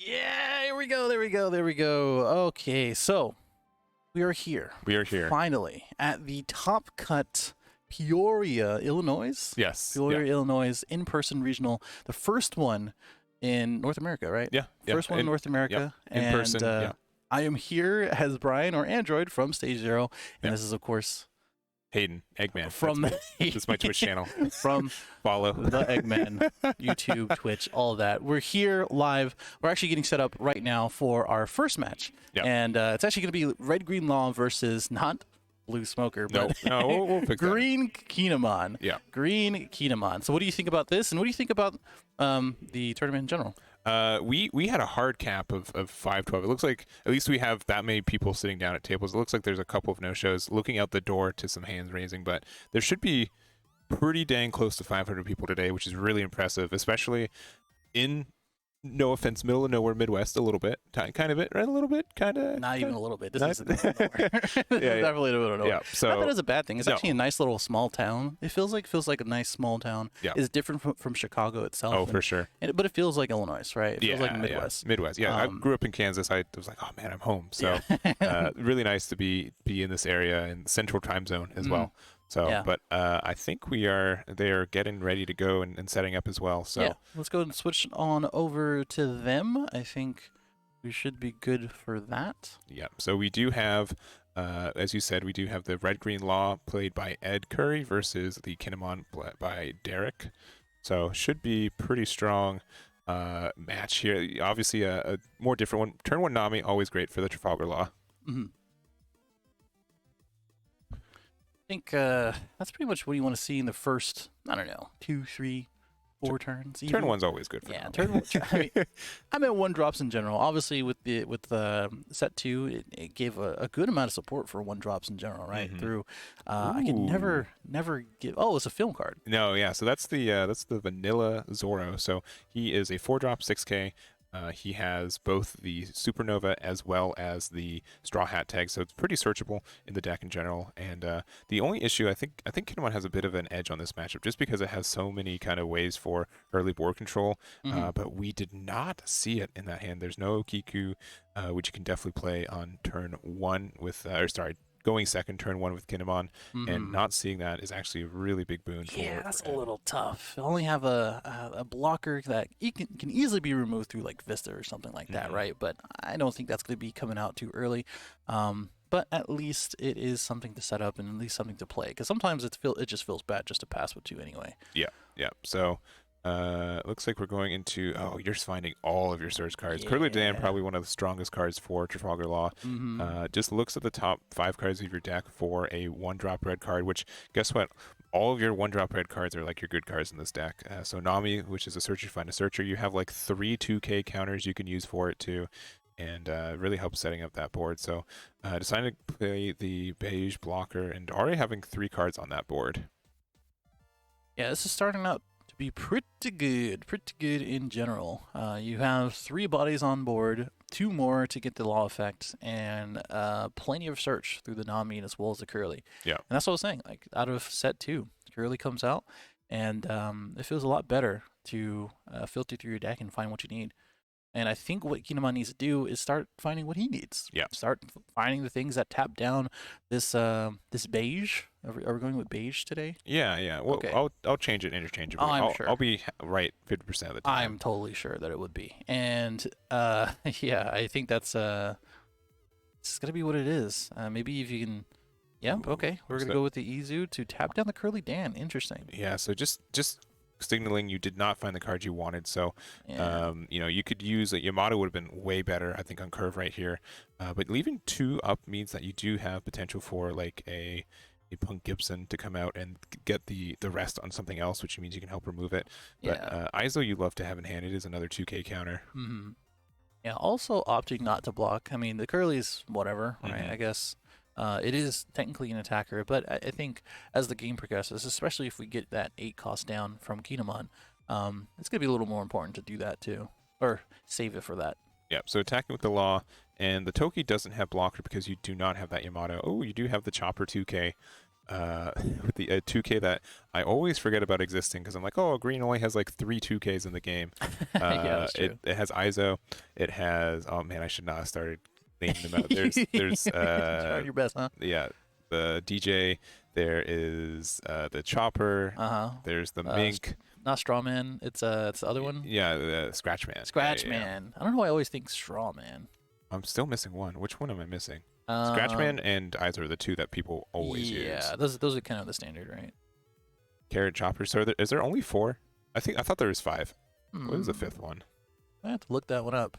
Yeah, here we go. There we go. There we go. Okay, so we are here. We are here. Finally at the Top Cut Peoria, Illinois. Yes. Peoria, Illinois, in-person regional. The first one in North America, right? Yeah. First one in North America. Yep. In person. Yeah. I am here as Brian or Android from Stage Zero, and this is, of course, Hayden, Eggman. From that's my Twitch channel. From Follow the Eggman, YouTube, Twitch, all of that. We're here live. We're actually getting set up right now for our first match, and it's actually going to be Red Green Law versus not Blue Smoker, but no, we'll pick Green Kinemon. Yeah, Green Kinemon. So, what do you think about this, and what do you think about the tournament in general? We had a hard cap of 512. It looks like at least we have that many people sitting down at tables. It looks like there's a couple of no-shows, looking out the door to some hands raising, but there should be pretty dang close to 500 people today, which is really impressive, especially in, no offense, middle of nowhere Midwest, a little bit, kind of it, right? A little bit, kind of. Not even a little bit. This is the middle of nowhere. This is definitely a little of nowhere. Yeah, so not that it's a bad thing. It's actually a nice little small town. It feels like a nice small town. Yeah. It's different from Chicago itself. Oh, for sure. But it feels like Illinois, right? It feels like Midwest. Yeah. Midwest. Yeah, I grew up in Kansas. I was like, oh man, I'm home. So really nice to be in this area in Central Time Zone as well. So, but I think they are getting ready to go and setting up as well. So let's go and switch on over to them. I think we should be good for that. Yeah. So we do have, as you said, we do have the Red Green Law played by Ed Curry versus the Kinemon by Derek. So should be pretty strong match here. Obviously a more different one. Turn 1 Nami, always great for the Trafalgar Law. Mm-hmm. I think that's pretty much what you want to see in the first, I don't know, 2, 3, 4 turns. Turn 1's always good for turn 1. I mean 1-drops in general. Obviously, with set 2, it gave a good amount of support for 1-drops in general, right? Mm-hmm. Through, I can never give. Oh, it's a film card. No, yeah. So that's the vanilla Zoro. So he is a 4-drop 6K. He has both the Supernova as well as the Straw Hat tag, so it's pretty searchable in the deck in general. And the only issue, I think Kinemon has a bit of an edge on this matchup, just because it has so many kind of ways for early board control. But we did not see it in that hand. There's no Kiku, which you can definitely play on turn 1 with, going second, turn 1 with Kinemon, and not seeing that is actually a really big boon. Yeah, that's a little tough. You only have a blocker that can easily be removed through like Vista or something like that, right? But I don't think that's going to be coming out too early. But at least it is something to set up and at least something to play, because sometimes it just feels bad just to pass with 2 anyway. Yeah. So looks like we're going into, you're just finding all of your search cards. Curly Dan, probably one of the strongest cards for Trafalgar Law. Just looks at the top 5 cards of your deck for a 1-drop red card, which, guess what? All of your 1-drop red cards are like your good cards in this deck. So Nami, which is a search, you find a searcher. You have like 3 2K counters you can use for it too, and really helps setting up that board. So decided to play the beige blocker and already having 3 cards on that board. Yeah, this is starting out to be pretty good in general. You have 3 bodies on board, 2 more to get the law effect, and plenty of search through the Nami as well as the Curly. Yeah, and that's what I was saying. Like, out of set 2, Curly comes out, and it feels a lot better to filter through your deck and find what you need. And I think what Kinemon needs to do is start finding what he needs. Yeah. Start finding the things that tap down this beige. Are we going with beige today? Yeah. Well, okay. I'll change it interchangeably. I'm sure. I'll be right 50% of the time. I'm totally sure that it would be. And yeah, I think that's it's gonna be what it is. Maybe if you can. Yeah. Okay. We're gonna go with the Izu to tap down the Curly Dan. Interesting. Yeah. So just signaling you did not find the card you wanted, so you could use Yamato would have been way better, I think, on curve right here, but leaving 2 up means that you do have potential for like a Punk Gibson to come out and get the rest on something else, which means you can help remove it. But Izo you love to have in hand. It is another 2K counter. Yeah, also opting not to block. I mean, the Curly's whatever, right? I guess it is technically an attacker, but I think as the game progresses, especially if we get that 8 cost down from Kinemon, it's going to be a little more important to do that too, or save it for that. Yeah, so attacking with the Law, and the Toki doesn't have blocker because you do not have that Yamato. Oh, you do have the Chopper 2K. with the 2K that I always forget about existing because I'm like, oh, green only has like 3 2Ks in the game. Yeah, that's true. It has ISO. It has, oh man, I should not have started naming them out. There's Trying your best, huh? yeah, the DJ. There is the Chopper. Uh-huh. There's the Mink. Not Strawman. It's the other one. Yeah, the Scratchman. Scratch Yeah. Man. I don't know why I always think Strawman. I'm still missing one. Which one am I missing? Um, Scratchman and Iso are the two that people always use. Yeah, those are kind of the standard, right? Carrot Chopper. So is there only 4? I thought there was 5. What is the Hmm. 5th one? I have to look that one up.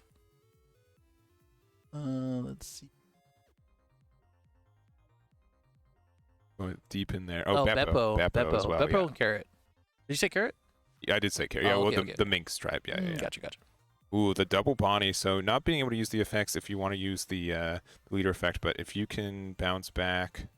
Let's see. Going deep in there. Oh, Beppo. Beppo as well. Beppo Yeah. and Carrot. Did you say Carrot? Yeah, I did say Carrot. Yeah, Oh, well, okay, okay. the Minx tribe. Yeah, yeah. Gotcha. Ooh, the double Bonnie. So not being able to use the effects if you want to use the leader effect, but if you can bounce back,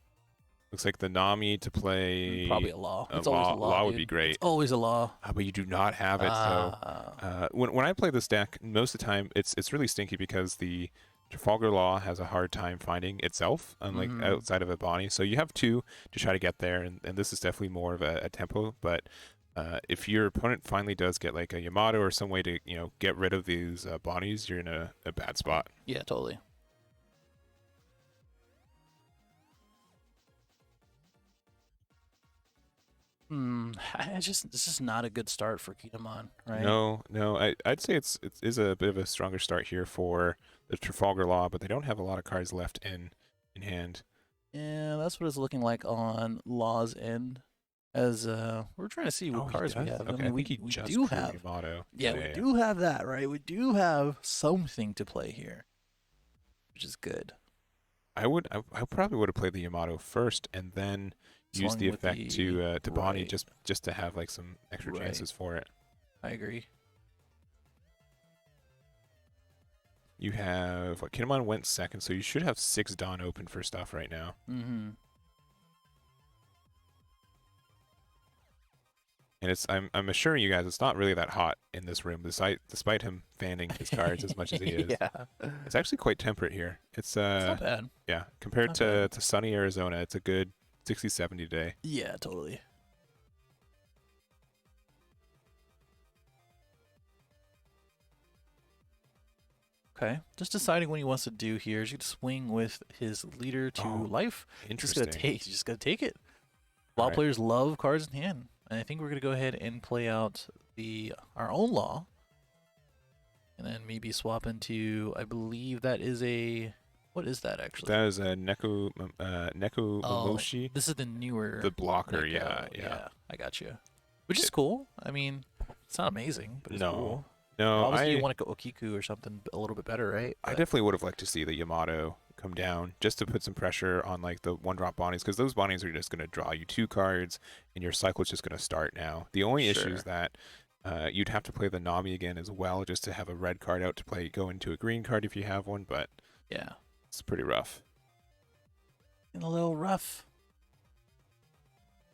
looks like the Nami to play. Probably a law. A It's always a law. Law would dude. be great. It's always a law. But you do not have it. So when I play this deck, most of the time it's really stinky because the Trafalgar Law has a hard time finding itself, unlike outside of a Bonnie. So you have 2 to try to get there, and this is definitely more of a tempo. But if your opponent finally does get like a Yamato or some way to get rid of these Bonnies, you're in a bad spot. Yeah, totally. This is not a good start for Kinemon, right? No, I'd say it is a bit of a stronger start here for the Trafalgar Law, but they don't have a lot of cards left in hand. Yeah, that's what it's looking like on Law's end. As we're trying to see what cards we have. Okay, I mean, we just do drew have. Yamato. Yeah, we do have that, right? We do have something to play here, which is good. I probably would have played the Yamato first and then used the effect to Bonnie just to have like some extra chances for it. I agree. You have Kinemon went second, so you should have 6 Dawn open for stuff right now. Mm-hmm. And I'm assuring you guys, it's not really that hot in this room, despite him fanning his cards as much as he is. Yeah. It's actually quite temperate here. It's not bad. Yeah, compared to sunny Arizona, it's a good 60-70 day. Yeah, totally. Okay, just deciding what he wants to do here. He's going to swing with his leader to life. Interesting. He's just going to take it. Law players love cards in hand. And I think we're going to go ahead and play out our own law. And then maybe swap into, I believe that is a... What is that actually? That is a Neko Momoshi. This is the newer... The blocker, Neko. yeah. I got you. Which is cool. I mean, it's not amazing, but it's cool. No, obviously you want to go Okiku or something a little bit better, right? I definitely would have liked to see the Yamato come down just to put some pressure on like the 1-drop Bonnies, because those Bonnies are just going to draw you 2 cards and your cycle is just going to start now. The only issue is that you'd have to play the Nami again as well just to have a red card out to go into a green card if you have one, but yeah, it's pretty rough. A little rough.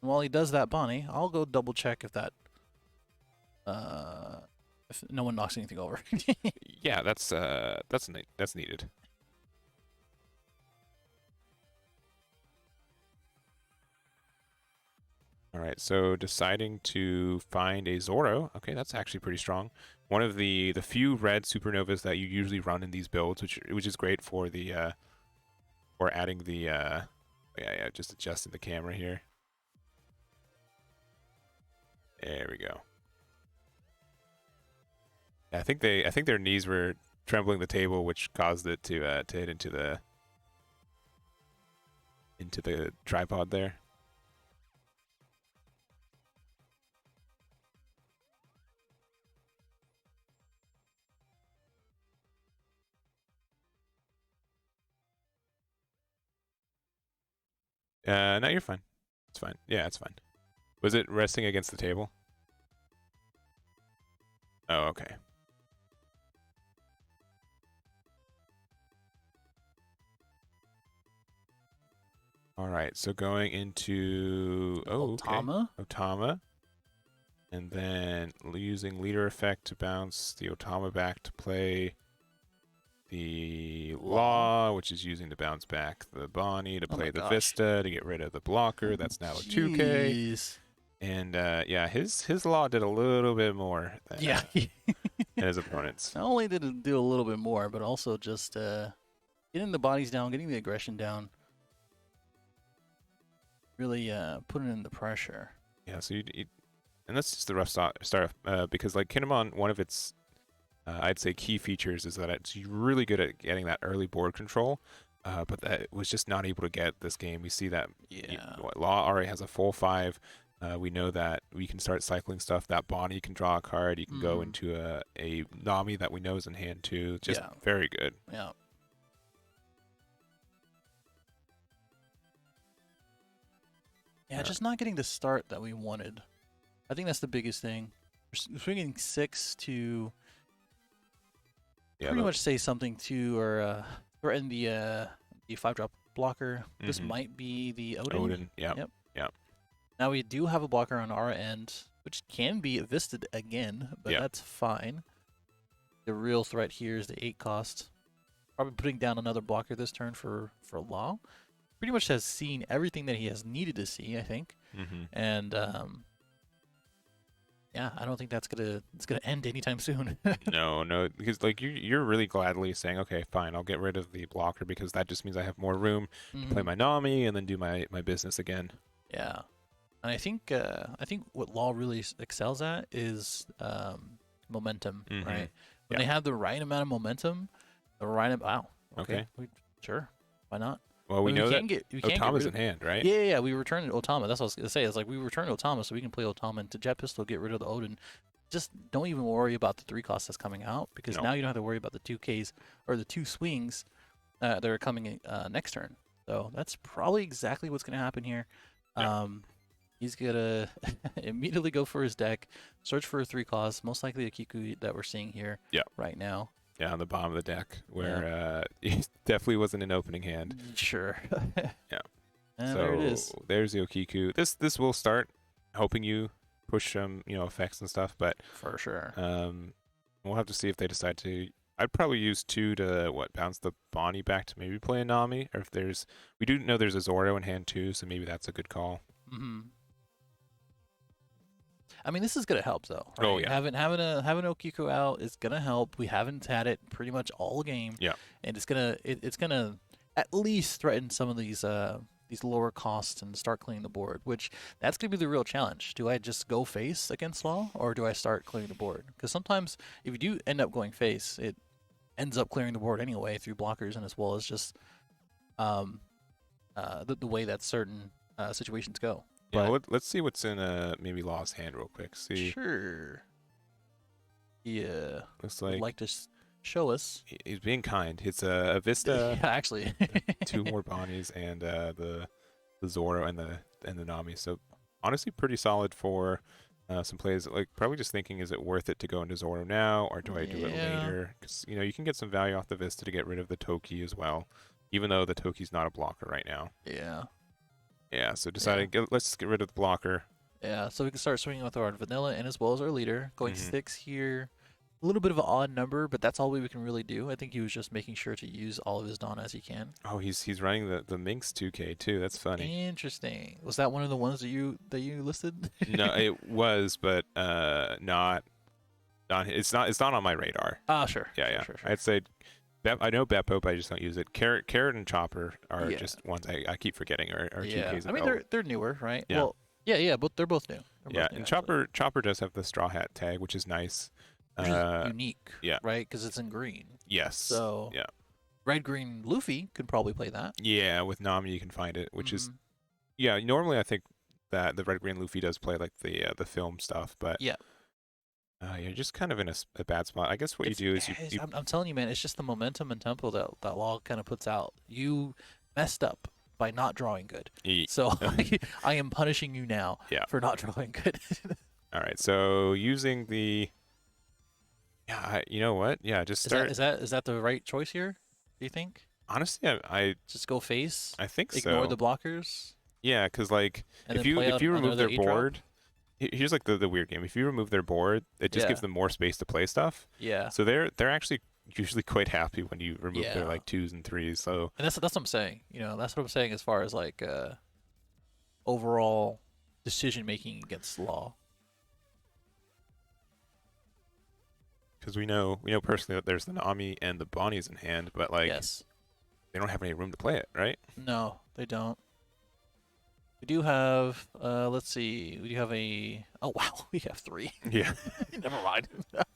And while he does that, Bonnie, I'll go double check if that if no one knocks anything over. Yeah, that's needed. All right, so deciding to find a Zoro. Okay, that's actually pretty strong. One of the few red supernovas that you usually run in these builds, which is great for the for adding the just adjusting the camera here. There we go. I think their knees were trembling the table, which caused it to hit into the tripod there. No, you're fine. It's fine. Yeah, it's fine. Was it resting against the table? Oh, okay. All right, so going into Otama, and then using leader effect to bounce the Otama back to play the Law, which is using to bounce back the Bonnie to play the Vista to get rid of the blocker. That's now a 2K. And yeah, his Law did a little bit more than, than his opponents. Not only did it do a little bit more, but also just getting the bodies down, getting the aggression down. Really putting in the pressure. Yeah, so and that's just the rough start because like Kinemon, one of its I'd say key features is that it's really good at getting that early board control, but that it was just not able to get this game. We see that Law already has a full 5. We know that we can start cycling stuff. That Bonnie can draw a card. You can go into a Nami that we know is in hand too. Just very good. Yeah. Yeah, just not getting the start that we wanted. I think that's the biggest thing. We're swinging 6 to pretty much say something to or threaten the 5-drop blocker. This might be the Odin. Yep. Now we do have a blocker on our end, which can be Visted again, but that's fine. The real threat here is the 8 cost. Probably putting down another blocker this turn for Law. Pretty much has seen everything that he has needed to see, I think. And yeah, I don't think it's gonna end anytime soon. No, because like you're really gladly saying, okay, fine, I'll get rid of the blocker because that just means I have more room to play my Nami and then do my business again. Yeah, and I think what Law really excels at is momentum, right? When they have the right amount of momentum, wow, okay. Sure, why not? Well, we know that Otama's in hand, right? Yeah. We returned Otama. That's what I was going to say. It's like we returned Otama so we can play Otama into Jet Pistol, get rid of the Odin. Just don't even worry about the 3 cost that's coming out because now you don't have to worry about the 2Ks or the 2 swings that are coming in, next turn. So that's probably exactly what's going to happen here. He's going to immediately go for his deck, search for a 3 cost, most likely a Kiku that we're seeing here right now. Yeah, on the bottom of the deck, where he definitely wasn't an opening hand. Sure. Yeah. And so there it is. There's the Okiku. This will start helping you push some effects and stuff, but for sure. We'll have to see if they decide to. I'd probably use 2 to bounce the Bonnie back to maybe play a Nami, or if we do know there's a Zoro in hand too, so maybe that's a good call. I mean, this is gonna help though. Right? Oh yeah. Having Okiku out is gonna help. We haven't had it pretty much all game. Yeah. And it's gonna at least threaten some of these lower costs and start cleaning the board. Which that's gonna be the real challenge. Do I just go face against Law, or do I start clearing the board? Because sometimes if you do end up going face, it ends up clearing the board anyway through blockers and as well as just the way that certain situations go. Yeah, let's see what's in maybe Law's hand real quick. See. Sure. Yeah. Looks like would like to show us. He's being kind. It's a Vista. Yeah, actually. 2 more Bonnies and the Zoro and the Nami. So honestly, pretty solid for some plays. Like probably just thinking, is it worth it to go into Zoro now, or do I do it later? Because you can get some value off the Vista to get rid of the Toki as well, even though the Toki's not a blocker right now. Yeah. Yeah, so decided let's get rid of the blocker. Yeah, so we can start swinging with our vanilla and as well as our leader. Going 6 here. A little bit of an odd number, but that's all we can really do. I think he was just making sure to use all of his Dawn as he can. Oh, he's running the Minx 2K too. That's funny. Interesting. Was that one of the ones that you listed? No, it was, but not on. It's not on my radar. Ah, sure. Yeah. Sure. I'd say. I know Beppo, but I just don't use it. Carrot and Chopper are just ones I keep forgetting are 2Ks. I mean, they're newer, right? Yeah. Well, yeah, but they're both new. And Chopper does have the Straw Hat tag, which is nice. Which is unique, yeah. right? Because it's in green. Yes. So yeah. Red Green Luffy could probably play that. Yeah, with Nami you can find it, which is normally I think that the Red Green Luffy does play like the film stuff, but you're just kind of in a bad spot. I guess what you do is you I'm telling you, man, it's just the momentum and tempo that Law kind of puts out. You messed up by not drawing good. So I am punishing you now for not drawing good. All right, so using the you know what? Yeah, just start. Is that the right choice here? Do you think? Honestly, I just go face. I think ignore the blockers. Yeah, because like if you remove their board, here's like the weird game. If you remove their board, it just gives them more space to play stuff. Yeah. So they're actually usually quite happy when you remove their Yeah. like 2s and 3s. So And that's what I'm saying. That's what I'm saying as far as like overall decision making against law. because we know personally that there's the Nami and the Bonnies in hand, but like Yes. they don't have any room to play it, right? No, they don't. We do have. Let's see. We do have a. Oh wow, we have 3. Yeah. Never mind.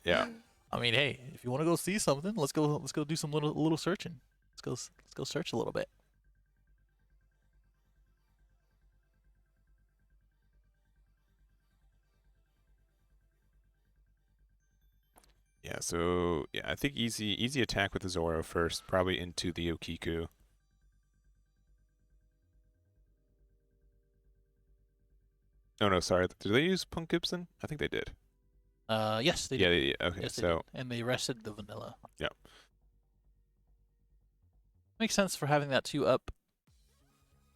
Yeah. I mean, hey, if you want to go see something, let's go. Let's go do some little searching. Let's go search a little bit. Yeah, so yeah, I think easy attack with the Zoro first, probably into the Okiku. Oh no, sorry. Did they use Punk Gibson? I think they did. Yes, they Yeah, did. okay, Yes, they so did. And they rested the vanilla. yeah. Makes sense for having that 2 up.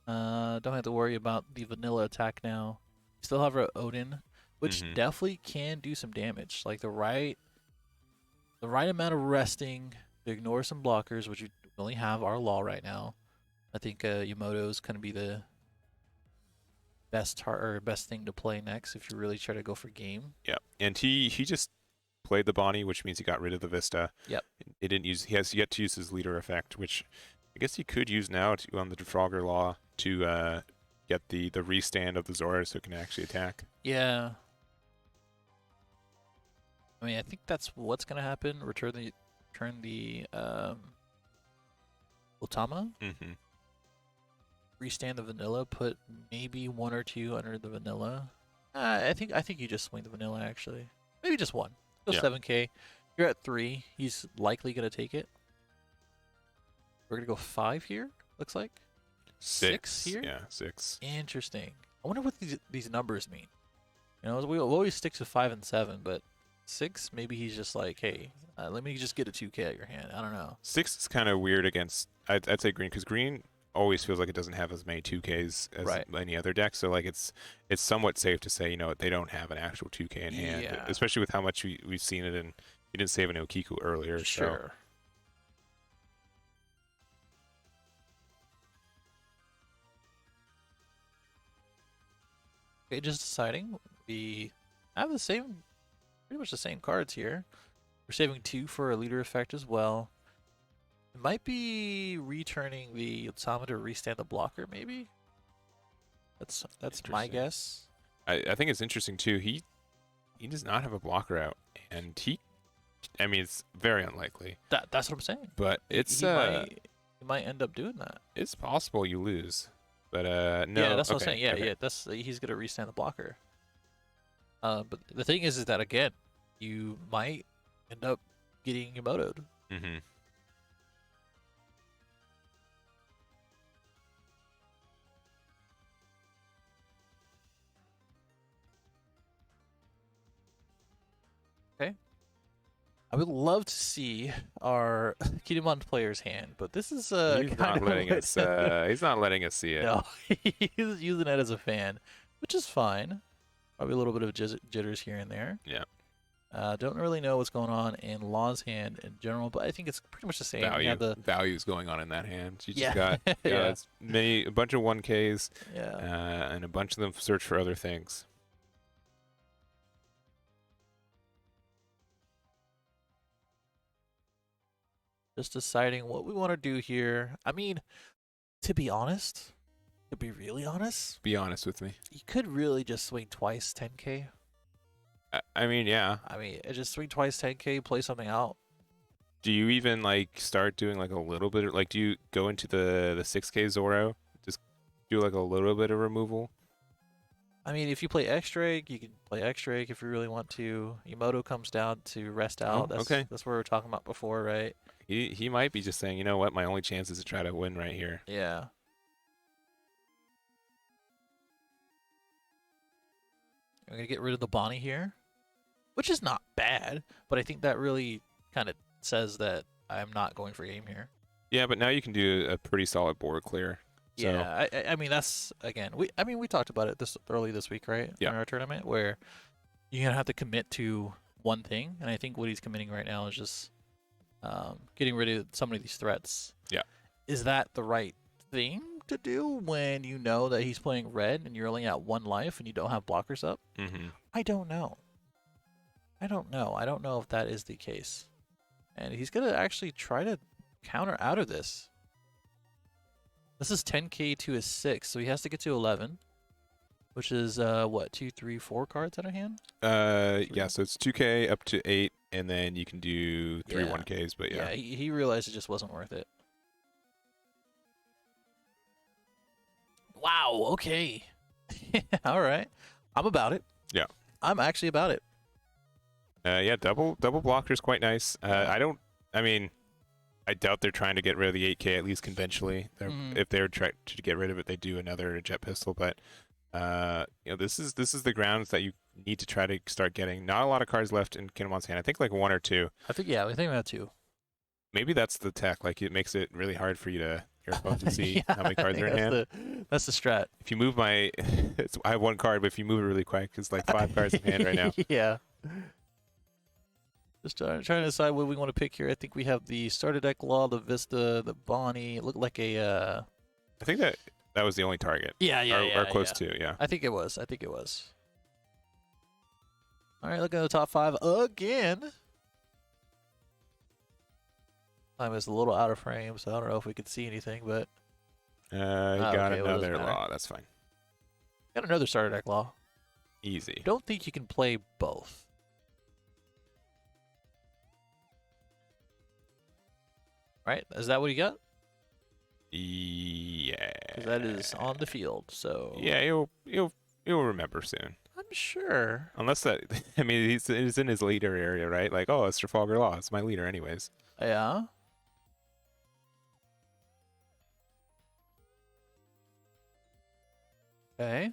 Don't have to worry about the vanilla attack now. Still have our Odin, which Mhm. definitely can do some damage. Like the right amount of resting to ignore some blockers, which you only have our law right now. I think Yamoto's gonna be the best best thing to play next if you really try to go for game. Yeah, and he just played the Bonnie, which means he got rid of the Vista. Yep. He didn't use. He has yet to use his leader effect, which I guess he could use now on the Defrogger Law to get the restand of the Zoro so it can actually attack. Yeah. I mean, I think that's what's gonna happen. Return the Utama, Mm-hmm. restand the vanilla, put maybe 1 or 2 under the vanilla. I think you just swing the vanilla actually. Maybe just 1. Go Yeah. 7K. You're at 3. He's likely gonna take it. We're gonna go 5 here. Looks like 6 here. Yeah, 6. Interesting. I wonder what these numbers mean. We always stick to 5 and 7, but 6, maybe he's just like, hey, let me just get a 2K at your hand. I don't know. 6 is kind of weird against. I'd say green because green always feels like it doesn't have as many 2Ks as Right. any other deck. So like it's somewhat safe to say they don't have an actual 2K in hand, Yeah. especially with how much we've seen it. And you didn't save an Okiku earlier. Sure. Okay, just deciding. We have pretty much the same cards here. We're saving 2 for a leader effect as well. It might be returning the Utama to restand the blocker, maybe. That's my Interesting. guess. I think it's interesting too. He does not have a blocker out, and I mean, it's very unlikely, That's what I'm saying. but it's He might end up doing that. it's possible you lose. But no. Yeah, that's what I'm okay, saying. Yeah, okay. yeah. He's gonna restand the blocker. But the thing is that again, you might end up getting Yamoto'd. Mm-hmm. I would love to see our Kinemon player's hand, but this is He's kind not of letting us. He's not letting us see it. no, he's using it as a fan, which is fine. Probably a little bit of jitters here and there. Yeah. Don't really know what's going on in Law's hand in general, but I think it's pretty much the same. We have the Value's going on in that hand. You just Yeah. got Yeah. it's a bunch of 1Ks, yeah. and a bunch of them search for other things. Just deciding what we want to do here. I mean, to be honest, to be really honest, Be honest with me. you could really just swing twice 10K. I mean, yeah. I mean, just swing twice 10K, play something out. Do you even like start doing like a little bit of, like, do you go into the 6K Zoro? Just do like a little bit of removal? I mean, if you play X-Drake, you can play X-Drake if you really want to. Yamoto comes down to rest out. okay. That's what we were talking about before, right? He might be just saying, you know what, my only chance is to try to win right here. Yeah. I'm going to get rid of the Bonnie here, which is not bad, but I think that really kind of says that I'm not going for game here. Yeah, but now you can do a pretty solid board clear. So, Yeah, I mean, that's, again, we talked about it early this week, right? Yeah. In our tournament, where you're going to have to commit to one thing, and I think what he's committing right now is just getting rid of some of these threats. Yeah. Is that the right thing to do when you know that he's playing red and you're only at 1 life and you don't have blockers up? Mm-hmm. I don't know. I don't know if that is the case. And he's going to actually try to counter out of this. This is 10k to his 6, so he has to get to 11. Which is, what, 2, 3, 4 cards out of hand? Yeah, so it's 2K up to 8, and then you can do 3 Yeah. 1Ks, but yeah. Yeah, he realized it just wasn't worth it. Wow, okay. All right. I'm about it. Yeah. I'm actually about it. Yeah, double blocker is quite nice. I doubt they're trying to get rid of the 8K, at least conventionally. If they're trying to get rid of it, they do another jet pistol, but this is the grounds that you need to try to start getting. Not a lot of cards left in Kinemon's hand. I think like 1 or 2. I think we have 2. Maybe that's the tech. Like it makes it really hard for your opponent to see how many cards are in hand. That's the strat. If you move I have 1 card, but if you move it really quick, it's like 5 cards in hand right now. Yeah. Just trying to decide what we want to pick here. I think we have the starter deck law, the Vista, the Bonnie. It looked like a. I think that was the only target. Yeah. Or close to, yeah. I think it was. All right, looking at the top 5 again. Time is a little out of frame, so I don't know if we could see anything, but. You got okay, another law. That's fine. Got another starter deck law. Easy. Don't think you can play both. Right? Is that what you got? Yeah. 'Cause that is on the field, so. Yeah, you'll remember soon. I'm sure. Unless that, I mean, he's in his leader area, right? Like, oh, it's Trafalgar Law. It's my leader, anyways. Yeah. Okay.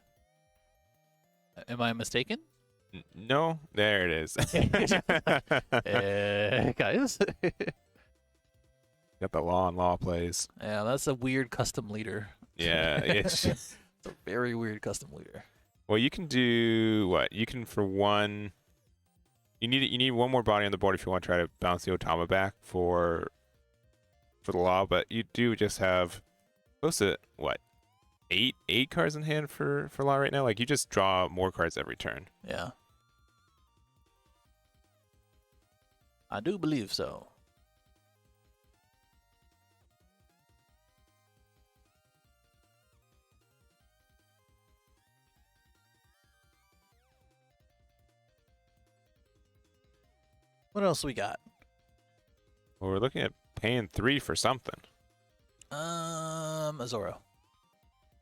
Am I mistaken? No, there it is. Guys. Got the law and law plays. Yeah, that's a weird custom leader. Yeah, it's It's a very weird custom leader. well, you can do what? You can for 1. You need 1 more body on the board if you want to try to bounce the Otama back for the law, but you do just have close to what? 8 cards in hand for law right now. Like you just draw more cards every turn. Yeah. I do believe so. What else we got? Well, we're looking at paying 3 for something. Zoro.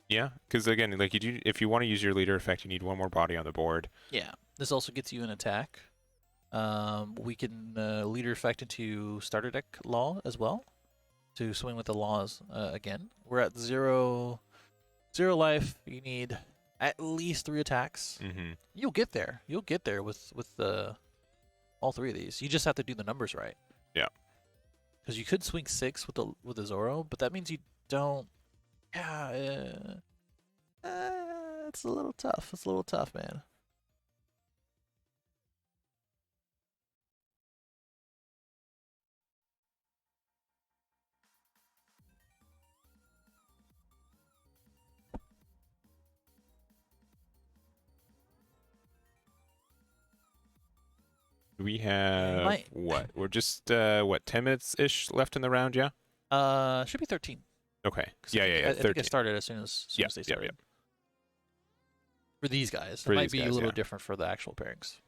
Yeah, because again, like if you want to use your leader effect, you need 1 more body on the board. Yeah. This also gets you an attack. We can leader effect into starter deck law as well to swing with the laws again. We're at 0 life. You need at least 3 attacks. Mm-hmm. You'll get there. You'll get there with all 3 of these. You just have to do the numbers right. Yeah. Because you could swing 6 with the Zoro, but that means you don't. Yeah. It's a little tough. It's a little tough, man. We have might. what? We're just 10 minutes ish left in the round, yeah. Should be 13. Okay. 'Cause Yeah. I 13. think it started as soon as they started. Yeah. For these guys, For it might these be guys, a little yeah. different for the actual pairings.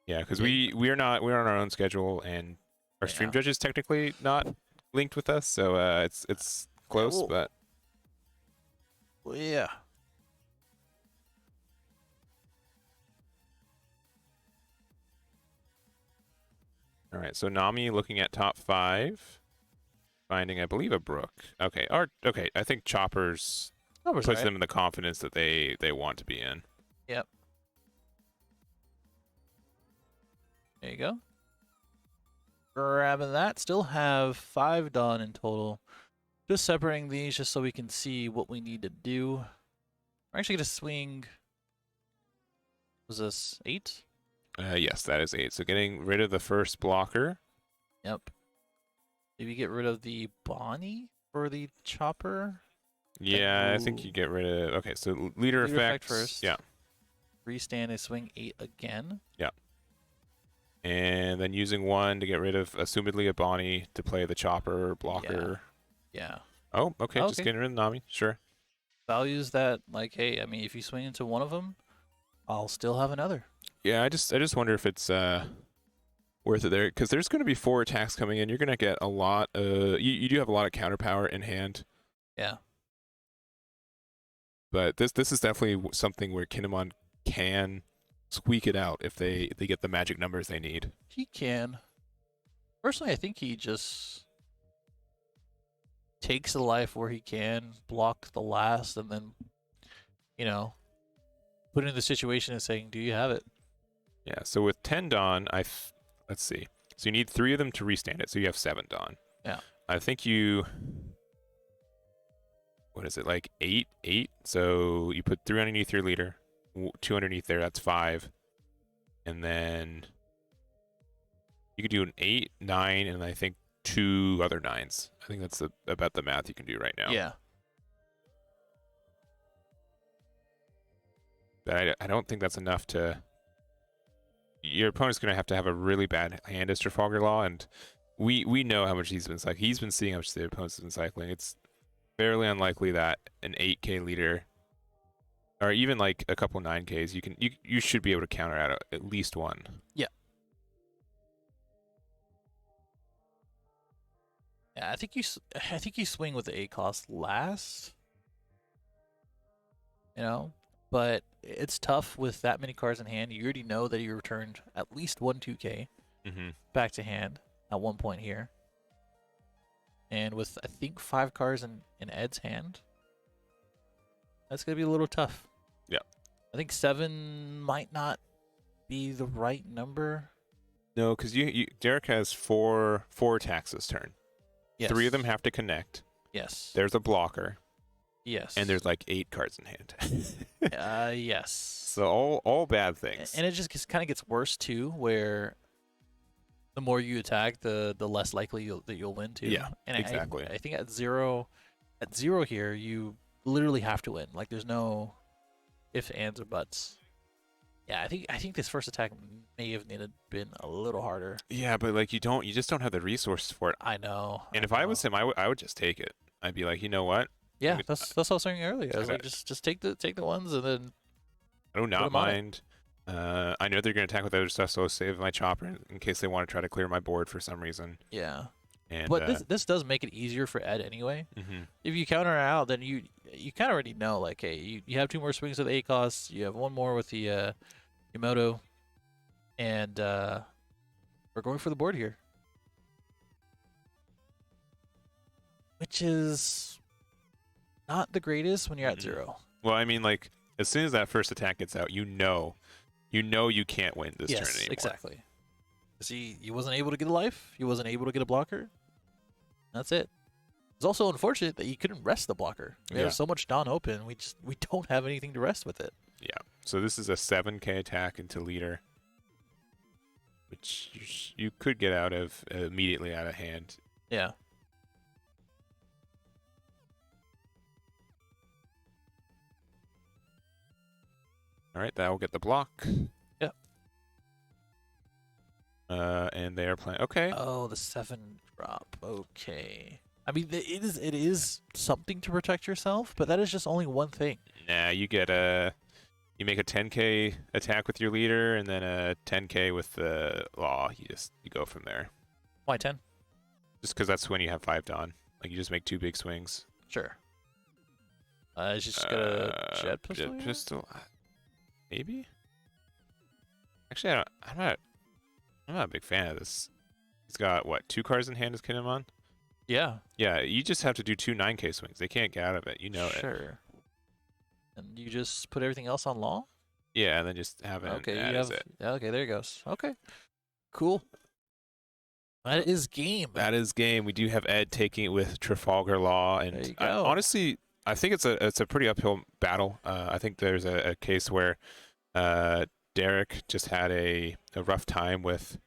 Yeah, because we're on our own schedule, and our stream Yeah. judge is technically not linked with us, so it's close, Well, but Well, yeah. all right. So Nami looking at top 5, finding I believe a Brook. Okay, okay. I think Choppers Numbers puts right. them in the confidence that they want to be in. Yep. There you go. Grabbing that. Still have 5 done in total. Just separating these just so we can see what we need to do. We're actually going to swing. Was this 8? Yes, that is 8. So getting rid of the first blocker. Yep. Maybe get rid of the Bonnie for the chopper. Yeah, I think you get rid of. Okay, so leader effect first. Yeah. Restand a swing 8 again. Yeah. And then using 1 to get rid of, assumedly, a Bonnie to play the chopper blocker. Yeah. Oh, okay, just getting rid of Nami. Sure. Values that, like, hey, I mean, if you swing into one of them, I'll still have another. Yeah, I just wonder if it's worth it there, because there's going to be 4 attacks coming in. You're going to get a lot. You do have a lot of counter power in hand. Yeah. But this is definitely something where Kinemon can squeak it out if they get the magic numbers they need. He can. Personally, I think he just takes the life where he can, block the last, and then, put in the situation and saying, do you have it? Yeah, so with 10 Dawn, let's see. So you need 3 of them to restand it, so you have 7 Dawn. Yeah. I think you... What is it, like 8? So you put 3 underneath your leader, 2 underneath there, that's 5. And then you could do an 8, 9, and I think 2 other 9s. I think that's about the math you can do right now. Yeah. But I don't think that's enough to... Your opponent's going to have a really bad hand as Trafalgar Law, and we know how much he's been cycling. He's been seeing how much the opponent's been cycling. It's fairly unlikely that an 8k leader, or even like a couple 9ks, you should be able to counter out at least one. Yeah. Yeah, I think you swing with the 8 cost last. But it's tough with that many cards in hand. You already know that you returned at least 1 2k back to hand at one point here. And with, I think, 5 cards in Ed's hand, that's going to be a little tough. Yeah. I think 7 might not be the right number. No, because Derek has four attacks this turn. Yes. 3 of them have to connect. Yes. There's a blocker. Yes. And there's like 8 cards in hand. Yes. So all bad things. And it just kind of gets worse too, where the more you attack, the less likely that you'll win too. Yeah, and exactly. I think at zero here, you literally have to win. Like there's no ifs, ands, or buts. Yeah, I think this first attack may have been a little harder. Yeah, but like you just don't have the resources for it. I know. And if I was him, I would just take it. I'd be like, you know what? Yeah, that's what I was saying earlier. I was like, just take the ones and then. I do not mind. I know they're going to attack with other stuff, so I'll save my chopper in case they want to try to clear my board for some reason. Yeah. And, but this does make it easier for Ed anyway. If you counter out, then you kind of already know, like, hey, you have 2 more swings with 8 costs. You have 1 more with the Yamoto. And we're going for the board here. Which is not the greatest when you're at 0. Well, I mean, like, as soon as that first attack gets out, you know you can't win this turn anymore. Exactly. See, he wasn't able to get a life. He wasn't able to get a blocker. That's it. It's also unfortunate that he couldn't rest the blocker. We have so much Dawn open. We don't have anything to rest with it. Yeah. So this is a 7k attack into leader, which you could get out of immediately out of hand. Yeah. All right, that will get the block. Yep. And they are playing. Okay. Oh, the 7 drop. Okay. I mean, it is something to protect yourself, but that is just only one thing. Nah, you make a 10k attack with your leader, and then a 10k with the law. You go from there. Why 10? Just because that's when you have 5 Dawn. Like you just make 2 big swings. Sure. It's just got a jet pistol. Jet pistol. Maybe. Actually, I'm not a big fan of this. He's got what, 2 cards in hand as Kinemon? Yeah. Yeah, you just have to do 2 9k swings. They can't get out of it. You know it. Sure. And you just put everything else on law? Yeah, and then just have it. Okay, it. Okay, there it goes. Okay. Cool. That is game. That is game. We do have Ed taking it with Trafalgar Law, and honestly, I think it's a pretty uphill battle. I think there's a case where Derek just had a rough time with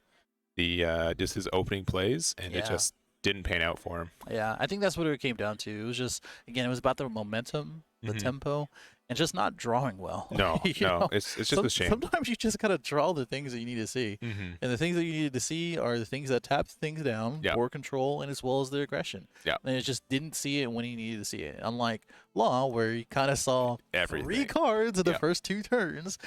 the just his opening plays, and it Yeah. just didn't pan out for him. Yeah, I think that's what it came down to. It was just, again, it was about the momentum, the Hmm. tempo, and just not drawing well. No, You no, know, it's just a shame. sometimes you just gotta draw the things that you need to see, Hmm. and the things that you needed to see are the things that tap things down, Yeah. board control, and as well as the aggression. Yeah. And it just didn't see it when he needed to see it. Unlike Law, where he kind of saw 3 Everything. cards in the Yeah. first 2 turns,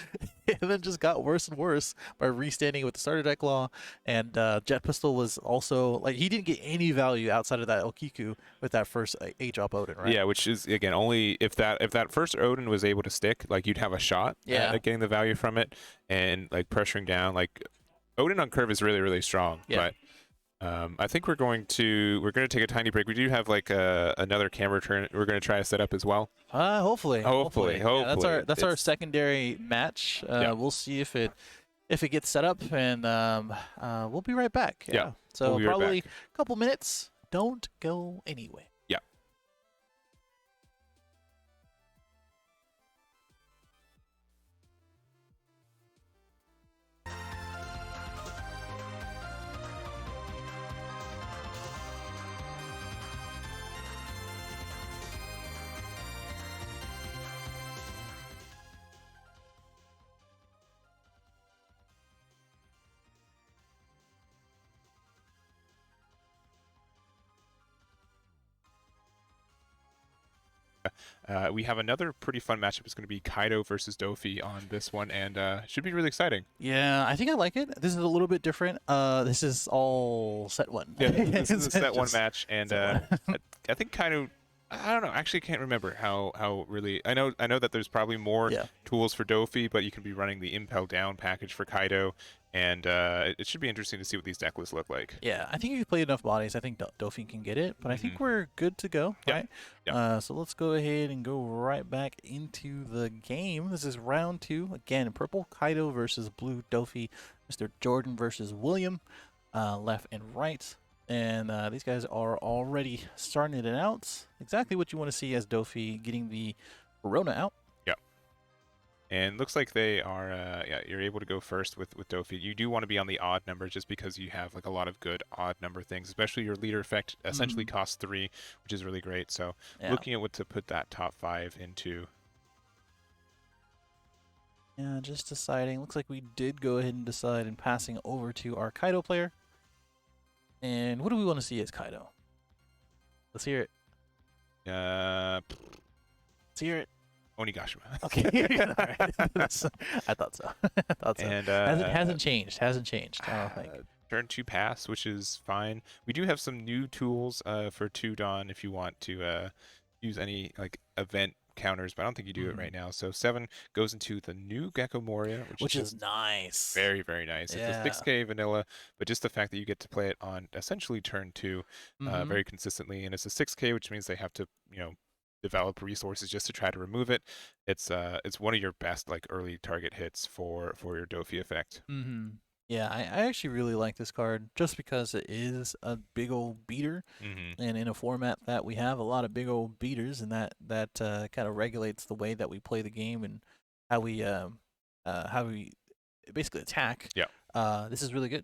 and then just got worse and worse by restanding with the starter deck Law. And Jet Pistol was also like, he didn't get any value outside of that Okiku with that first 8-drop Odin, right? Yeah, which is again only if that first Odin was able to stick, like you'd have a shot Yeah. at getting the value from it, and like pressuring down. Like Odin on curve is really really strong. Yeah. But I think we're going to take a tiny break. We do have like another camera turn we're going to try to set up as well. Hopefully. Hopefully. Yeah, that's our It's- secondary match. Yeah. We'll see if it gets set up, and we'll be right back. Yeah, So we'll be right probably a couple minutes. Don't go anywhere. Yeah. We have another pretty fun matchup. It's going to be Kaido versus Doffy on this one, and should be really exciting. Yeah, I think I like it. This is a little bit different. This is all set one. Yeah, this is a set one Just match, and set one. I think Kaido. I don't know. Actually, can't remember how really. I know that there's probably more Yeah. tools for Doffy, but you can be running the Impel Down package for Kaido, and it should be interesting to see what these deck lists look like. Yeah, I think if you play enough bodies, I think Doffy can get it. But I think we're good to go, Yep. right? Yep. So let's go ahead and go right back into the game. This is round 2. Again, purple Kaido versus blue Doffy. Mr. Jordan versus William, left and right. And these guys are already starting it out. Exactly what you want to see as Doffy getting the Corona out. And looks like they are. Yeah, you're able to go first with Doffy. You do want to be on the odd number just because you have like a lot of good odd number things, especially your leader effect essentially costs 3, which is really great. So Yeah. looking at what to put that top 5 into. Yeah, just deciding. Looks like we did go ahead and decide and passing over to our Kaido player. And what do we want to see as Kaido? Let's hear it. Let's hear it. Onigashima. Okay. All right. I thought so. I thought so. And Hasn't changed. Hasn't changed. I don't think. Turn 2 pass, which is fine. We do have some new tools for 2 Dawn if you want to use any like event counters, but I don't think you do it right now. So 7 goes into the new Gecko Moria, Which is nice. very, very nice. Yeah. It's a 6K vanilla, but just the fact that you get to play it on essentially turn 2 very consistently, and it's a 6K, which means they have to, develop resources just to try to remove it. It's one of your best like early target hits for your Doffy effect. Yeah, I actually really like this card just because it is a big old beater, and in a format that we have a lot of big old beaters, and that kind of regulates the way that we play the game and how we basically attack. Yeah. This is really good.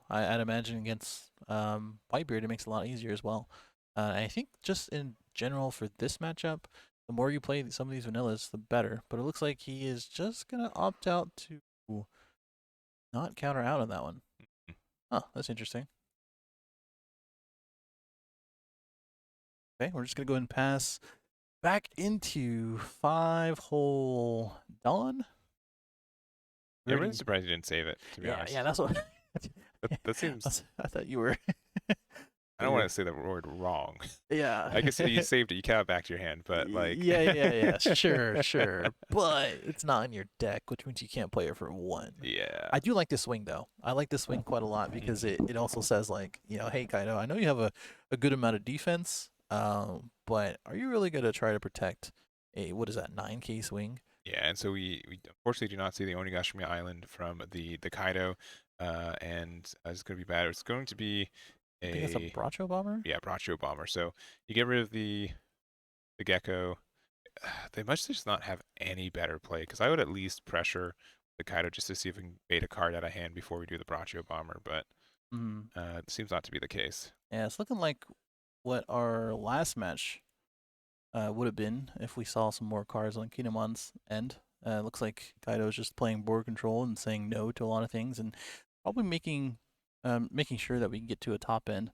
I'd imagine against Whitebeard it makes it a lot easier as well. I think just in general for this matchup, the more you play some of these vanillas, the better. But it looks like he is just gonna opt out to not counter out on that one. Oh, that's interesting. Okay, we're just gonna go ahead and pass back into 5-hole Dawn. Yeah, I'm really surprised you didn't save it, to be Yeah, honest. yeah, that's what. That seems. I thought you were. I don't want to say the word wrong. Yeah. I guess you saved it, you count it back to your hand, but like. Yeah. Sure. But it's not in your deck, which means you can't play it for 1. Yeah. I do like this swing though. I like this swing quite a lot because it also says like, hey Kaido, I know you have a good amount of defense, but are you really gonna try to protect a 9K swing? Yeah, and so we unfortunately do not see the Onigashima Island from the Kaido, and it's going to be bad. It's going to be I think it's a Bracho Bomber? Yeah, Bracho Bomber. So you get rid of the Gecko. They must just not have any better play, because I would at least pressure the Kaido just to see if we can bait a card out of hand before we do the Bracho Bomber, but Mm. Seems not to be the case. Yeah, it's looking like what our last match would have been if we saw some more cards on Kinemon's end. Looks like Kaido's just playing board control and saying no to a lot of things, and probably making sure that we can get to a top end.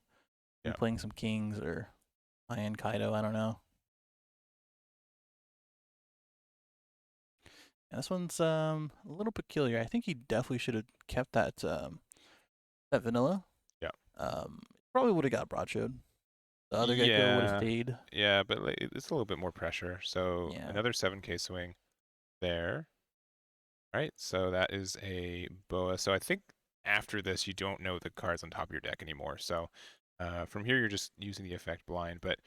Yeah. Playing some kings or high-end Kaido, I don't know. Yeah, this one's a little peculiar. I think he definitely should have kept that vanilla. Yeah. Probably would have got broadshield. The other gecko would have Yeah. stayed. Yeah, but like, it's a little bit more pressure. So Yeah. another 7K swing there. Right. So that is a boa. So I think after this, you don't know the cards on top of your deck anymore. So from here, you're just using the effect blind, but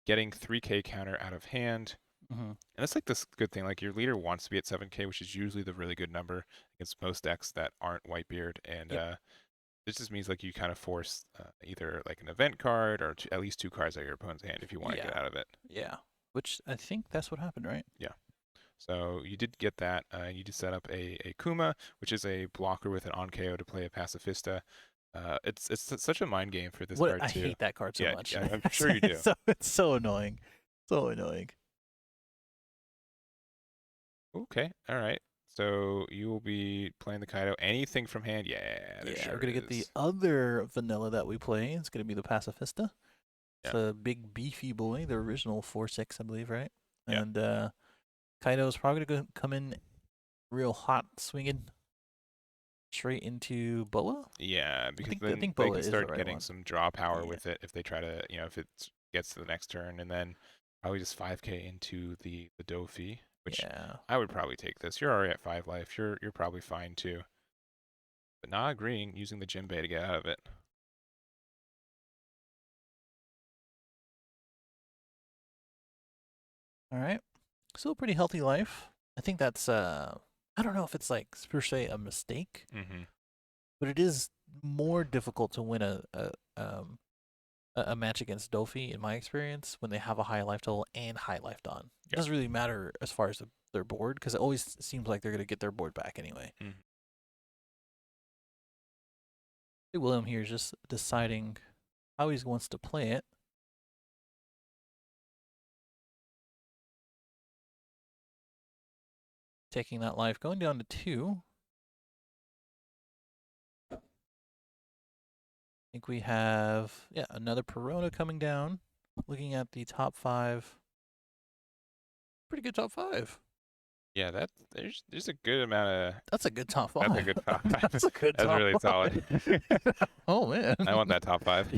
getting 3K counter out of hand. And that's like this good thing. Like your leader wants to be at 7K, which is usually the really good number against most decks that aren't Whitebeard. And this just means like you kind of force either like an event card or at least 2 cards out of your opponent's hand if you want to get out of it. Yeah. Which I think that's what happened, right? Yeah. So you did get that. You did set up a Kuma, which is a blocker with an on KO to play a Pacifista. It's such a mind game for this card I too. hate that card so much. Yeah, I'm sure you do. It's so annoying. So annoying. Okay, all right. So you will be playing the Kaido. Anything from hand? Yeah, Yeah, we're gonna get the other vanilla that we play. It's gonna be the Pacifista. It's a big beefy boy, the original 4/6, I believe, right? Yeah. And Kaido's probably gonna come in real hot, swinging straight into Boa. Yeah, because I then think they Boa can is the start right getting one. some draw power Yeah. with it if they try to, if it gets to the next turn, and then probably just 5K into the Doffy, which I would probably take this. You're already at 5 life. You're probably fine too. But not agreeing, using the Jinbei to get out of it. All right. Still a pretty healthy life. I think that's I don't know if it's like per se a mistake, but it is more difficult to win a match against Doffy in my experience when they have a high life total and high life on. It doesn't really matter as far as their board because it always seems like they're gonna get their board back anyway. William here is just deciding how he wants to play it. Taking that life, going down to 2. I think we have, another Perona coming down. Looking at the top 5. Pretty good top 5. Yeah, there's a good amount of. That's a good top 5. That's a good top 5. That's a good top 5. That's really solid. Oh, man. I want that top 5.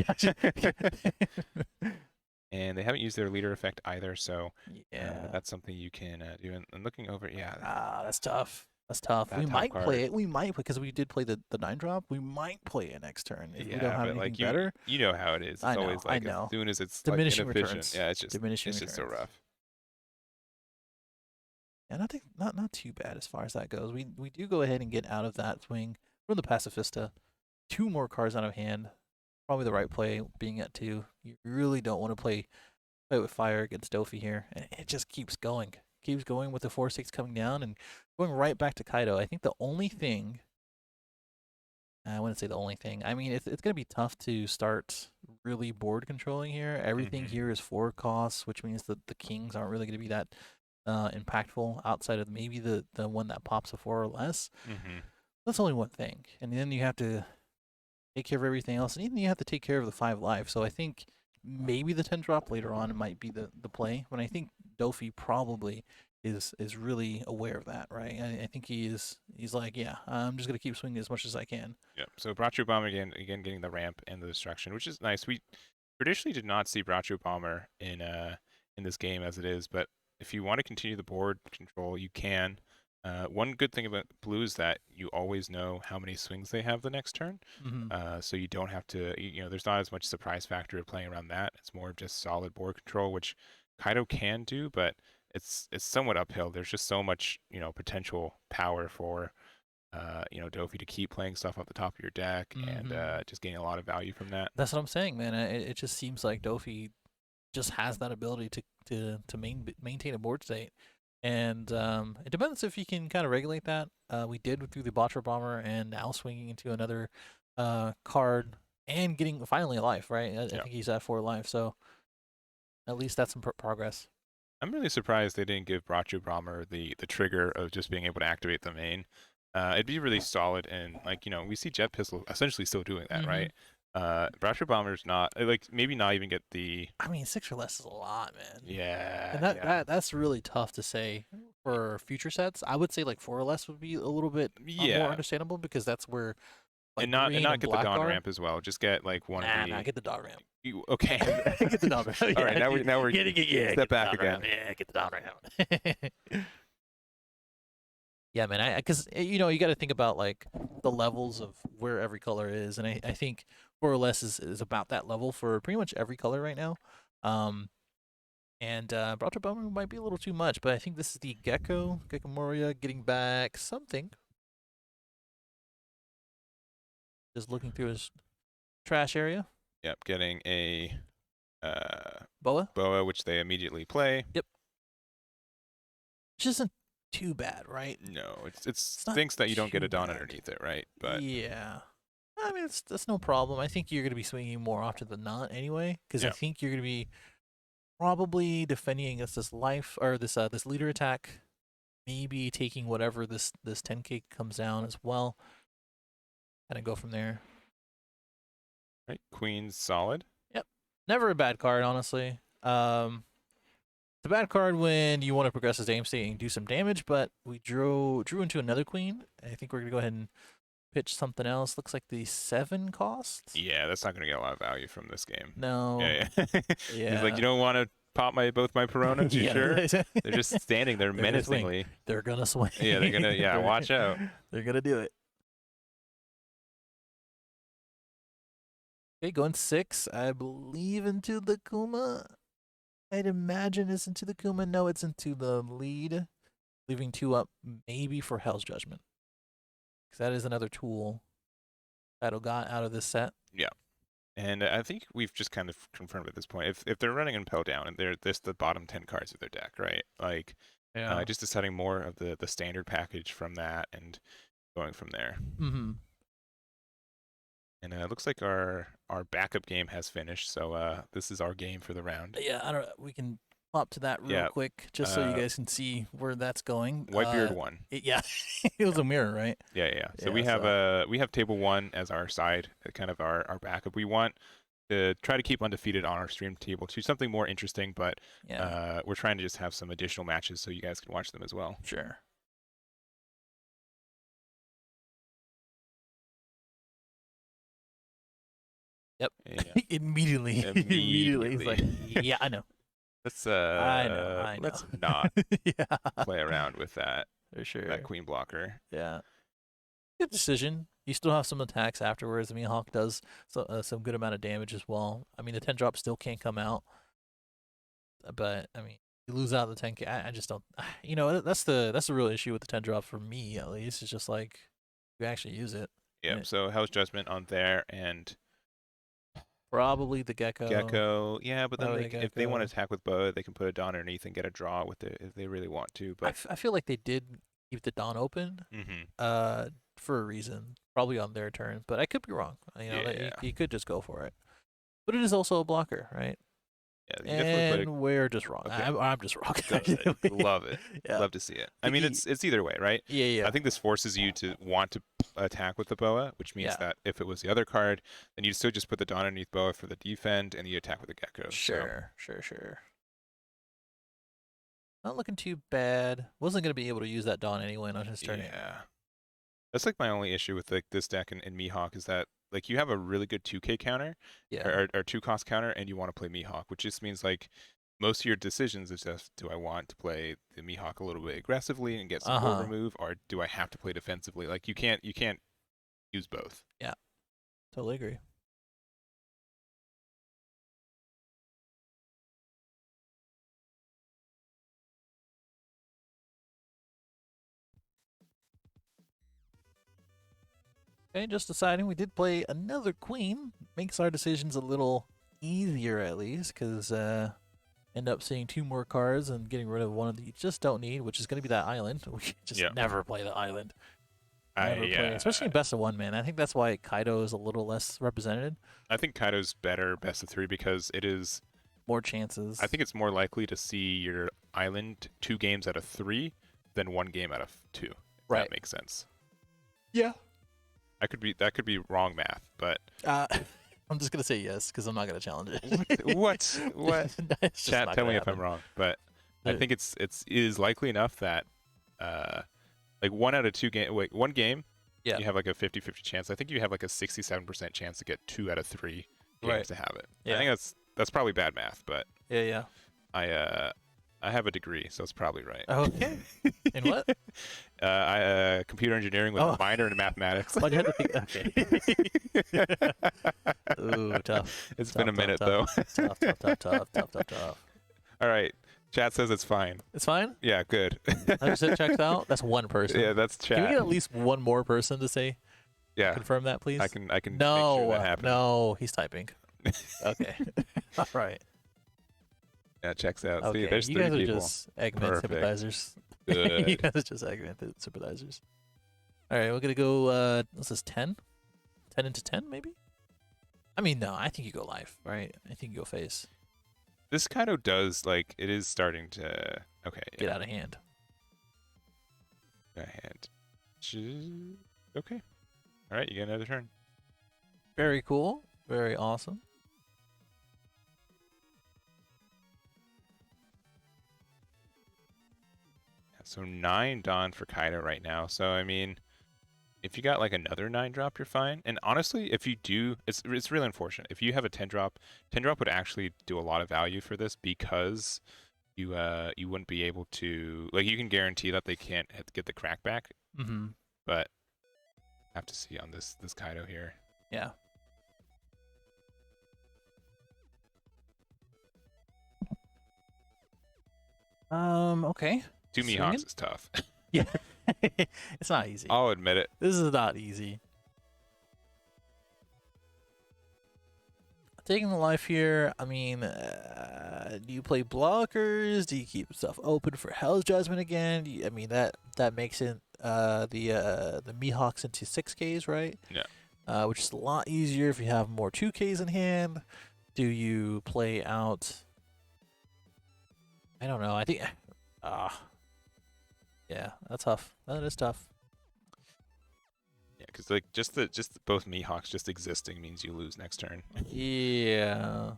And they haven't used their leader effect either, so that's something you can do. And looking over, that's tough. That's tough. We might play it. We might, because we did play the 9-drop. We might play it next turn if we don't have anything better. You know how it is. It's always like as soon as it's diminishing like inefficient. Returns. Yeah, it's just diminishing it's returns. just so rough. And I think not too bad as far as that goes. We do go ahead and get out of that swing from the Pacifista. 2 more cards out of hand. Probably the right play, being at 2. You really don't want to play with fire against Doffy here. And it just keeps going. Keeps going with the 4/6 coming down and going right back to Kaido. I think the only thing, I wouldn't say the only thing. I mean, it's going to be tough to start really board controlling here. Everything here is 4 costs, which means that the kings aren't really going to be that impactful outside of maybe the one that pops a 4 or less. That's only one thing. And then you have to take care of everything else. And even you have to take care of the 5 life. So I think maybe the 10-drop later on might be the play. But I think Doffy probably is really aware of that, right? I think he's like, I'm just going to keep swinging as much as I can. Yeah. So Bracho Bomber again getting the ramp and the destruction, which is nice. We traditionally did not see Bracho Bomber in this game as it is, but if you want to continue the board control, you can. One good thing about blue is that you always know how many swings they have the next turn. So you don't have to, there's not as much surprise factor of playing around that. It's more of just solid board control, which Kaido can do, but it's somewhat uphill. There's just so much, potential power for, Doffy to keep playing stuff off the top of your deck and just getting a lot of value from that. That's what I'm saying, man. It just seems like Doffy just has that ability to maintain a board state. And it depends if you can kind of regulate that. We did through the Batra Bomber and now swinging into another card and getting finally a life, right? I Yeah. think he's at 4 life, so at least that's some progress. I'm really surprised they didn't give Bracho Bomber the trigger of just being able to activate the main. It'd be really solid, and like we see Jet Pistol essentially still doing that, right? Bracho Bomber's not like maybe not even get the. I mean, 6 or less is a lot, man. Yeah, And yeah, that's really tough to say for future sets. I would say like 4 or less would be a little bit more yeah, understandable because that's where like and not green not and get the black Dawn are. ramp as well. Just get like one of Nah, the. get the dog ramp. Okay. Get the dog ramp. All right, now we're yeah, step back again. Yeah, get the dog ramp. Yeah, man. Because you know you got to think about like the levels of where every color is, and I think 4 or less is about that level for pretty much every color right now. And Bracho Bomber might be a little too much, but I think this is the Gecko Moria getting back something. Just looking through his trash area. Yep, getting a Boa, which they immediately play. which isn't too bad, right? No, it not stinks that you don't get too a Dawn bad. underneath it, right? But yeah, I mean that's no problem. I think you're gonna be swinging more often than not anyway, because I Yeah. think you're gonna be probably defending against this life or this this leader attack. Maybe taking whatever this 10k comes down as well, and go from there. right, Queen's solid. Yep, never a bad card, honestly. It's a bad card when you want to progress his aim state and do some damage, but we drew into another queen. I think we're gonna go ahead and pitch something else. Looks like the 7 costs. Yeah, that's not going to get a lot of value from this game. No. Yeah. Yeah. He's like, you don't want to pop both my Peronas? You Yeah. sure? They're just standing there They're gonna swing. menacingly. They're gonna swing. Yeah, they're gonna. Yeah, watch out. They're gonna do it. Okay, going 6. I believe into the Kuma. I'd imagine it's into the Kuma. No, it's into the lead, leaving 2 up maybe for Hell's Judgment. Because that is another tool Kaido got out of this set. Yeah. And I think we've just kind of confirmed at this point, if they're running Impel down and they're the bottom 10 cards of their deck, right? Like, just deciding more of the standard package from that and going from there. Mm-hmm. And it looks like our backup game has finished, so this is our game for the round. Yeah, I don't. We can pop to that real quick, just so you guys can see where that's going. Whitebeard won. Yeah, it was a mirror, right? Yeah. So Yeah, we have table 1 as our side, kind of our backup. We want to try to keep undefeated on our stream table to something more interesting, but Yeah, we're trying to just have some additional matches so you guys can watch them as well. sure. Yep. Yeah. Immediately. He's like, yeah, I know. Let's I know. let's not Yeah, play around with that for sure. that queen blocker. Yeah. Good decision. You still have some attacks afterwards. I mean, Hawk does some good amount of damage as well. I mean, the 10 drop still can't come out, but I mean, you lose out the 10k. I just don't. You know, that's the real issue with the 10 drop for me at least. It's just like you actually use it. Yeah. So Hell's Judgment on there and Probably the Gecko. Yeah, but then Probably the if they want to Gecko. attack with Boa, they can put a Dawn underneath and get a draw with it if they really want to. But I feel like they did keep the Dawn open. For a reason, probably on their terms, but I could be wrong. You know, Yeah. you could just go for it. But it is also a blocker, right? yeah, you definitely And we're just wrong. Okay. I'm just wrong. put it. Love it. Yeah. Love to see it. I mean, it's either way, right? Yeah. I think this forces you to want to attack with the Boa, which means that if it was the other card, then you'd still just put the Dawn underneath Boa for the defend, and you attack with the Gecko. Sure. Not looking too bad. Wasn't gonna be able to use that Dawn anyway. Not just turning. Yeah. That's like my only issue with like this deck and Mihawk is that like you have a really good 2k counter or 2 cost counter and you want to play Mihawk, which just means like most of your decisions is just do I want to play the Mihawk a little bit aggressively and get some core remove, or do I have to play defensively? Like you can't use both. Yeah. Totally agree. Okay, just deciding we did play another queen. Makes our decisions a little easier at least, because end up seeing 2 more cards and getting rid of one of the you just don't need, which is going to be that island. We just never play the island. Never played, especially in best of one, man. I think that's why Kaido is a little less represented. I think Kaido's better best of 3 because it is more chances. I think it's more likely to see your island 2 games out of 3 than 1 game out of 2. If right. That makes sense. Yeah. That could be wrong math, but I'm just gonna say yes because I'm not gonna challenge it. What? Chat, tell me if I'm wrong, but I think it is likely enough that like 1 out of 2 one game, you have like a 50-50 chance. I think you have like a 67% chance to get 2 out of 3 games to have it. Yeah. I think that's probably bad math, but yeah. I have a degree, so it's probably right. Okay. In what? Computer engineering with a minor in mathematics. Why'd you have to think? Okay. Ooh, tough. It's been a minute, though. Tough. All right. Chat says it's fine. It's fine? Yeah, good. 100% checks out? That's one person. Yeah, that's chat. Can we get at least one more person to say? Yeah. Confirm that, please? I can no, make sure that happens. No, he's typing. Okay. All right. Yeah, checks out. Okay. See, there's you 3 guys are people. just Eggman sympathizers. Good. You guys are just Eggman sympathizers. All right, we're going to go, what's this, 10? 10 into 10, maybe? I mean, no, I think you go live, right? I think you go face. This kind of does, like, it is starting to, okay. Get out of hand. Okay. All right, you get another turn. Very cool. Very awesome. So 9 Dawn for Kaido right now. So, I mean, if you got like another 9 drop, you're fine. And honestly, if you do, it's really unfortunate. If you have a 10 drop would actually do a lot of value for this because you wouldn't be able to, like, you can guarantee that they can't get the crack back. Mm-hmm. But have to see on this Kaido here. Yeah. Okay. 2 Mihawks is tough. Yeah. It's not easy. I'll admit it. This is not easy. Taking the life here, I mean, do you play blockers? Do you keep stuff open for Hell's Judgment again? I mean, that makes it the Mihawks into 6Ks, right? Yeah. Which is a lot easier if you have more 2Ks in hand. Do you play out? I don't know. I think. Yeah, that's tough. That is tough. Yeah, because like just both Mihawks just existing means you lose next turn. Yeah.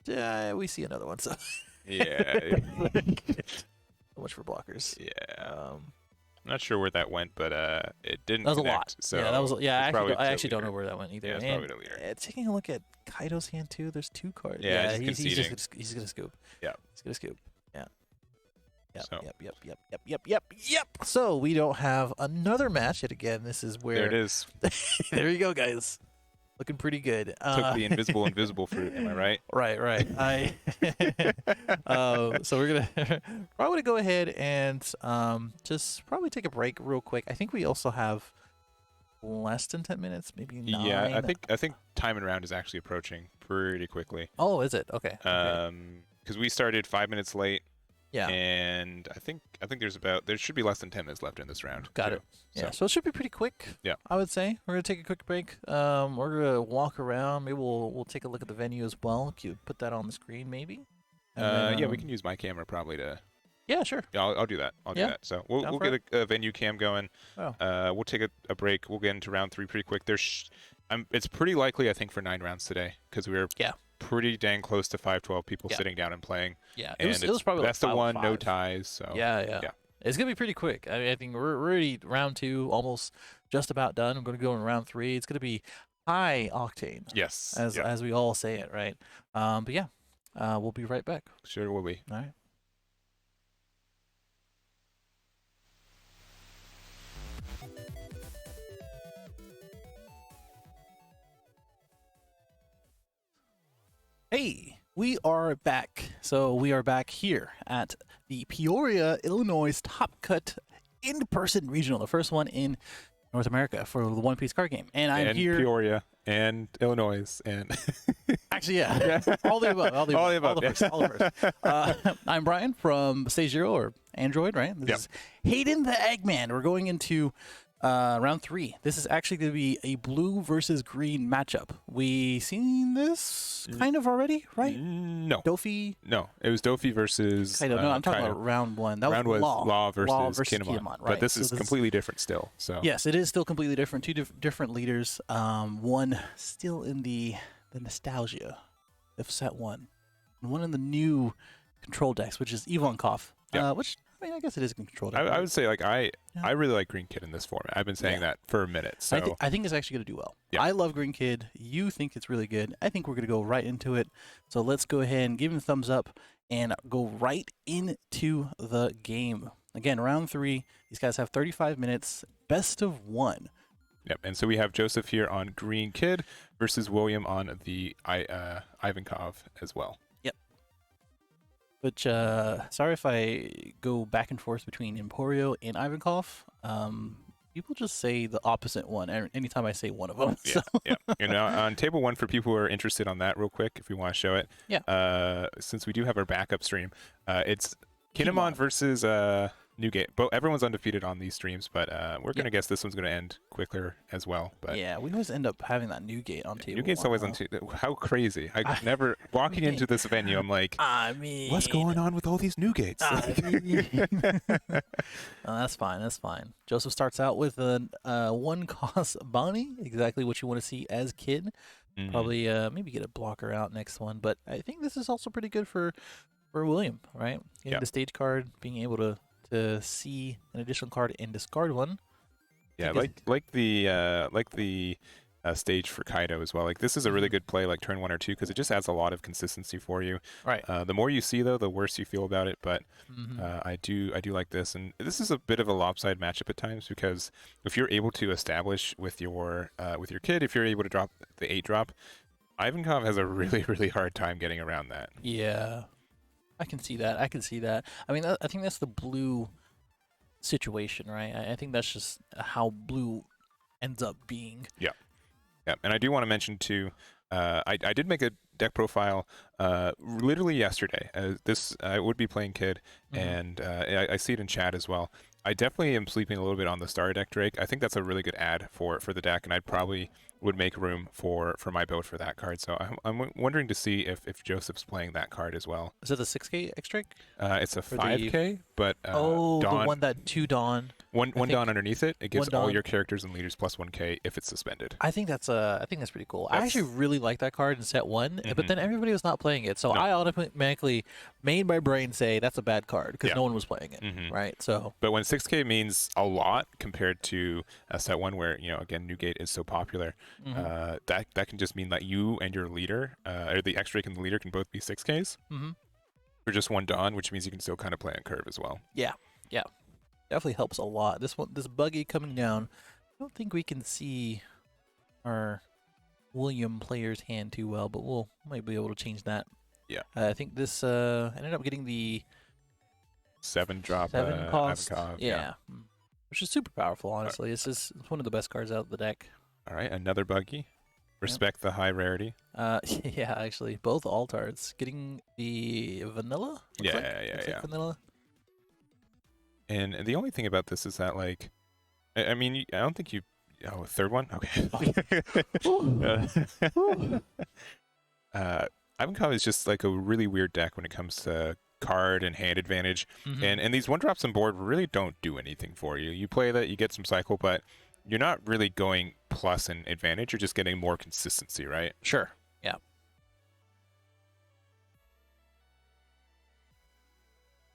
Yeah, we see another one. So. Yeah. So much for blockers. Yeah. I'm not sure where that went, but it didn't. That was connect, a lot. So yeah, that was. Yeah, I actually don't leader. know where that went either. Yeah, it's and probably the leader. Taking a look at Kaido's hand too, there's 2 cards. Yeah, he's conceding. he's gonna scoop. Yeah. He's gonna scoop. Yeah. Yep, So. Yep. So we don't have another match yet again. This is where There it is. There you go, guys. Looking pretty good. Took the invisible fruit. Am I right? Right. So we're gonna probably go ahead and just probably take a break real quick. I think we also have less than 10 minutes, maybe 9. Yeah, I think time and round is actually approaching pretty quickly. Oh, is it? Okay. Because we started 5 minutes late. Yeah. And I think there should be less than 10 minutes left in this round. Got it. Yeah. So it should be pretty quick. Yeah. I would say we're gonna take a quick break. We're gonna walk around. Maybe we'll take a look at the venue as well. Can you put that on the screen, maybe? Yeah, we can use my camera probably to. Yeah, sure. Yeah, I'll do that. I'll do that. So we'll get a venue cam going. Oh. We'll take a break. We'll get into round 3 pretty quick. It's pretty likely I think for 9 rounds today because we were pretty dang close to 5-12 people sitting down and playing. Yeah, and it was probably best like of 1, 5-5. no ties. So yeah. It's gonna be pretty quick. I think we're already round 2, almost just about done. I'm gonna go in round 3. It's gonna be high octane. Yes. As we all say it, right? But yeah, we'll be right back. Sure will be. All right. Hey, we are back. So we are back here at the Peoria, Illinois Top Cut in-person regional, the first one in North America for the One Piece card game. And I'm here. Peoria and Illinois and. Actually, yeah. All the above. All the first. I'm Brian from Stage Zero, or android, right? This Yep. is Hayden the Eggman. We're going into round 3. This is actually going to be a blue versus green matchup. We seen this kind of already, right? No. Doffy. No, it was Doffy versus Kaido. No, I'm talking Kaido. about round 1. That Round was was Law versus Kinemon. Kinemon, right? But this So is completely different still. So yes, it is still completely different. Two different leaders. One still in the nostalgia of set 1. And one in the new control decks, which is Ivankov. Yeah. Which, I mean, I guess it is a control deck. I would say like I Yeah. really like Green Kid in this format. I've been saying that for a minute. So I think it's actually going to do well. Yeah. I love Green Kid. You think it's really good. I think we're going to go right into it. So let's go ahead and give him a thumbs up and go right into the game. Again, round 3. These guys have 35 minutes. Best of 1. Yep. And so we have Joseph here on Green Kid versus William on the Ivankov as well. Which, sorry if I go back and forth between Emporio and Ivankov. People just say the opposite one anytime I say one of them. Yeah, So. yeah. And on table 1, for people who are interested on that, real quick, if you want to show it. Yeah. Since we do have our backup stream, it's Kinemon. Kinemon versus Newgate. But everyone's undefeated on these streams, but we're gonna guess this one's gonna end quicker as well. But Yeah, we always end up having that Newgate on table. Newgate's 1, always huh? on. How crazy! I never walking into this venue. I'm like, I mean, what's going on with all these Newgates? Oh, that's fine. That's fine. Joseph starts out with a 1 cost bounty, exactly what you want to see as Kid. Mhm. Probably maybe get a blocker out next one, but I think this is also pretty good for William, right? Getting Yeah. the stage card, being able to see an additional card and discard one. Yeah, Because- like the stage for Kaido as well. Like this is a really good play, like turn 1 or 2, because it just adds a lot of consistency for you. Right. The more you see, though, the worse you feel about it. But Mhm. I do like this, and this is a bit of a lopsided matchup at times, because if you're able to establish with your Kid, if you're able to drop the 8 drop, Ivankov has a really hard time getting around that. Yeah, I can see that. I mean, I think that's the blue situation, right? I think that's just how blue ends up being. Yeah, and I do want to mention too, I did make a deck profile literally yesterday. I would be playing Kid, Mhm. and I see it in chat as well. I definitely am sleeping a little bit on the Star Deck Drake. I think that's a really good add for the deck, and I probably would make room for my build for that card. So I'm wondering to see if Joseph's playing that card as well. Is it the 6K extract? It's a For 5K, but the Dawn, one that 2 Dawn. one think Dawn underneath it. It gives one all Dawn. your characters and leaders plus 1K if it's suspended. I think that's pretty cool. I That's- actually really like that card in set 1, but Mhm. then everybody was not playing it, so No. I automatically made my brain say that's a bad card because Yeah. no one was playing it, Mhm. right? So But when 6K means a lot compared to set 1, where again Newgate is so popular, mhm. that can just mean that you and your leader, or the X Drake and the leader, can both be 6Ks Mhm. for just 1 Dawn, which means you can still kind of play on curve as well. Definitely helps a lot. This buggy coming down. I don't think we can see our William player's hand too well, but we'll might be able to change that. Yeah. I think this ended up getting the 7 drop 7 cost. Ivankov, Yeah. Which is super powerful, honestly. It's one of the best cards out of the deck. All right, another buggy. Respect the high rarity. Yeah, actually, both altards getting the vanilla. Looks like Yeah. vanilla. And the only thing about this is that, like, I mean, I don't think you. Oh, third one? Okay. Ivankov is just like a really weird deck when it comes to card and hand advantage. Mhm. And these 1-drops on board really don't do anything for you. You play that, you get some cycle, but you're not really going plus in advantage. You're just getting more consistency, right? Sure. Yeah.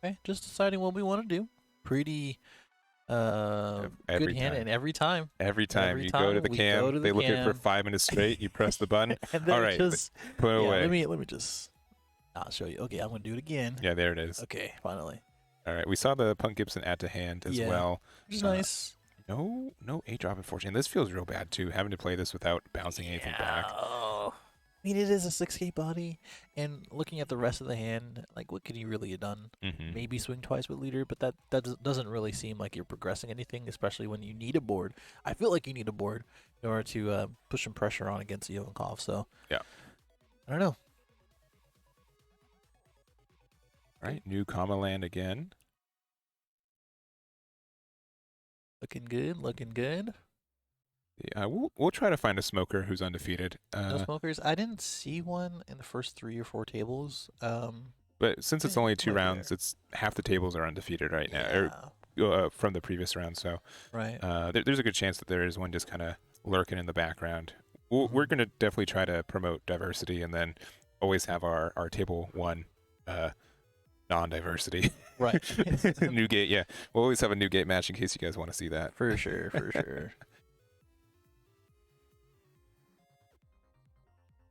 Okay, just deciding what we want to do. Pretty Every good hand, time. and every time. Every time Every you go to time the we cam, go to the they look at it for cam. 5 minutes straight. You press the button, And then All it right, just put it yeah, away. let me just I'll show you. Okay, I'm gonna do it again. Yeah, there it is. Okay, finally. All right, we saw the Punk Gibson add to hand as Yeah. well. Which is Uh, nice. No 8-drop, unfortunately. This feels real bad too, having to play this without bouncing anything back. Oh. I mean, it is a 6K body, and looking at the rest of the hand, like, what could he really have done? Mm-hmm. Maybe swing twice with leader, but that doesn't really seem like you're progressing anything, especially when you need a board. I feel like you need a board in order to push some pressure on against Ivankov. So Yeah. I don't know. All right, new comma land again. Looking good, looking good. Yeah, we'll try to find a smoker who's undefeated. No smokers. I didn't see one in the first 3 or 4 tables. But since it's It only two might be rounds, rare. it's half the tables are undefeated right now, Yeah. or from the previous round. So Right. there's a good chance that there is one just kind of lurking in the background. We're Mhm. going to definitely try to promote diversity, and then always have our table one non-diversity. Right. New gate, yeah. We'll always have a new gate match in case you guys want to see that. For sure, for sure.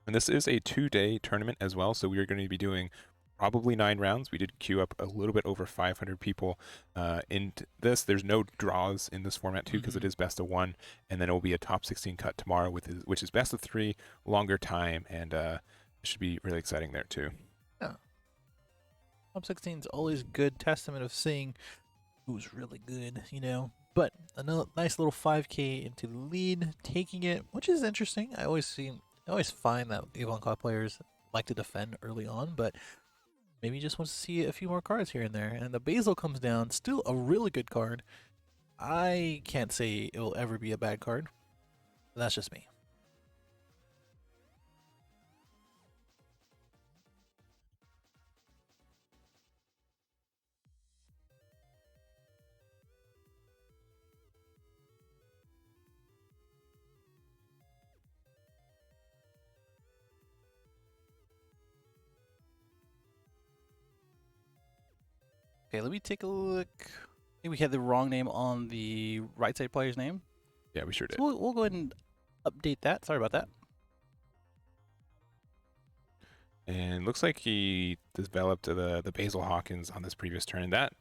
And this is a 2-day tournament as well, so we are going to be doing probably 9 rounds. We did queue up a little bit over 500 people in this. There's no draws in this format too, because it is best of 1, and then it will be a top 16 cut tomorrow, which is best of 3, longer time, and it should be really exciting there too. Yeah. Top 16 is always good testament of seeing who's really good, you know. But another nice little 5K into the lead, taking it, which is interesting. I always find that Ivankov players like to defend early on, but maybe he just wants to see a few more cards here and there. And the Basil comes down, still a really good card. I can't say it will ever be a bad card. But that's just me. Okay, let me take a look. I think we had the wrong name on the right side player's name. Yeah, we sure did. So we'll go ahead and update that. Sorry about that. And looks like he developed the Basil Hawkins on this previous turn. And that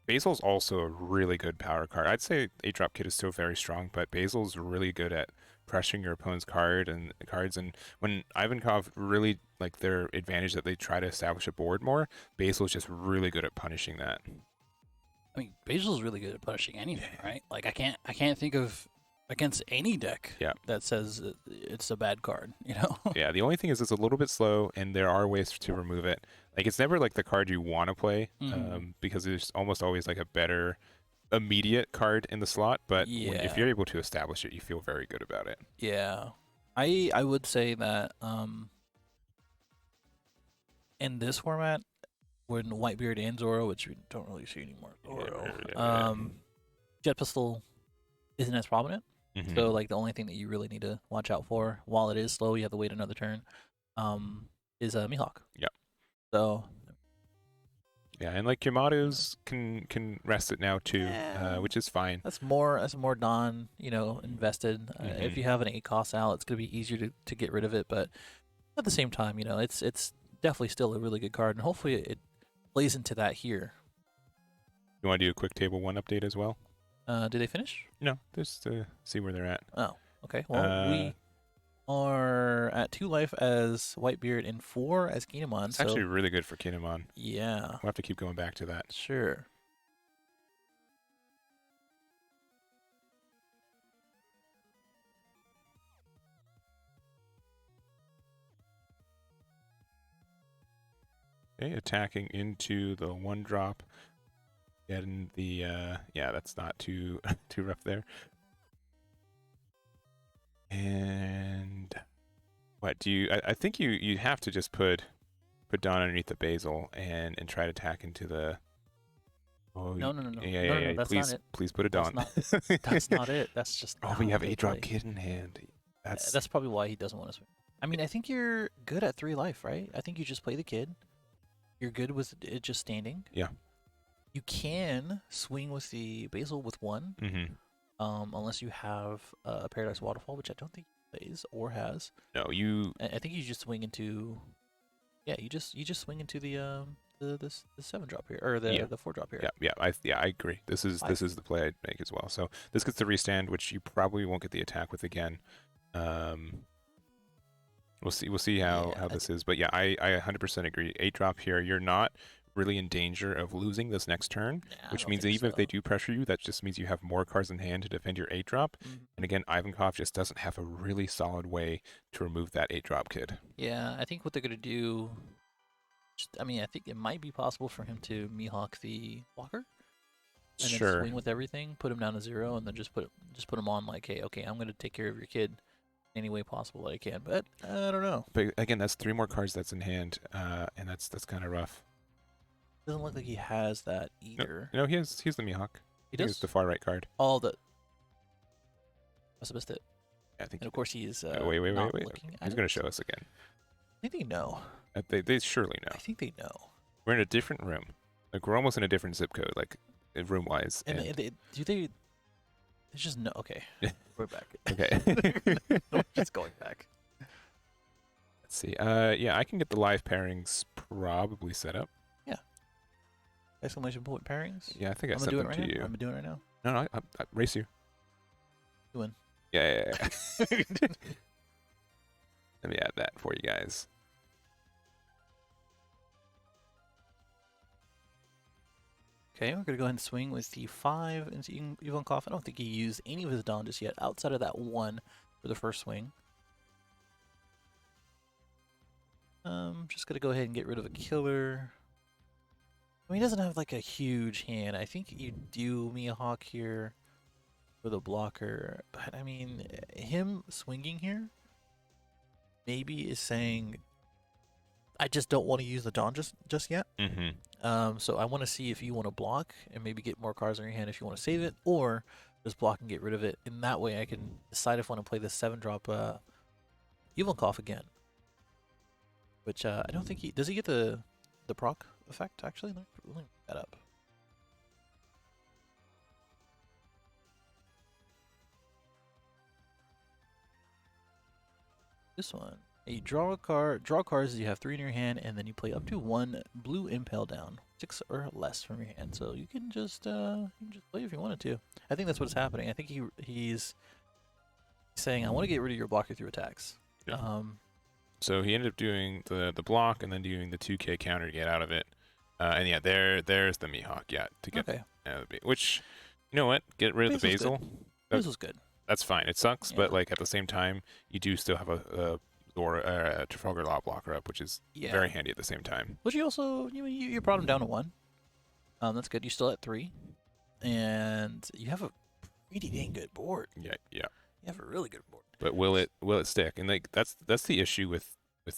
Basil's also a really good power card. I'd say 8-drop kit is still very strong, but Basil's really good at pressuring your opponent's cards. And when Ivankov really like their advantage that they try to establish a board more, Basil's just really good at punishing that. I mean, Basil's really good at punishing anything, right? Like I can't think of against any deck that says it's a bad card, you know? Yeah, the only thing is it's a little bit slow, and there are ways to remove it. Like it's never like the card you want to play, because there's almost always like a better immediate card in the slot. But if you're able to establish it, you feel very good about it. Yeah, I would say that in this format, when Whitebeard and Zoro, which we don't really see anymore, Zoro, Jet Pistol isn't as prominent. So like the only thing that you really need to watch out for, while it is slow, you have to wait another turn, is Mihawk. Yeah. So. Yeah, and like Yamato's can rest it now too, which is fine. That's more non, invested. If you have an 8 cost out, it's gonna be easier to get rid of it. But at the same time, it's definitely still a really good card, and hopefully it plays into that here. You want to do a quick table 1 update as well? Did they finish? No, just to see where they're at. Oh, okay. Well, we are at 2 life as Whitebeard and 4 as Kinemon. It's actually really good for Kinemon. Yeah. We'll have to keep going back to that. Sure. Okay, attacking into the 1-drop. Getting the yeah, that's not too too rough there. And what do you? I think you have to just put Dawn underneath the Basil and try to attack into the. Oh no. Yeah. That's please, not it. please put a Dawn. That's not it. That's just. Oh, we have 8-drop kid in hand. That's probably why he doesn't want to swing. I mean, I think you're good at 3 life, right? I think you just play the kid. You're good with it just standing. Yeah. You can swing with the Basil with 1, unless you have a Paradise Waterfall, which I don't think he plays or has. No, I think you just swing into. Yeah, you just swing into the 7-drop here or the 4-drop here. Yeah, I agree. This is the play I'd make as well. So this gets the restand, which you probably won't get the attack with again. We'll see how this is, but yeah, I 100% agree. 8-drop here, you're not really in danger of losing this next turn, which means that even if they do pressure you, that just means you have more cards in hand to defend your 8-drop. And again, Ivankov just doesn't have a really solid way to remove that 8-drop kid. Yeah, I think what they're gonna do. I think it might be possible for him to Mihawk the Walker. and then Sure. swing with everything, put him down to 0, and then just put him on like, hey, okay, I'm gonna take care of your kid any way possible that I can. But I don't know. But again, that's 3 more cards that's in hand, and that's kind of rough. Doesn't look like he has that either. No, he has the Mihawk. He He does. has the far right card. All the. Must have missed it. Yeah, I think. And of course he's Wait. not looking at He's it. going to show us again. I think they know. They surely know. I think they know. We're in a different room. Like we're almost in a different zip code, like room wise. And do they? It's just no. Okay, we're back. Okay. We're just going back. Let's see. Yeah, I can get the live pairings probably set up. Exclamation point pairings. Yeah, I think I I'm sent gonna do them it to right now. you. I'm gonna do it right now. No, I race you. You win. Yeah. Let me add that for you guys. Okay, we're gonna go ahead and swing with the 5 into Ivankov. I don't think he used any of his Dawn just yet, outside of that 1 for the first swing. Just gonna go ahead and get rid of a killer. I mean, he doesn't have like a huge hand. I think you do Mihawk here with a blocker, but I mean, him swinging here maybe is saying, I just don't want to use the Dawn just yet. Mm-hmm. So I want to see if you want to block and maybe get more cards in your hand if you want to save it, or just block and get rid of it. In that way, I can decide if I want to play this 7-drop Ivankov again. Which I don't think does he get the proc effect actually? Let me look that up. This one. You draw a card. Draw cards as you have 3 in your hand, and then you play up to 1 blue impale down, 6 or less from your hand. So you can just play if you wanted to. I think that's what's happening. I think he's saying, I want to get rid of your blocker through attacks. Yeah. So he ended up doing the block and then doing the 2K counter to get out of it. And yeah, there's the Mihawk. Yeah, to get Okay. out of the which, you know what? Get rid of the Basil's basil. Basil's good. That's fine. It sucks, Yeah. but like at the same time, you do still have a Trafalgar Law blocker up, which is very handy at the same time. Which you also you brought him down to 1. That's good. You're still at 3, and you have a pretty dang good board. Yeah. You have a really good board. But will it stick? And like that's the issue with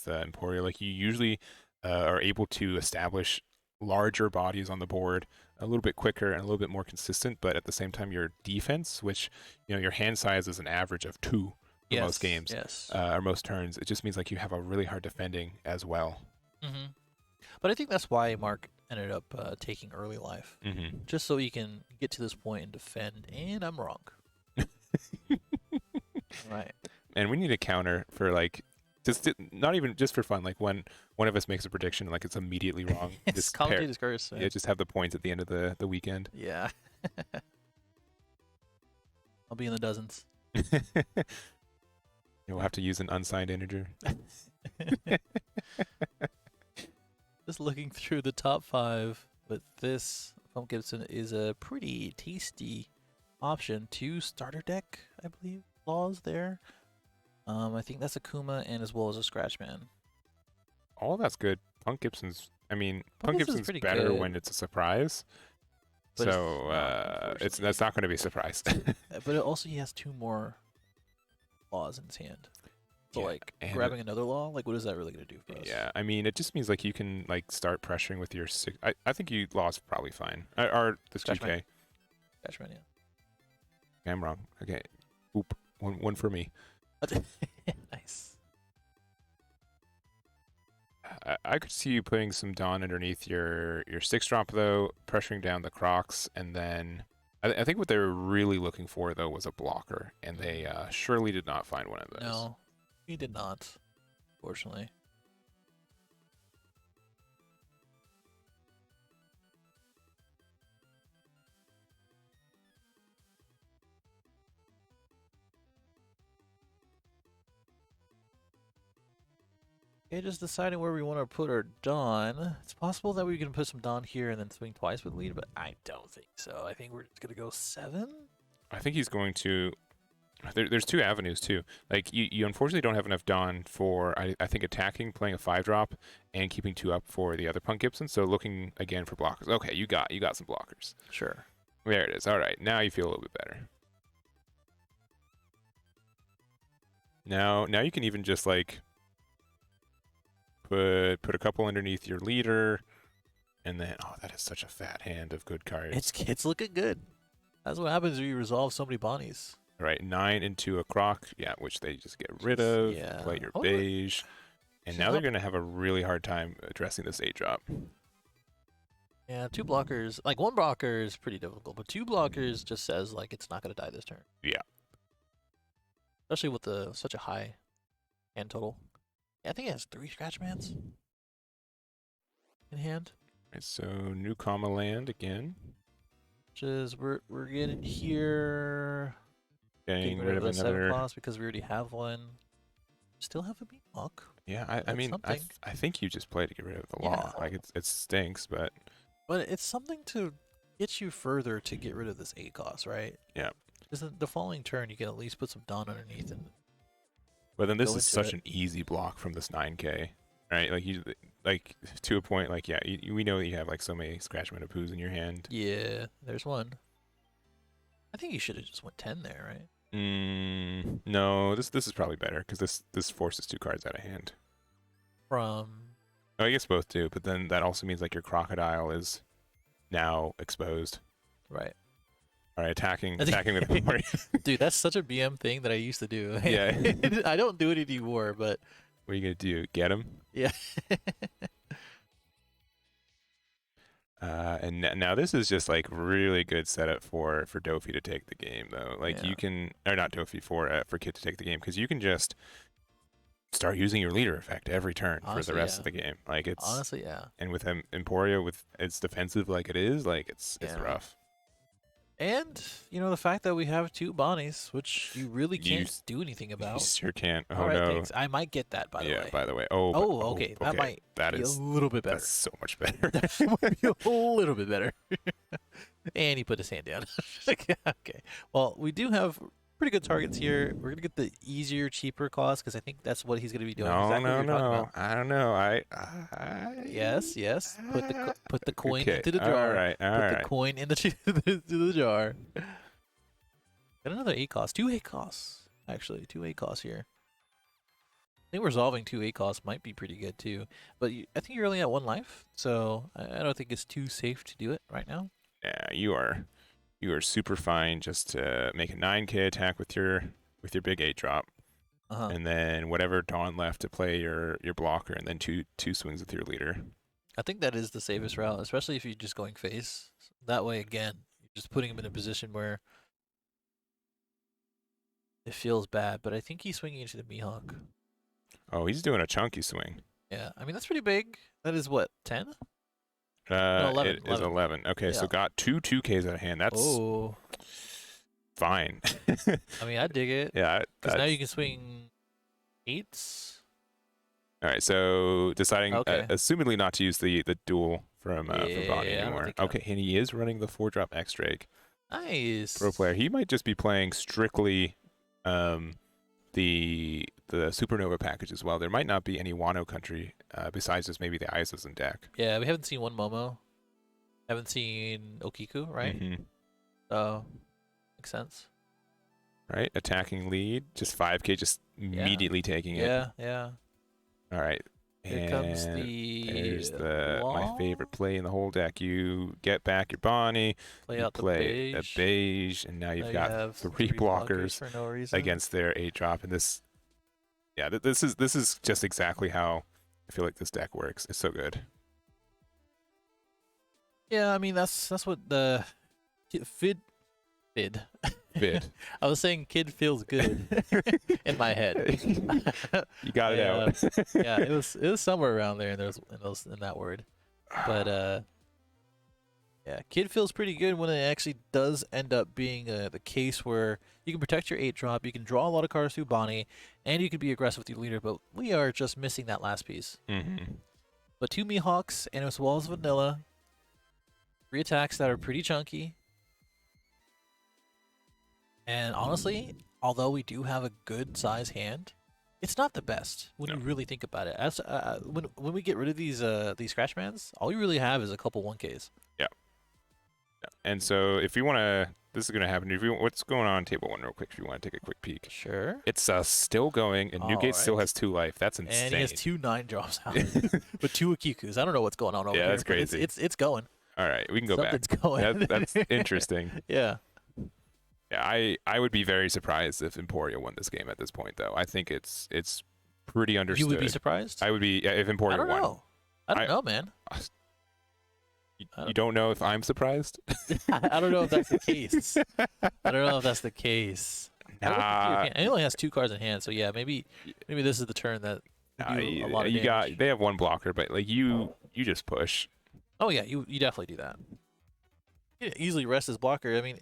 Emporia. Like you usually are able to establish larger bodies on the board a little bit quicker and a little bit more consistent, but at the same time your defense, which your hand size is an average of 2 for most games, or most turns, it just means like you have a really hard defending as well. Mm-hmm. But I think that's why Mark ended up taking early life, just so he can get to this point and defend. And I'm wrong. Right. And we need a counter for like not even just for fun. Like when one of us makes a prediction, like it's immediately wrong. It's commentator's curse. Yeah, just have the points at the end of the weekend. Yeah. I'll be in the dozens. You'll have to use an unsigned integer. Just looking through the top 5 with this, Pump Gibson is a pretty tasty option. 2 starter deck, I believe, laws there. I think that's a Kuma and as well as a Scratchman. All that's good. Punk Gibson's Punk Gibson's better good. when it's a surprise. But So that's not going to be a surprise. But it also, he has 2 more laws in his hand. So Yeah, like and grabbing another law, like what is that really going to do for us? Yeah, I mean, it just means like you can like start pressuring with your 6. I think you lost probably fine. Or the 2K. Scratchman, yeah. Okay, I'm wrong. Okay. Oop. One for me. Nice. I could see you putting some Dawn underneath your 6-drop though, pressuring down the Crocs, and then I think what they were really looking for though was a blocker, and they surely did not find one of those. No, he did not, fortunately. Okay, just deciding where we want to put our Dawn. It's possible that we can put some Dawn here and then swing twice with lead, but I don't think so. I think we're just going to go 7. I think he's going to. There's 2 avenues too. Like you unfortunately don't have enough Dawn for I think attacking, playing a 5-drop, and keeping 2 up for the other Punk Gibson. So looking again for blockers. Okay, you got some blockers. Sure. There it is. All right, now you feel a little bit better. Now you can even just like put a couple underneath your leader, and then that is such a fat hand of good cards. It's looking good. That's what happens when you resolve so many Bonnies. All right, 9 into a croc, yeah, which they just get rid of. Yeah. Play your beige, and now they're gonna have a really hard time addressing this 8-drop. Yeah, 2 blockers. Like 1 blocker is pretty difficult, but 2 blockers just says like it's not gonna die this turn. Yeah. Especially with such a high hand total. Yeah, I think it has 3 Scratchmans in hand. All right, so new comma land again. Which is we're getting here. Getting rid of the 7 another. cost because we already have one. Still have a Meatlock. Yeah, I mean, I think you just play to get rid of the law. Like it stinks, but it's something to get you further to get rid of this 8 cost, right? Yeah. Because the following turn you can at least put some Dawn underneath and. But then this is such an easy block from this 9K, right? Like to a point, like we know that you have like so many Scratchman of Poos in your hand. Yeah, there's one. I think you should have just went 10 there, right? No, this is probably better because this forces 2 cards out of hand. From. Oh, I guess both do, but then that also means like your crocodile is now exposed. Right. All right, attacking with a Peoria. Dude, that's such a BM thing that I used to do. Yeah. I don't do it anymore, but. What are you gonna do? Get him? Yeah. And now this is just like really good setup for Doffy to take the game though. Like you can, or not Doffy, for Kid to take the game, because you can just start using your leader effect every turn for the rest of the game. Like it's honestly, yeah. And with Emporia, with its defensive like it is, like it's rough. And the fact that we have 2 Bonnies, which you really can't do anything about. You sure can't. Oh all right, no. Thanks. I might get that by the way. Yeah, by the way. Okay. That might be a little bit better. That's so much better. That might be a little bit better. And he put his hand down. Okay. Well, we do have pretty good targets here. We're gonna get the easier, cheaper cost because I think that's what he's gonna be doing. No, exactly no. I don't know. Yes. Put the coin into the jar. All right. Put the coin into the jar. Got another 8 cost. 2 8 costs. Actually, 2 8 costs here. I think resolving 2 8 costs might be pretty good too. But I think you're only at 1 life, so I don't think it's too safe to do it right now. Yeah, you are super fine just to make a 9K attack with your big 8-drop. And then whatever Dawn left to play your blocker, and then two swings with your leader. I think that is the safest route, especially if you're just going face. That way, again, you're just putting him in a position where it feels bad. But I think he's swinging into the Mihawk. Oh, he's doing a chunky swing. Yeah, I mean, that's pretty big. That is what, 10? No, 11. It is 11. Okay, so got 2 2Ks out of hand. That's fine. I mean, I dig it. Yeah. Because now you can swing 8s. All right, so deciding, assumedly not to use the duel from Bonnie anymore. Okay, and he is running the 4-drop X-Drake. Nice. Pro player. He might just be playing strictly the Supernova package as well. There might not be any Wano country besides just maybe the Isas in deck. Yeah, we haven't seen one Momo. Haven't seen Okiku, right? Mm-hmm. So, makes sense. Right, attacking lead, just 5K, just immediately taking it. Yeah. All right. Here comes there's my favorite play in the whole deck. You get back your Bonnie, play a beige, and now you've got 3 blockers for no reason against their 8-drop. And this is just exactly how I feel like this deck works. It's so good. Yeah, I mean that's what the Vid. I was saying kid feels good in my head. You got it out. Yeah, it was somewhere around there in that word. But yeah, kid feels pretty good when it actually does end up being the case where you can protect your 8-drop, you can draw a lot of cards through Bonnie, and you can be aggressive with your leader, but we are just missing that last piece. But 2 Mihawks and as well as vanilla. 3 attacks that are pretty chunky. And honestly, although we do have a good size hand, it's not the best when you really think about it. As when we get rid of these Scratchmans, all you really have is a couple 1Ks. Yeah. And so if you want to, this is going to happen. If you, what's going on table 1 real quick, if you want to take a quick peek. Sure. It's still going, and Newgate still has 2 life. That's insane. And he has 2 9 drops out, but 2 Akikus. I don't know what's going on over here. Yeah, that's crazy. It's going. All right, we can go Something's back. going. That's interesting. Yeah. Yeah, I would be very surprised if Emporia won this game at this point, though. I think it's pretty understood. You would be surprised? I would be if Emporia won. I don't know. I don't know, man. You don't know if I'm surprised? I don't know if that's the case. I don't know if that's the case. Nah. He only has 2 cards in hand, so yeah, maybe this is the turn that do a lot of damage. They have 1 blocker, but like you just push. Oh yeah, you definitely do that. You can easily rest his blocker. I mean,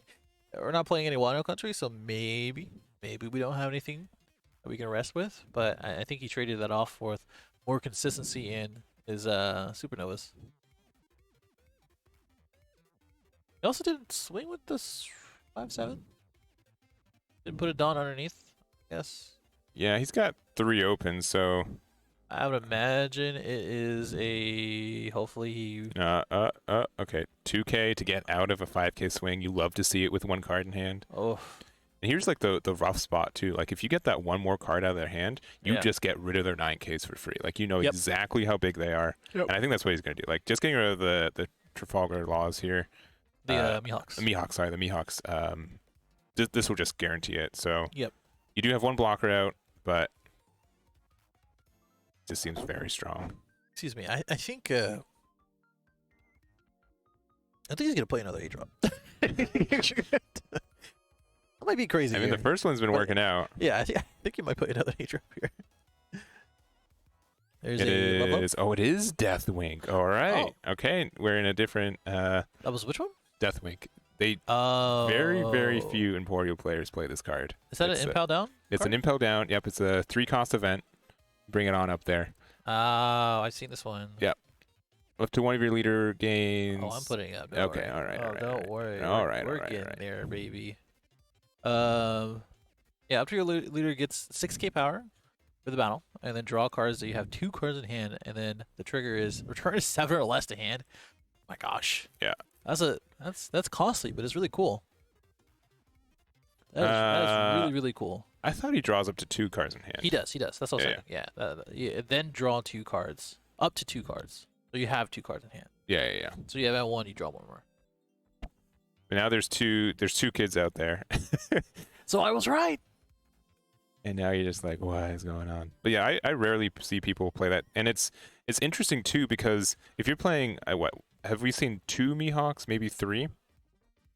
we're not playing any Wano country, so maybe we don't have anything that we can rest with. But I think he traded that off for more consistency in his supernovas. He also didn't swing with this 5/7. Didn't put a Dawn underneath, I guess. Yeah, he's got 3 open, so I would imagine it is a hopefully he. Okay, 2K to get out of a 5K swing. You love to see it with 1 card in hand. Oh. And here's like the rough spot too. Like if you get that 1 more card out of their hand, you Yeah. just get rid of their 9Ks for free. Like you know Yep. exactly how big they are, Yep. and I think that's what he's gonna do. Like just getting rid of the Trafalgar laws here. The Mihawks. The Mihawks. This will just guarantee it. So Yep. you do have 1 blocker out, but it just seems very strong. Excuse me. I think he's gonna play another 8-drop. That might be crazy. I mean, here. the first one's been working out. Yeah, I think he might play another 8-drop here. There's It a level up. is. Oh, it is Deathwing. All right. Oh. Okay, we're in a different That was which one? Deathwing. They Oh. very few Emporio players play this card. Is that an impel down? It's card? an impel down. Yep, it's a 3-cost event. Bring it on up there. Oh, I've seen this one. Yeah. Up to 1 of your leader gains. Oh, I'm putting it up. Okay, all right, Oh, all right, don't worry. all right, We're all right, getting all right. there, baby. Yeah, up to your leader gets 6k power for the battle, and then draw cards that you have 2 cards in hand, and then the trigger is return 7 or less to hand. My gosh. Yeah. That's costly, but it's really cool. That is really, really cool. I thought he draws up to 2 cards in hand. He does. That's what I'm saying. Yeah. Then draw 2 cards. Up to 2 cards. So you have 2 cards in hand. Yeah. So you have at 1, you draw 1 more. But now there's two kids out there. So I was right. And now you're just like, what is going on? But yeah, I rarely see people play that. And it's interesting too, because if you're playing, what have we seen 2 Mihawks, maybe 3?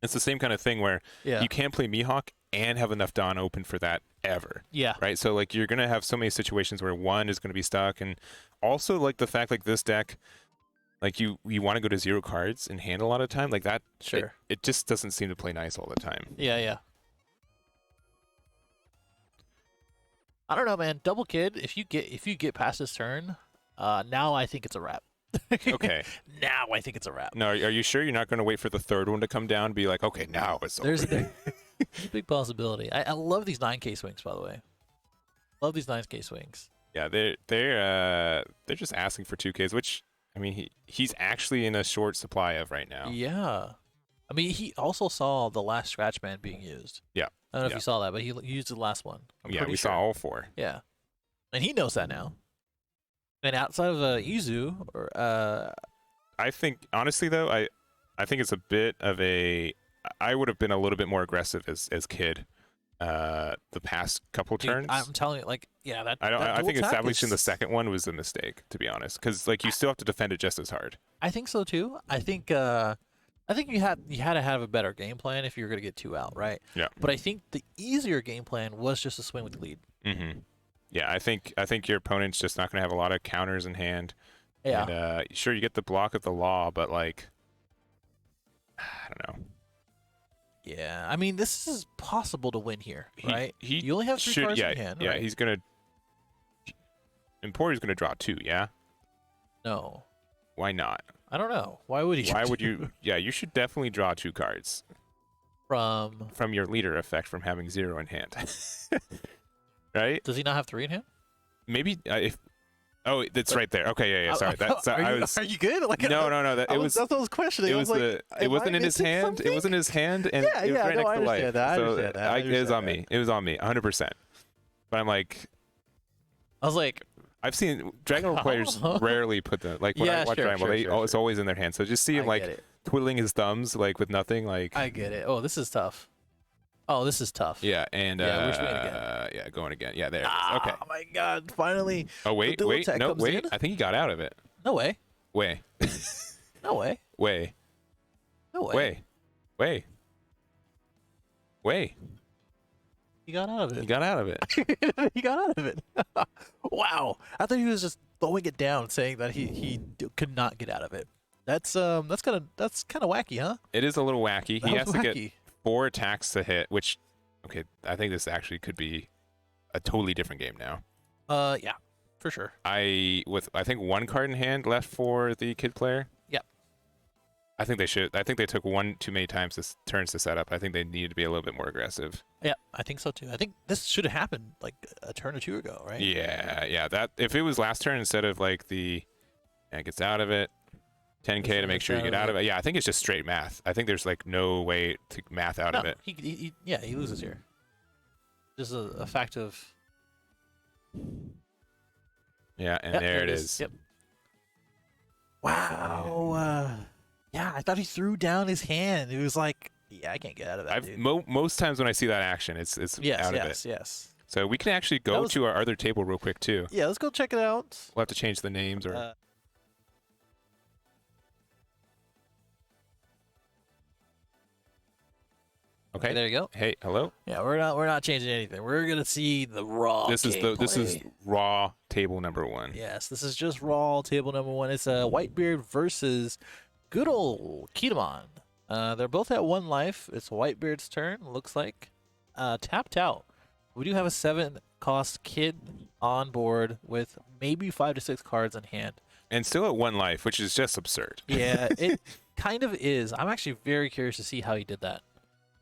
It's the same kind of thing where Yeah. you can't play Mihawk and have enough Dawn open for that ever. Yeah. Right? So like you're gonna have so many situations where 1 is gonna be stuck, and also like the fact like this deck, like you want to go to 0 cards in hand a lot of time, like that. Sure. It just doesn't seem to play nice all the time. Yeah. I don't know, man. Double kid. If you get past this turn, now I think it's a wrap. Okay. Now I think it's a wrap. No, are you sure you're not going to wait for the 3rd one to come down and be like, okay, now it's over? There's a big possibility. I love these 9k swings, by the way. Love these 9k swings. Yeah, they're just asking for 2Ks, which I mean he's actually in a short supply of right now. Yeah. I mean, he also saw the last Scratch Man being used. Yeah. I don't know if you saw that, but he used the last one. I'm Yeah, pretty we sure. saw all 4. Yeah. And he knows that now. And outside of Izu, or I think honestly though, I think it's a bit of a. I would have been a little bit more aggressive as kid, the past couple turns. I'm telling you, like, yeah, that. I think establishing the is, 2nd one was a mistake, to be honest, because like you still have to defend it just as hard. I think so too. I think you had to have a better game plan if you were gonna get 2 out, right? Yeah. But I think the easier game plan was just to swing with the lead. Mm-hmm. Yeah, I think your opponent's just not going to have a lot of counters in hand. Yeah. And sure, you get the block of the law, but like, I don't know. Yeah, I mean, this is possible to win here, right? You only have 3 should, cards yeah, in hand. yeah. Right? He's gonna. Emporia's gonna draw 2. Yeah. No. Why not? I don't know. Why would he? Why would you? Yeah, you should definitely draw 2 cards from your leader effect from having 0 in hand. Right? Does he not have 3 in hand? Maybe if Oh, that's right there. Okay, yeah. Sorry, that's Are you good? Like no. That that's what I was questioning. It I was like, it wasn't in his hand. something? It wasn't in his hand, and Yeah, it was yeah. right No, next I to understand life. that. I So understand that. it was on me. It was on me, 100%. But I'm like, I was like, I've seen Dragon Ball players rarely put the when Yeah, I watch sure, Dragon Ball, sure, it's always in their hand. So just see him I like get it. twiddling his thumbs like with nothing, like I get it. Oh, this is tough. Oh, this is tough. yeah, and Yeah, which way again? yeah, going again. Yeah, there. It is. Okay. Oh my God! Finally. Oh wait, the wait, tech no, comes wait. in? I think he got out of it. No way. Way, No way. way, No way. way. He got out of He it. got out of it. He got out of it. Wow. I thought he was just throwing it down, saying that could not get out of it. That's kind of wacky, huh? It is a little wacky. He That has was to wacky. get 4 attacks to hit, which, okay, I think this actually could be a totally different game now. Yeah, for sure. I think 1 card in hand left for the kid player. Yep. I think they took 1 too many turns to set up. I think they needed to be a little bit more aggressive. Yeah, I think so too. I think this should have happened like a turn or two ago, right? Yeah. That if it was last turn instead of like it gets out of it, 10K to make sure you get out of it. Yeah, I think it's just straight math. I think there's like no way to math out of it. He loses here. This is a fact of. Yeah, and Yep, there it is. Yep. Wow. Yeah, I thought he threw down his hand. It was like, yeah, I can't get out of that. Dude. Most times when I see that action, it's out of it. Yes. So we can actually go to our other table real quick too. Yeah, let's go check it out. We'll have to change the names or. Okay. There you go. Hey, hello. Yeah, we're not changing anything. We're gonna see the raw. This is raw table number 1. Yes, this is just raw table number 1. It's a Whitebeard versus good old Kinemon. They're both at 1 life. It's Whitebeard's turn. Looks like tapped out. We do have a 7-cost kid on board with maybe 5 to 6 cards in hand. And still at 1 life, which is just absurd. Yeah, it kind of is. I'm actually very curious to see how he did that.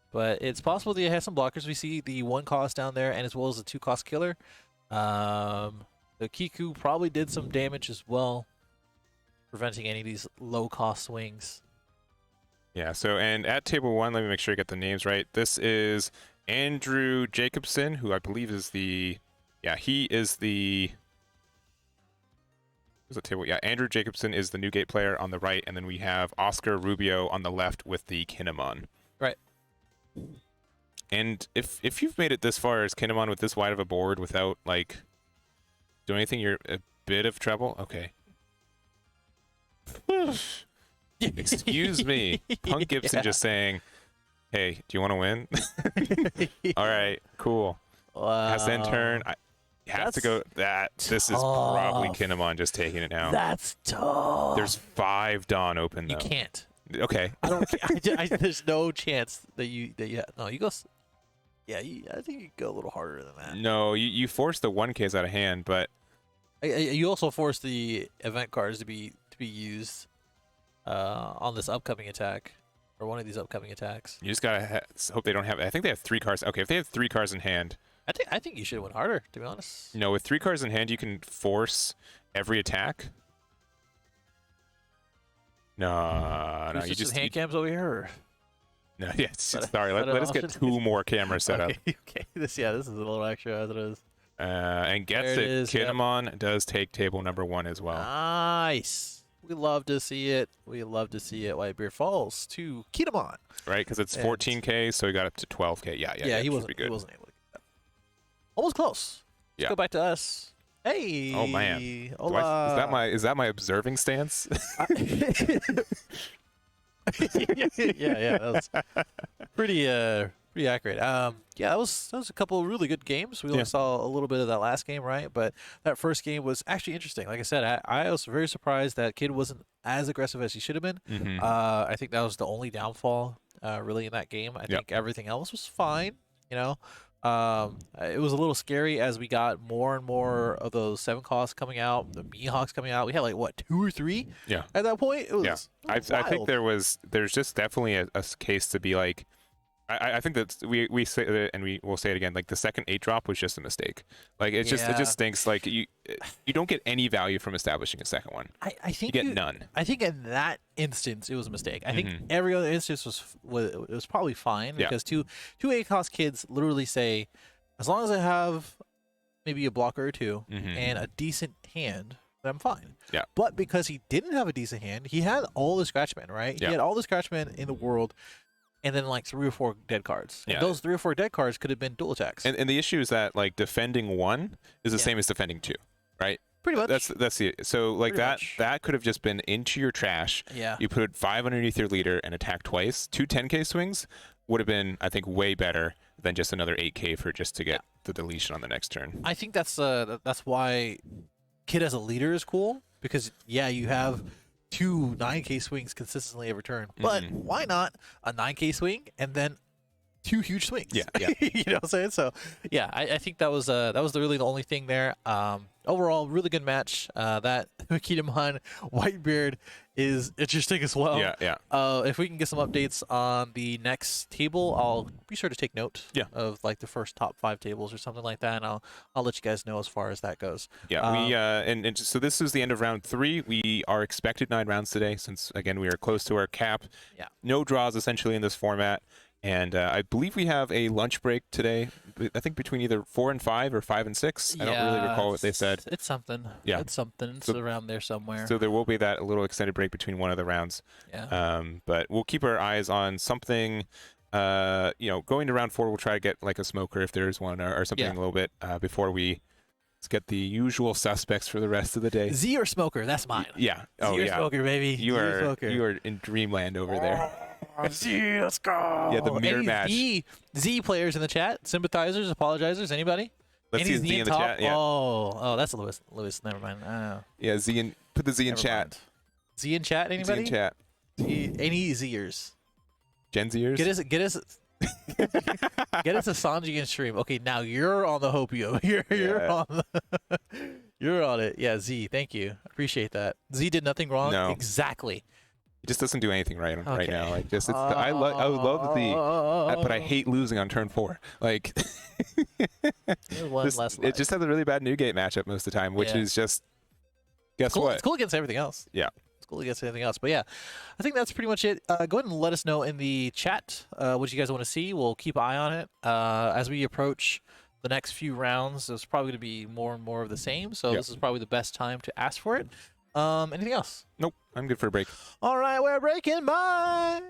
But it's possible that he has some blockers. We see the 1 cost down there, and as well as the 2 cost killer. The Kiku probably did some damage as well, preventing any of these low cost swings. Yeah. So and at table 1, let me make sure I get the names right. This is Andrew Jacobson, who I believe is he is the. Who's the table? Yeah, Andrew Jacobson is the Newgate player on the right, and then we have Oscar Rubio on the left with the Kinemon. Right. And if you've made it this far as Kinemon with this wide of a board without like doing anything, you're a bit of trouble. Okay. Excuse me, Punk Gibson just saying, "Hey, do you want to win?" All right, cool. Wow. Has to end turn. Has to go. This is probably Kinemon just taking it now. That's tough. There's 5 Dawn open though. You can't. Okay. I don't. There's no chance that you. No, you go. Yeah, I think you go a little harder than that. No, you force the 1Ks out of hand, but you also force the event cards to be used on this upcoming attack or one of these upcoming attacks. you just gotta hope they don't have. I think they have 3 cards. Okay, if they have 3 cards in hand. I think you should have went harder, to be honest. No, with 3 cards in hand, you can force every attack. No, You just hand cams over here. Or? No, yeah. Sorry, let us get 2 more cameras set up. Okay. This is a little extra as it is. And gets There it. it is, Kinemon does take table number 1 as well. Nice. We love to see it. Whitebeard falls to Kinemon. Right, because it's 14K, so he got up to 12K. Yeah, he wasn't able to get that. Almost close. Let's go back to us. Hey. Oh man. Hola. Is that my observing stance? yeah. That was pretty accurate. That was a couple of really good games. We only saw a little bit of that last game, right? But that first game was actually interesting. Like I said, I was very surprised that Kid wasn't as aggressive as he should have been. Mm-hmm. I think that was the only downfall really in that game. I think everything else was fine. It was a little scary as we got more and more of those 7 costs coming out, the Mihawks coming out. We had like what 2 or 3 at that point. It was I think there's just definitely a case to be like, I think that we say it and we will say it again. Like the second 8 drop was just a mistake. Like it Yeah. just stinks. Like you don't get any value from establishing a second one. I think You get none. I think in that instance it was a mistake. I think Mhm. every other instance was probably fine Yeah. because two ACOS kids literally say, as long as I have maybe a blocker or two Mhm. and a decent hand, then I'm fine. Yeah. But because he didn't have a decent hand, he had all the Scratchmen, right? Yeah. He had all the Scratchmen in the world, and then like 3 or 4 dead cards. Yeah. And those 3 or 4 dead cards could have been dual attacks. And the issue is that like defending 1 is the Yeah. same as defending 2, right? Pretty much. That's the so like Pretty that much. that could have just been into your trash. Yeah. You put 5 underneath your leader and attack twice. 2 10k swings would have been, I think, way better than just another 8k for just to get the deletion on the next turn. I think that's why Kid as a leader is cool, because yeah, you have 2 9k swings consistently every turn. But Mhm. why not a 9k swing and then 2 huge swings? Yeah, yeah. You know what I'm saying? So yeah, I think that was really the only thing there. Overall, really good match. That Kinemon Whitebeard is interesting as well. Yeah, yeah. If we can get some updates on the next table, I'll be sure to take note of like the first top 5 tables or something like that, and I'll let you guys know as far as that goes. Yeah, we and so this is the end of round 3. We are expected 9 rounds today, since again we are close to our cap. Yeah. No draws essentially in this format, and I believe we have a lunch break today. I think between either 4 and 5 or 5 and 6. I don't really recall what they said. It's something. Yeah. It's something. It's So- around there somewhere. So there will be that a little extended break between one of the rounds. Yeah. But we'll keep our eyes on something. Going to round 4, we'll try to get like a smoker if there's one, or something Yeah. a little bit before we get the usual suspects for the rest of the day. Z or Smoker? That's mine. Yeah. Z Oh or yeah. Smoker, baby. You Z or are Smoker. you are in dreamland over there. Z, let's go. Yeah, the mirror Any match. Z players in the chat, sympathizers, apologizers, anybody? Let's Any see Z Z in the top? chat. Yeah. Oh, that's Lewis. Lewis, never mind. Yeah. Z in put the Z in Never chat. mind. Z in chat, Z anybody? in chat. Any Zers? Gen Zers. Get us get us a Sanji in stream. Okay, now you're on the Hopio. You're Yeah. on the you're on it. Yeah, Z, thank you. Appreciate that. Z did nothing wrong. No. Exactly. He just doesn't do anything right Okay. now. Like just I love Z, but I hate losing on turn 4. Like One this- less it life. just has a really bad Newgate matchup most of the time, which Yeah. is just guess cool. what? It's cool against everything else. Yeah. It's cool against everything else. But yeah, I think that's pretty much it. Go ahead and let us know in the chat what you guys want to see. We'll keep an eye on it. As we approach the next few rounds, there's probably going to be more and more of the same. So Yep. this is probably the best time to ask for it. Anything else? Nope, I'm good for a break. All right, we're breaking. Bye.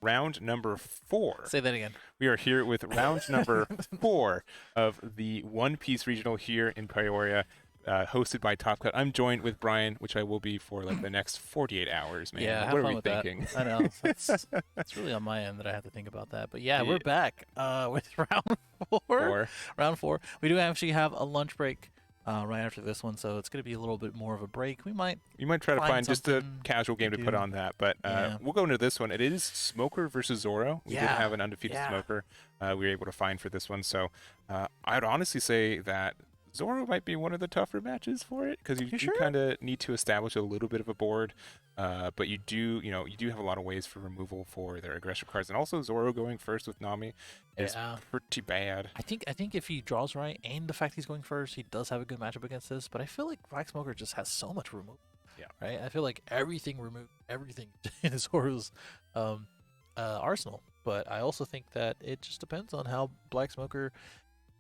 Round number 4. Say that again. We are here with round number 4 of the One Piece Regional here in Peoria, hosted by Top Cut. I'm joined with Brian, which I will be for like the next 48 hours, man. Yeah, Like, have what are fun we with thinking? that. I know. It's really on my end that I have to think about that. But yeah, we're back with round 4. Or Round 4. We do actually have a lunch break right after this one, so it's going to be a little bit more of a break. We might. you might try to Find find just a something casual game to to put do. on that, but Yeah. we'll go into this one. It is Smoker versus Zoro. We did Yeah. have an undefeated Yeah. Smoker we were able to find for this one, so I'd honestly say that Zoro might be one of the tougher matches for it, because you You do sure? kind of need to establish a little bit of a board, but you do have a lot of ways for removal for their aggressive cards, and also Zoro going first with Nami is Yeah. pretty bad. I think if he draws right, and the fact he's going first, he does have a good matchup against this. But I feel like Black Smoker just has so much removal. Yeah. Right. I feel like everything in Zoro's arsenal. But I also think that it just depends on how Black Smoker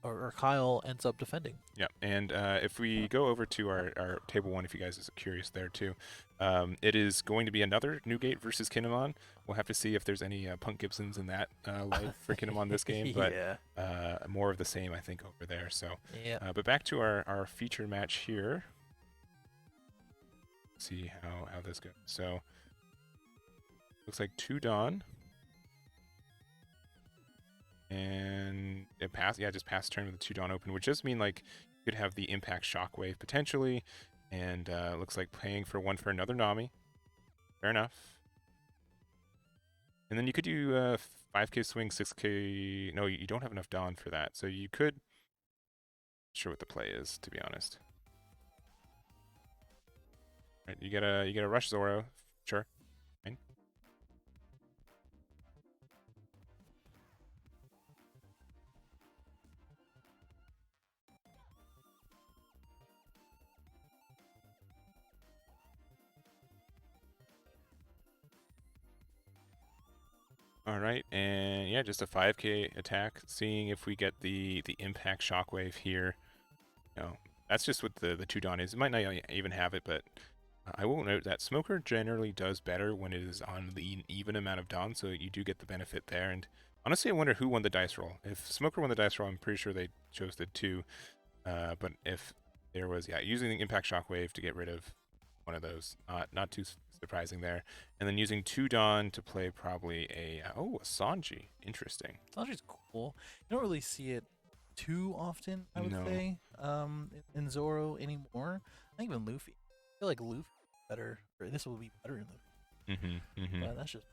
or Kyle ends up defending. Yeah, and if we go over to our table 1, if you guys are curious there too, it is going to be another Newgate versus Kinemon. We'll have to see if there's any Punk Gibsons in that life for Kinemon this game, but yeah. more of the same, I think, over there. So, Yeah. but back to our feature match here. See how this goes. So, looks like 2 Dawn. And it passed. Yeah, just passed turn with the 2 Dawn open, which does mean like you could have the impact shockwave potentially. And looks like paying for one for another Nami. Fair enough. And then you could do 5k swing, 6k. No, you don't have enough Dawn for that. So you could. Not sure what the play is, to be honest. Right, you gotta rush Zoro. Sure. Fine. All right, and yeah, just a 5k attack, seeing if we get the impact shockwave here. No, that's just what the 2 Dawn is. It might not even have it, but I will note that Smoker generally does better when it is on the even amount of Dawn, so you do get the benefit there. And honestly, I wonder who won the dice roll. If Smoker won the dice roll, I'm pretty sure they chose the 2. But if there was, yeah, using the impact shockwave to get rid of one of those, not too surprising there. And then using 2 Dawn to play probably a Sanji. Interesting. Sanji's cool. You don't really see it too often, I would No. say, in Zoro anymore. I think even Luffy. I feel like Luffy better, or this will be better in Luffy. But that's just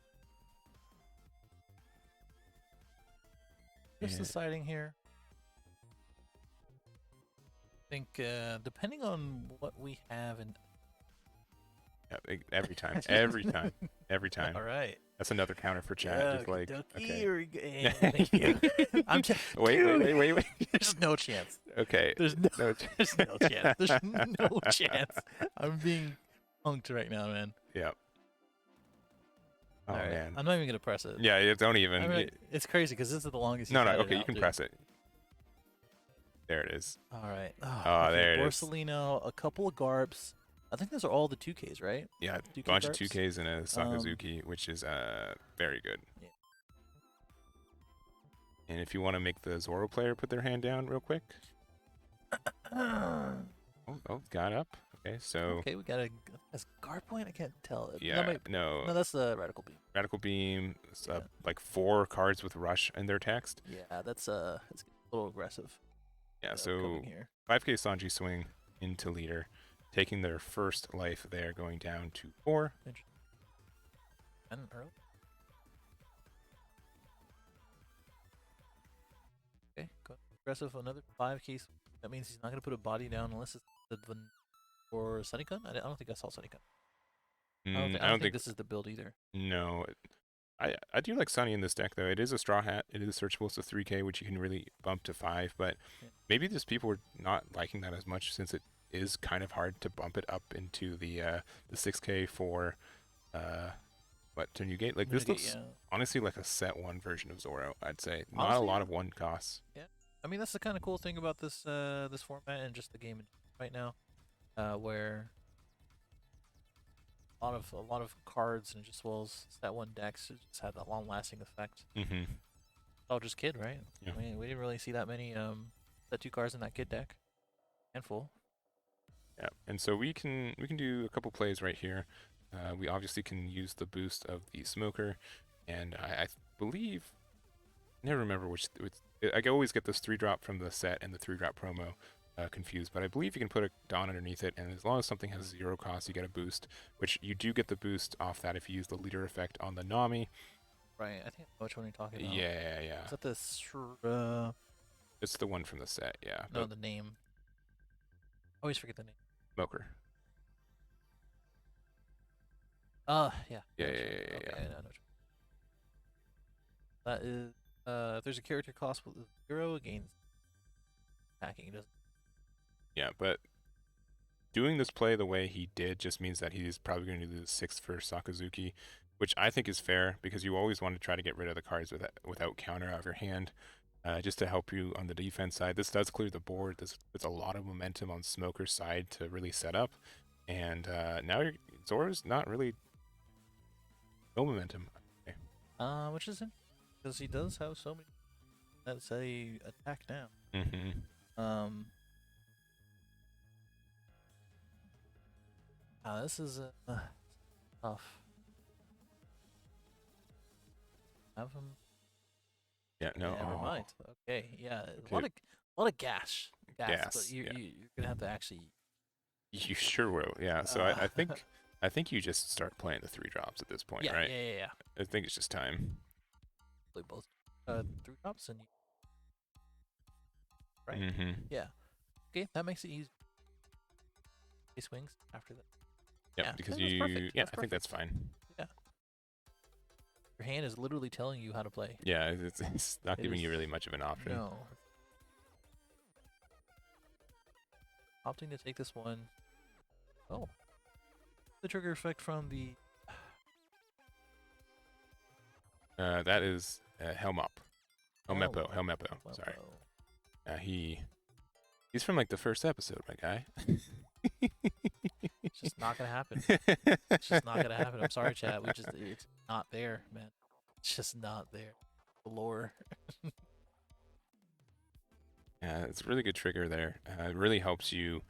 deciding here. I think depending on what we have in. Yeah, every time, every time, every time. All right. That's another counter for chat. Just like, okay. Thank you. I'm wait. There's no chance. Okay. There's no chance. There's no chance. I'm being punked right now, man. Yep. Oh, right. man. I'm not even gonna press it. Yeah, don't even. It's crazy because this is the longest. No, okay, you can press it. There it is. All right. Oh, there it is. Borsalino, a couple of Garps. I think those are all the 2Ks, right? Yeah, a bunch of 2Ks and a Sakazuki, which is very good. Yeah. And if you want to make the Zoro player put their hand down real quick. Got up. Okay, so. Okay, we got a Garp point. I can't tell. Yeah, no, that's the Radical Beam. Radical Beam, like 4 cards with Rush in their text. Yeah, that's a little aggressive. Yeah, so 5k Sanji swing into leader, taking their first life there, going down to 4. And early. Okay, go aggressive. Another 5k. That means he's not gonna put a body down unless it's the or Sunnykun. I don't think I saw Sunnykun. I don't think this is the build either. No. I do like Sunny in this deck, though. It is a Straw Hat. It is searchable. It's a 3k, which you can really bump to 5. But maybe just people are not liking that as much since it is kind of hard to bump it up into the 6k for to new gate. Like, this looks honestly like a set 1 version of Zoro, I'd say. Not honestly, a lot of 1 costs. Yeah. I mean, that's the kind of cool thing about this this format and just the game right now, where a lot of cards and just set 1 decks just had that long-lasting effect. Oh, just Kid, right? Yeah. I mean, we didn't really see that many set 2 cards in that Kid deck. Handful. Yeah, and so we can do a couple plays right here. We obviously can use the boost of the Smoker, and I believe, never remember which. I always get this 3-drop from the set and the 3-drop promo confused, but I believe you can put a Dawn underneath it, and as long as something has 0 cost, you get a boost, which you do get the boost off that if you use the leader effect on the Nami. Right, I think I know which one you're talking about. Yeah. Is that the It's the one from the set, yeah. No, the name. I always forget the name. Smoker. Yeah. Yeah. Okay, I know. That is, if there's a character cost with 0 against attacking, it doesn't. Yeah, but doing this play the way he did just means that he's probably going to do the 6 for Sakazuki, which I think is fair because you always want to try to get rid of the cards without counter out of your hand, just to help you on the defense side. This does clear the board. There's a lot of momentum on Smoker's side to really set up, and now Zoro's not really no momentum. Okay. Which is because he does have so many. Let's say attack now. This is tough. Have him. Yeah, no. Never mind. Okay, yeah, Okay. a lot of gas, but Gas. you're, Yeah. you're gonna have to actually. You sure will. Yeah. So I think I think you just start playing the 3 drops at this point, right? Yeah. I think it's just time. Play both 3 drops and right. Mm-hmm. Yeah. Okay, that makes it easy. He swings after that. Yep, Yeah, because that's you. perfect. Yeah, That's I think that's perfect. fine. Yeah. Your hand is literally telling you how to play. Yeah, it's not It giving you is- really much of an option. No. Opting to take this one. Oh. The trigger effect from the. That is Helm Up. Helmepo. Well, Sorry. He's from like the first episode, my guy. It's just not gonna happen. It's just not gonna happen. I'm sorry, chat. It's not there, man. It's just not there. The lore. Yeah, it's a really good trigger there. It really helps you.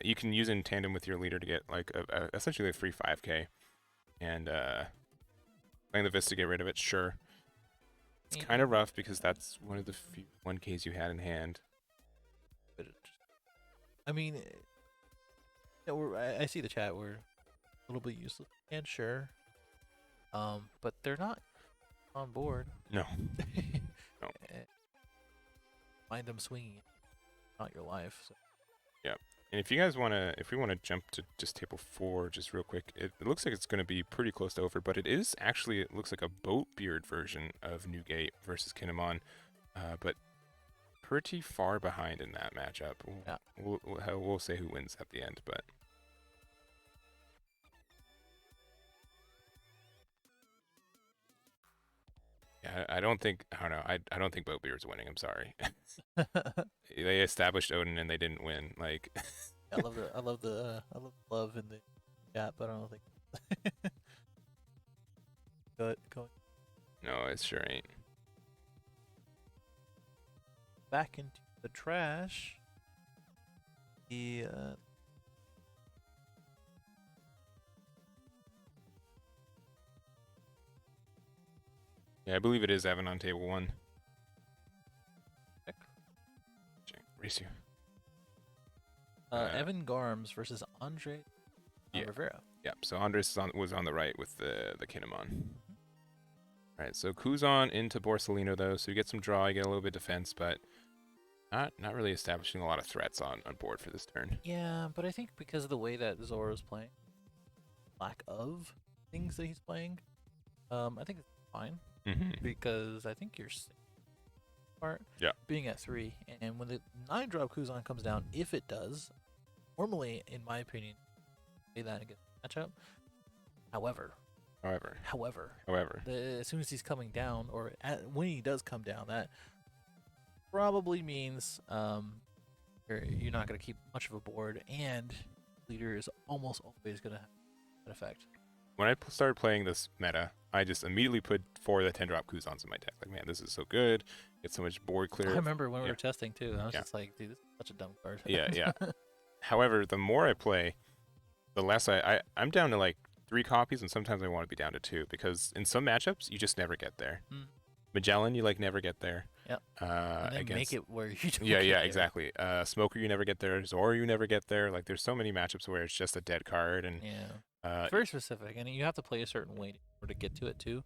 You can use it in tandem with your leader to get like essentially a free 5k, and playing the Vista to get rid of it. Sure, it's kind of rough because that's one of the few 1ks you had in hand. But I mean, I see the chat. We're a little bit useless, and sure, but they're not on board. No. No. Mind them swinging, not your life. So. Yeah. And if you guys if we want to jump to just table 4 just real quick, it looks like it's going to be pretty close to over, but it is actually, it looks like a Boatbeard version of Newgate versus Kinemon, but pretty far behind in that matchup. Yeah. We'll say who wins at the end, but yeah, I don't think Boatbeard's winning. I'm sorry. They established Odin and they didn't win. Like, I love the love in the chat, but I don't think. Going no, it sure ain't. back into the trash. The Yeah, I believe it is Evan on table 1. Race you. Evan Garms versus Andre Yeah. Rivera. Yeah, so Andres was on the right with the Kinemon. Alright, so Kuzan into Borsalino though, so you get some draw, you get a little bit of defense, but not really establishing a lot of threats on board for this turn. Yeah, but I think because of the way that Zoro's playing, lack of things that he's playing, I think it's fine. Mm-hmm. Because I think you're part being at 3, and when the 9-drop Kuzan comes down, if it does, normally, in my opinion, say that against matchup. However, as soon as he's coming down, or when he does come down, that probably means you're not going to keep much of a board, and leader is almost always going to have that effect. When I started playing this meta, I just immediately put 4 of the 10-drop Kuzans in my deck. Like, man, this is so good. Get so much board clear. I remember when we were testing too. I was just like, dude, this is such a dumb card. Yeah. However, the more I play, the less I'm down to like 3 copies, and sometimes I want to be down to 2 because in some matchups you just never get there. Magellan, you like never get there. Yeah. And then make it where you don't. Yeah, exactly. Smoker, you never get there. Zoro, you never get there. Like, there's so many matchups where it's just a dead card, and it's very specific, and you have to play a certain way to get to it too.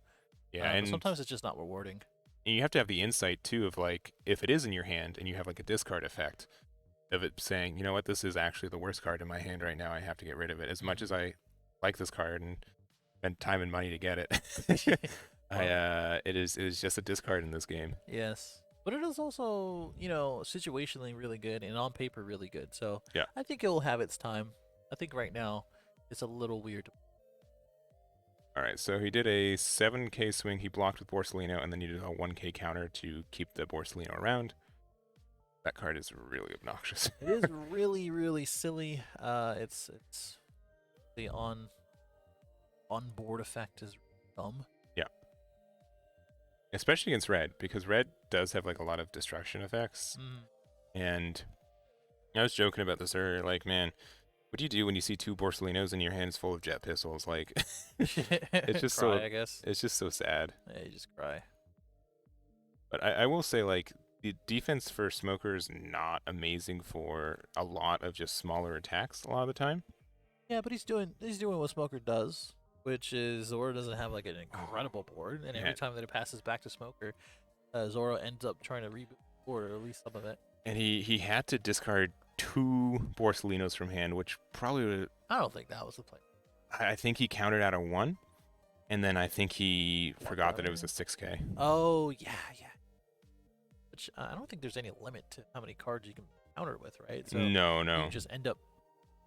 Yeah, and sometimes it's just not rewarding. And you have to have the insight too of like, if it is in your hand and you have like a discard effect of it saying, you know what, this is actually the worst card in my hand right now. I have to get rid of it. As much as I like this card and spend time and money to get it, it is just a discard in this game. Yes. But it is also, situationally really good and on paper really good. So yeah, I think it will have its time. I think right now it's a little weird. All right, so he did a 7k swing. He blocked with Borsalino, and then he did a 1k counter to keep the Borsalino around. That card is really obnoxious. It is really, really silly. It's the on board effect is dumb. Yeah. Especially against red, because red does have like a lot of destruction effects. And I was joking about this earlier, like, man, what do you do when you see 2 Borsalinos and your hands full of jet pistols? Like, it's just cry, I guess. It's just so sad. Yeah, you just cry. But I will say, like, the defense for Smoker is not amazing for a lot of just smaller attacks a lot of the time. Yeah, but he's doing what Smoker does, which is Zoro doesn't have like an incredible board, and every Yeah. time that it passes back to Smoker, Zoro ends up trying to reboot the board, or at least some of it. And he had to discard 2 Borsalinos from hand, which probably would. I don't think that was the play. I think he countered out a 1, and then I think he forgot that it was a down. 6K. Oh yeah. Which I don't think there's any limit to how many cards you can counter with, right? So No. you can just end up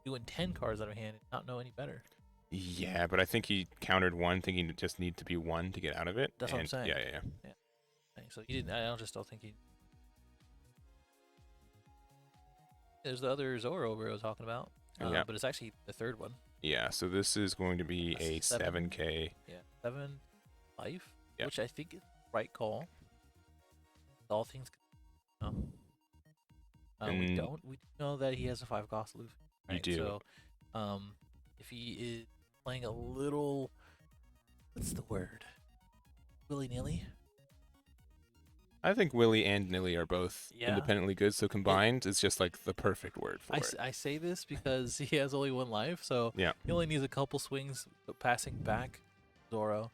doing 10 cards out of hand and not know any better. Yeah, but I think he countered 1, thinking it just need to be 1 to get out of it. That's what I'm saying. Yeah. So he didn't. I just don't think he. There's the other Zoro we were talking about, Yeah. but it's actually the third one. Yeah, so this is going to be That's a 7K. Yeah, 7 life, Yep. which I think is the right call. All things. We And- don't. We know that he has a 5 cost Luffy. You Right? do. So, if he is playing a little, what's the word? Willy nilly. I think Willy and Nilly are both Yeah. independently good, so combined, it's just like the perfect word for it. I say this because he has only 1 life, so Yeah. he only needs a couple swings passing back Zoro.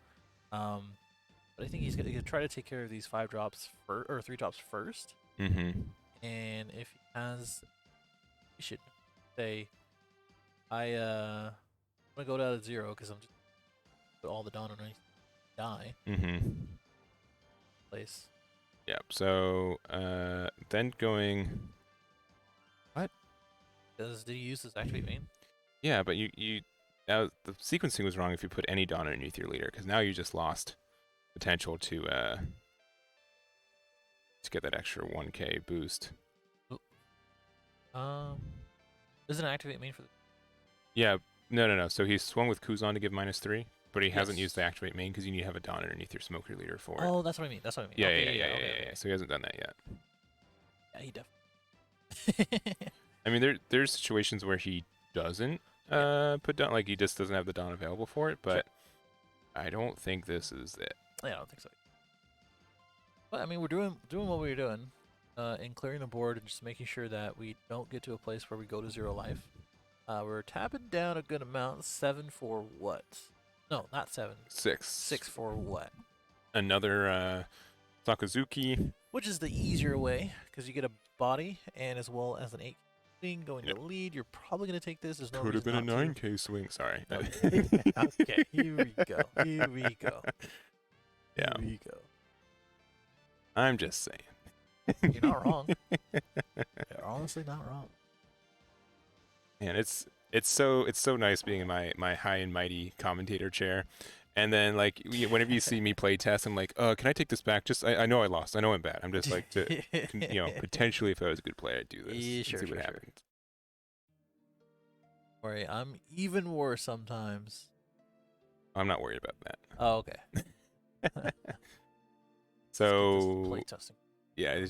But I think he's gonna try to take care of these 5 drops or 3 drops first. Mm-hmm. And if he has, he should say, I'm gonna go down to 0 because I'm just put all the Dawn on die Mm-hmm. place. Yep. So then going. Did he use his activate main? Yeah, but you the sequencing was wrong if you put any Dawn underneath your leader, because now you just lost potential to get that extra 1K boost. There's an activate main for the. Yeah. No. So he swung with Kuzan to give -3, but he hasn't Yes. used the activate main because you need to have a Dawn underneath your Smoker leader for it. Oh, that's what I mean. Yeah, Yeah. okay. So he hasn't done that yet. Yeah, he definitely. I mean, there's situations where he doesn't put Dawn, like he just doesn't have the Dawn available for it, but I don't think this is it. Yeah, I don't think so. But I mean, we're doing what we were doing, and clearing the board and just making sure that we don't get to a place where we go to 0 life. We're tapping down a good amount. 7 for what? No, not 7. 6. 6 for what? Another Sakazuki. Which is the easier way, because you get a body and as well as an 8 swing going to lead. You're probably going to take this. There's no Could have reason been a not to. 9K swing. Sorry. Okay, here we go. Yeah. Here we go. I'm just saying. You're not wrong. You're honestly not wrong. And it's so nice being in my high and mighty commentator chair, and then like whenever you see me play test, I'm like, can I take this back? Just I know I lost. I know I'm bad. I'm just like potentially if I was a good player, I'd do this. Yeah, and sure, see what sure. happens. Worry, I'm even worse sometimes. I'm not worried about that. Oh, okay. So Play testing. yeah,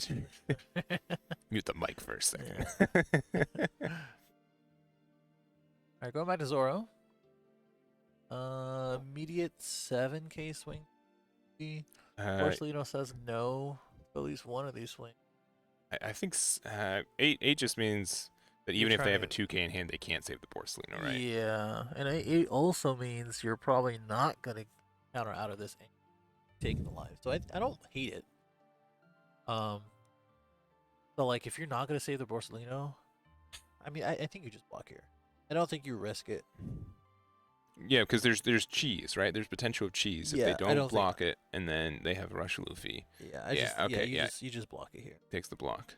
mute the mic for a second. Alright, going back to Zoro. Immediate 7K swing. Unfortunately, says no to at least one of these swings. I think 8 just means that even if they have a trying 2K in hand, they can't save the Porcelino, right? Yeah, and it also means you're probably not going to counter out of this and take the life. So I don't hate it. So like if you're not going to save the Porcelino, I mean I think you just block here. I don't think you risk it. Yeah, because there's cheese, right? There's potential of cheese if Yeah, they I don't don't block it, and then they have Rush Luffy. Yeah, you just block it here. Takes the block.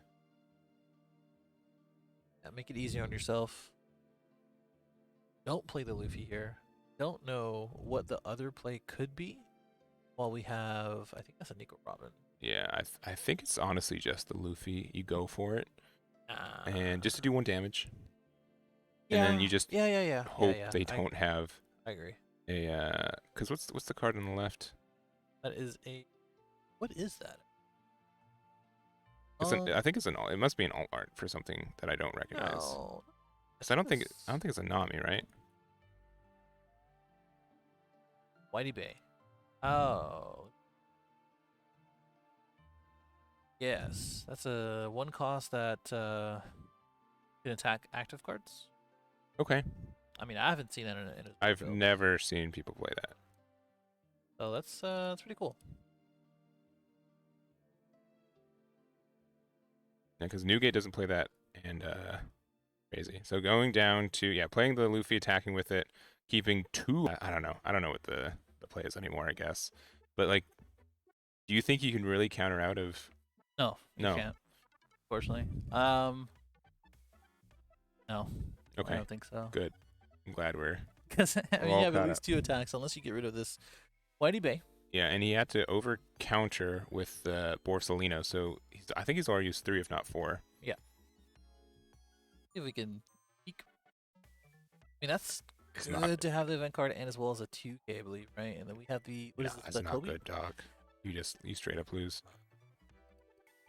Yeah, make it easier on yourself. Don't play the Luffy here. Don't know what the other play could be. While we have, I think that's a Nico Robin. Yeah, I think it's honestly just the Luffy. You go for it, and just to do 1 damage. And then you just hope they don't have I agree. a because what's the card on the left? That is a. What is that? It's I think it's an alt. It must be an alt art for something that I don't recognize. No. So I don't think it's a Nami, right? Whitey Bay. Oh. Yes, that's a one cost that can attack active cards. Okay. I mean, I haven't seen that in a I've build, never seen people play that. so that's pretty cool. Yeah, because Newgate doesn't play that, and crazy. So going down to playing the Luffy, attacking with it, keeping two. I don't know. I don't know what the play is anymore. I guess, but like, do you think you can really counter out of? No, you No. can't. Unfortunately, no, I Okay. don't think so. Good. I'm glad we're Because I mean, all you have at caught least up. 2 attacks, unless you get rid of this Whitey Bay. Yeah, and he had to over counter with Borsalino, so I think he's already used 3, if not 4. Yeah. See if we can peek. I mean, that's It's good not. to have the event card and as well as a 2K, I believe, right? And then we have the what is this? It's The not Kobe? good, dog. You straight up lose.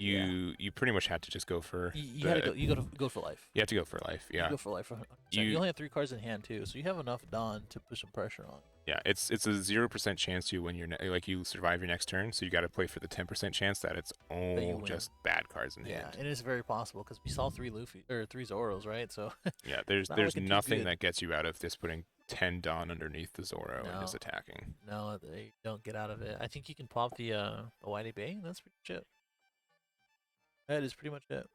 Yeah. You pretty much had to just go for. You had to go. You go for life. You have to go for life. You Yeah. go for life. 100%. You- You only have 3 cards in hand too, so you have enough Dawn to put some pressure on. Yeah, it's a 0% chance you when you survive your next turn, so you got to play for the 10% chance that it's all win. just bad cards in Yeah, hand. it is very possible because we saw 3 Luffy or 3 Zoros, right? So Yeah, there's not there's looking too nothing good. that gets you out of this putting 10 Dawn underneath the Zoro and just No. attacking. no, they don't get out of it. I think you can pop the Whitey Bay. And that's pretty much it. That is pretty much it.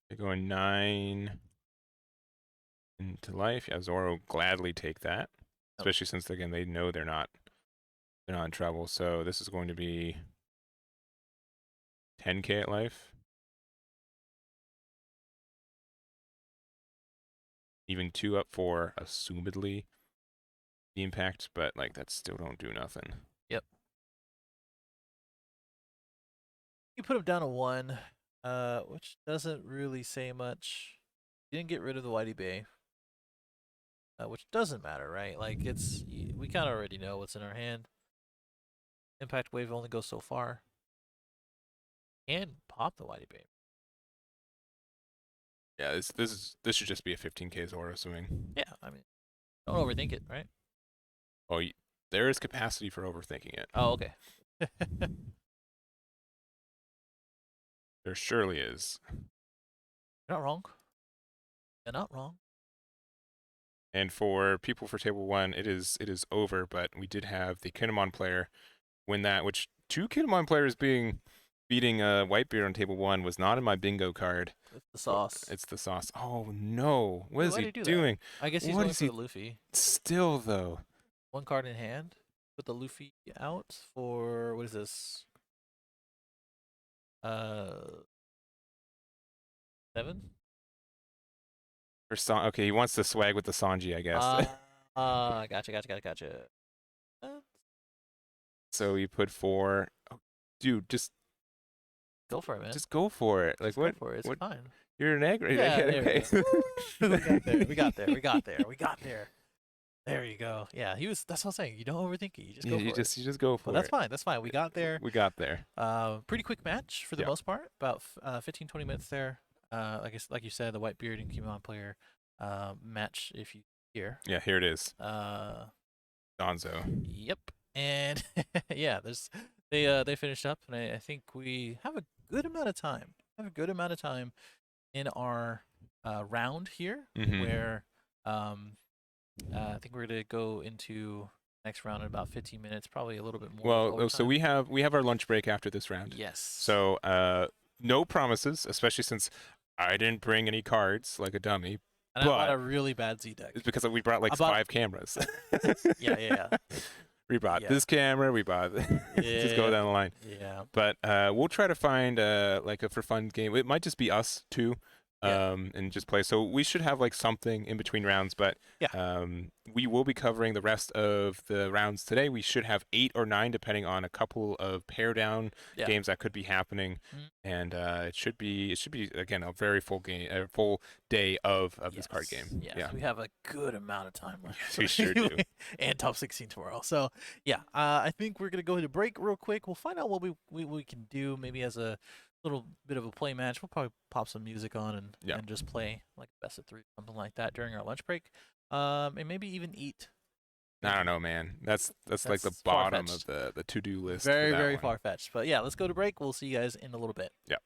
They're going 9 into life. Yeah, Zoro gladly take that, especially since again they know they're not in trouble. So this is going to be 10k at life. Even 2 up for assumedly the impact, but like that still don't do nothing. Yep. You put him down to 1, which doesn't really say much. You didn't get rid of the Whitey Bay, which doesn't matter, right? Like we kind of already know what's in our hand. Impact wave only goes so far. And pop the Whitey Bay. Yeah, this should just be a 15k Zoro swing. Yeah, I mean, don't overthink it, right? Oh, there is capacity for overthinking it. Oh, okay. There surely is. You're not wrong. You're not wrong. And for people for table 1, it is over. But we did have the Kinemon player win that, which 2 Kinemon players beating Whitebeard on table 1 was not in my bingo card. It's the sauce. It's the sauce. Oh no! What is Why'd he he do that? doing? I guess he's What going is for he- the Luffy. Still though. 1 card in hand. Put the Luffy out for what is this? 7. Okay, he wants to swag with the Sanji, I guess. Gotcha. So you put 4. Oh, dude, just Go for it, man. just go for it. Like Just what? Go for it. It's what- fine. You're an egg, right? Yeah, Okay, there we okay. We got there. There you go. Yeah, that's what I'm saying. You don't overthink it. You just go for it. You just go for But that's it. fine. That's fine. We got there. We got there. Pretty quick match for the Yeah. most part. About 15, 20 minutes there. Like you said, the Whitebeard and Kinemon player match. If you hear. Yeah, here it is. Donzo. Yep. And yeah, they finished up, and I think we have a good amount of time. In our round here, Mhm. where I think we're gonna go into next round in about 15 minutes, probably a little bit more. Well, so we have our lunch break after this round. Yes. So no promises, especially since I didn't bring any cards like a dummy. and I bought a really bad Z deck. It's because we brought like About- 5 cameras. Yeah. We brought Yeah. this camera. We bought. Just go Yeah. down the line. Yeah. But we'll try to find like a for fun game. It might just be us too, Yeah. and just play. So we should have like something in between rounds. But Yeah. we will be covering the rest of the rounds today. We should have 8 or 9, depending on a couple of pair down Yeah. games that could be happening. Mhm. And it should be again a very full game, a full day of this card game. Yes, Yeah. we have a good amount of time left. Yes, we sure do. And top 16 tomorrow. So yeah, I think we're gonna go ahead and break real quick. We'll find out what we can do maybe as a little bit of a play match. We'll probably pop some music on and just play like best of 3, something like that during our lunch break. And maybe even eat. I don't know, man. That's like the That's bottom far-fetched. of the to-do list Very, for that very one. far-fetched. But yeah, let's go to break. We'll see you guys in a little bit. Yeah.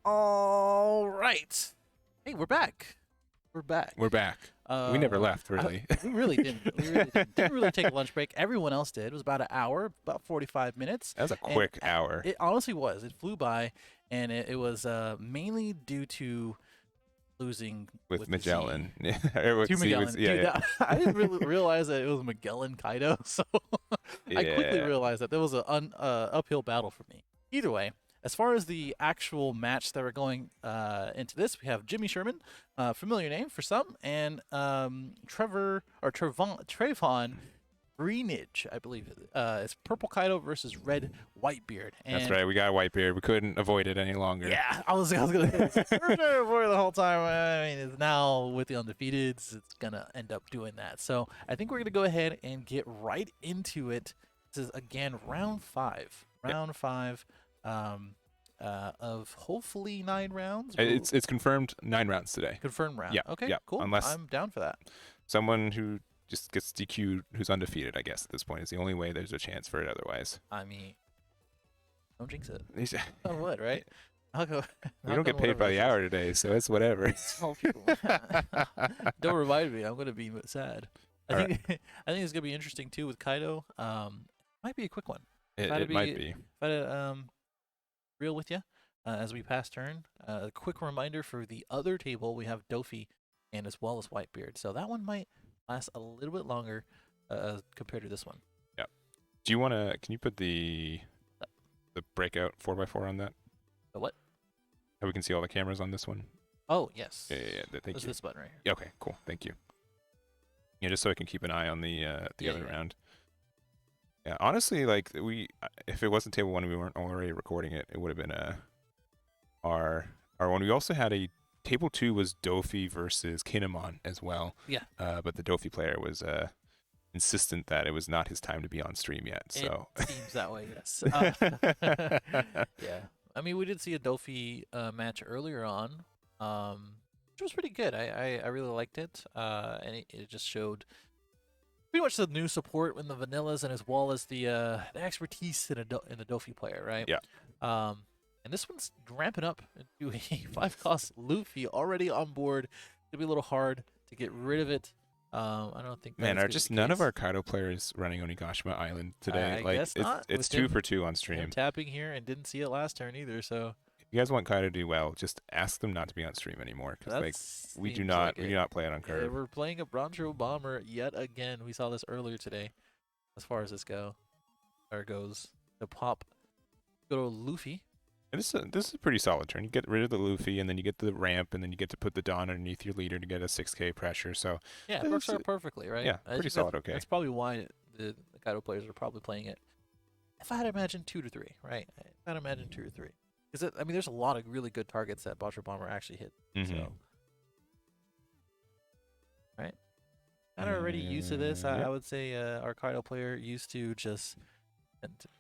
All right. Hey, we're back. We're back. We're back. We never left, really. We really didn't. We really didn't really take a lunch break. Everyone else did. It was about an hour, about 45 minutes. That was a quick hour. It honestly was. It flew by, and it was mainly due to losing with the Magellan. Z. To To Magellan. Dude, I didn't really realize that it was Magellan Kaido, so I quickly realized that there was an uphill battle for me. Either way, as far as the actual match that we're going into this, we have Jimmy Sherman, familiar name for some, and Trevon Greenidge, I believe. It's Purple Kaido versus Red Whitebeard. And That's right. We got Whitebeard. We couldn't avoid it any longer. yeah, I was gonna say we're trying to avoid it the whole time. I mean, it's now with the undefeateds, it's gonna end up doing that. So I think we're gonna go ahead and get right into it. This is again round 5. Round 5. Of hopefully 9 rounds. It's confirmed 9 rounds today. Confirmed round. Yeah. Okay. Yeah. Cool. Unless I'm down for that. someone who just gets DQ'd who's undefeated, I guess, at this point is the only way there's a chance for it otherwise. I mean, don't jinx it. we I would, right? I'll go. don't get paid by the hour today, so it's whatever. Don't remind me. I'm gonna be sad. I think I think it's gonna be interesting too with Kaido. Might be a quick one. It might be. If I real with you as we pass turn. A quick reminder for the other table, we have Doffy and as well as Whitebeard. So that one might last a little bit longer compared to this one. Yeah. Do you want to? Can you put the breakout 4x4 on that? The what? How we can see all the cameras on this one? Oh yes. Yeah. Thank you. This button right here. Yeah, okay, cool. Thank you. Yeah, just so I can keep an eye on the other round. Yeah, honestly, like if it wasn't table 1 and we weren't already recording it, it would have been our one. We also had a table 2 was Doffy versus Kinemon as well. Yeah. But the Doffy player was insistent that it was not his time to be on stream yet. So it seems that way. Yes. Yeah. I mean, we did see a Doffy match earlier on, which was pretty good. I really liked it, and it just showed pretty much the new support in the vanillas, and as well as the expertise in the Doffy player, right? Yeah. And this one's ramping up into a 5-cost Luffy already on board. It'll be a little hard to get rid of it. I don't think. Man, are just none of our Kaido players running Onigashima Island today? I like guess not. it's 2 for 2 on stream. I'm tapping here and didn't see it last turn either. So if you guys want Kaido to do well, just ask them not to be on stream anymore, because like we do not play it on curve. Yeah, we're playing a Broncho Bomber yet again. We saw this earlier today. As far as this goes, the pop. Go to Luffy. And this is a pretty solid turn. You get rid of the Luffy, and then you get the ramp, and then you get to put the Dawn underneath your leader to get a 6k pressure. So yeah, it works out perfectly, right? Yeah, pretty solid. Okay. That's probably why the Kaido players are probably playing it. If I had to imagine 2 to 3, right? If I had to imagine 2 to 3, because I mean, there's a lot of really good targets that Broncho Bomber actually hit. Mm-hmm. So, right? Kind of already used to this. Yeah. I would say our Kaido player used to just.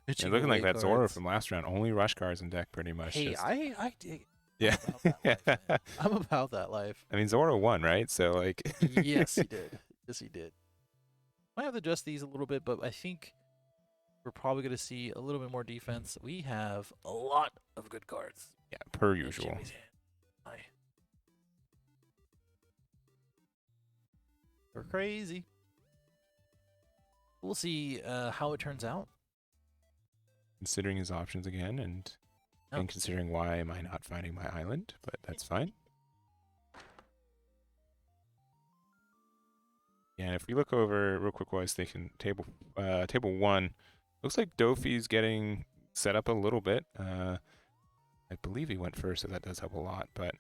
Yeah, looking like that Zoro from last round, only rush cards in deck pretty much. Hey, I dig. Yeah. I'm about that life. I mean, Zoro won, right? So like. Yes, he did. Yes, he did. Might have to adjust these a little bit, but I think we're probably going to see a little bit more defense. We have a lot of good cards. Yeah, per usual. We're crazy. We'll see how it turns out. Considering his options again, and considering why am I not finding my island, but that's fine. Yeah, and if we look over real quick while I was thinking, table 1, looks like Doffy's getting set up a little bit. I believe he went first, so that does help a lot, but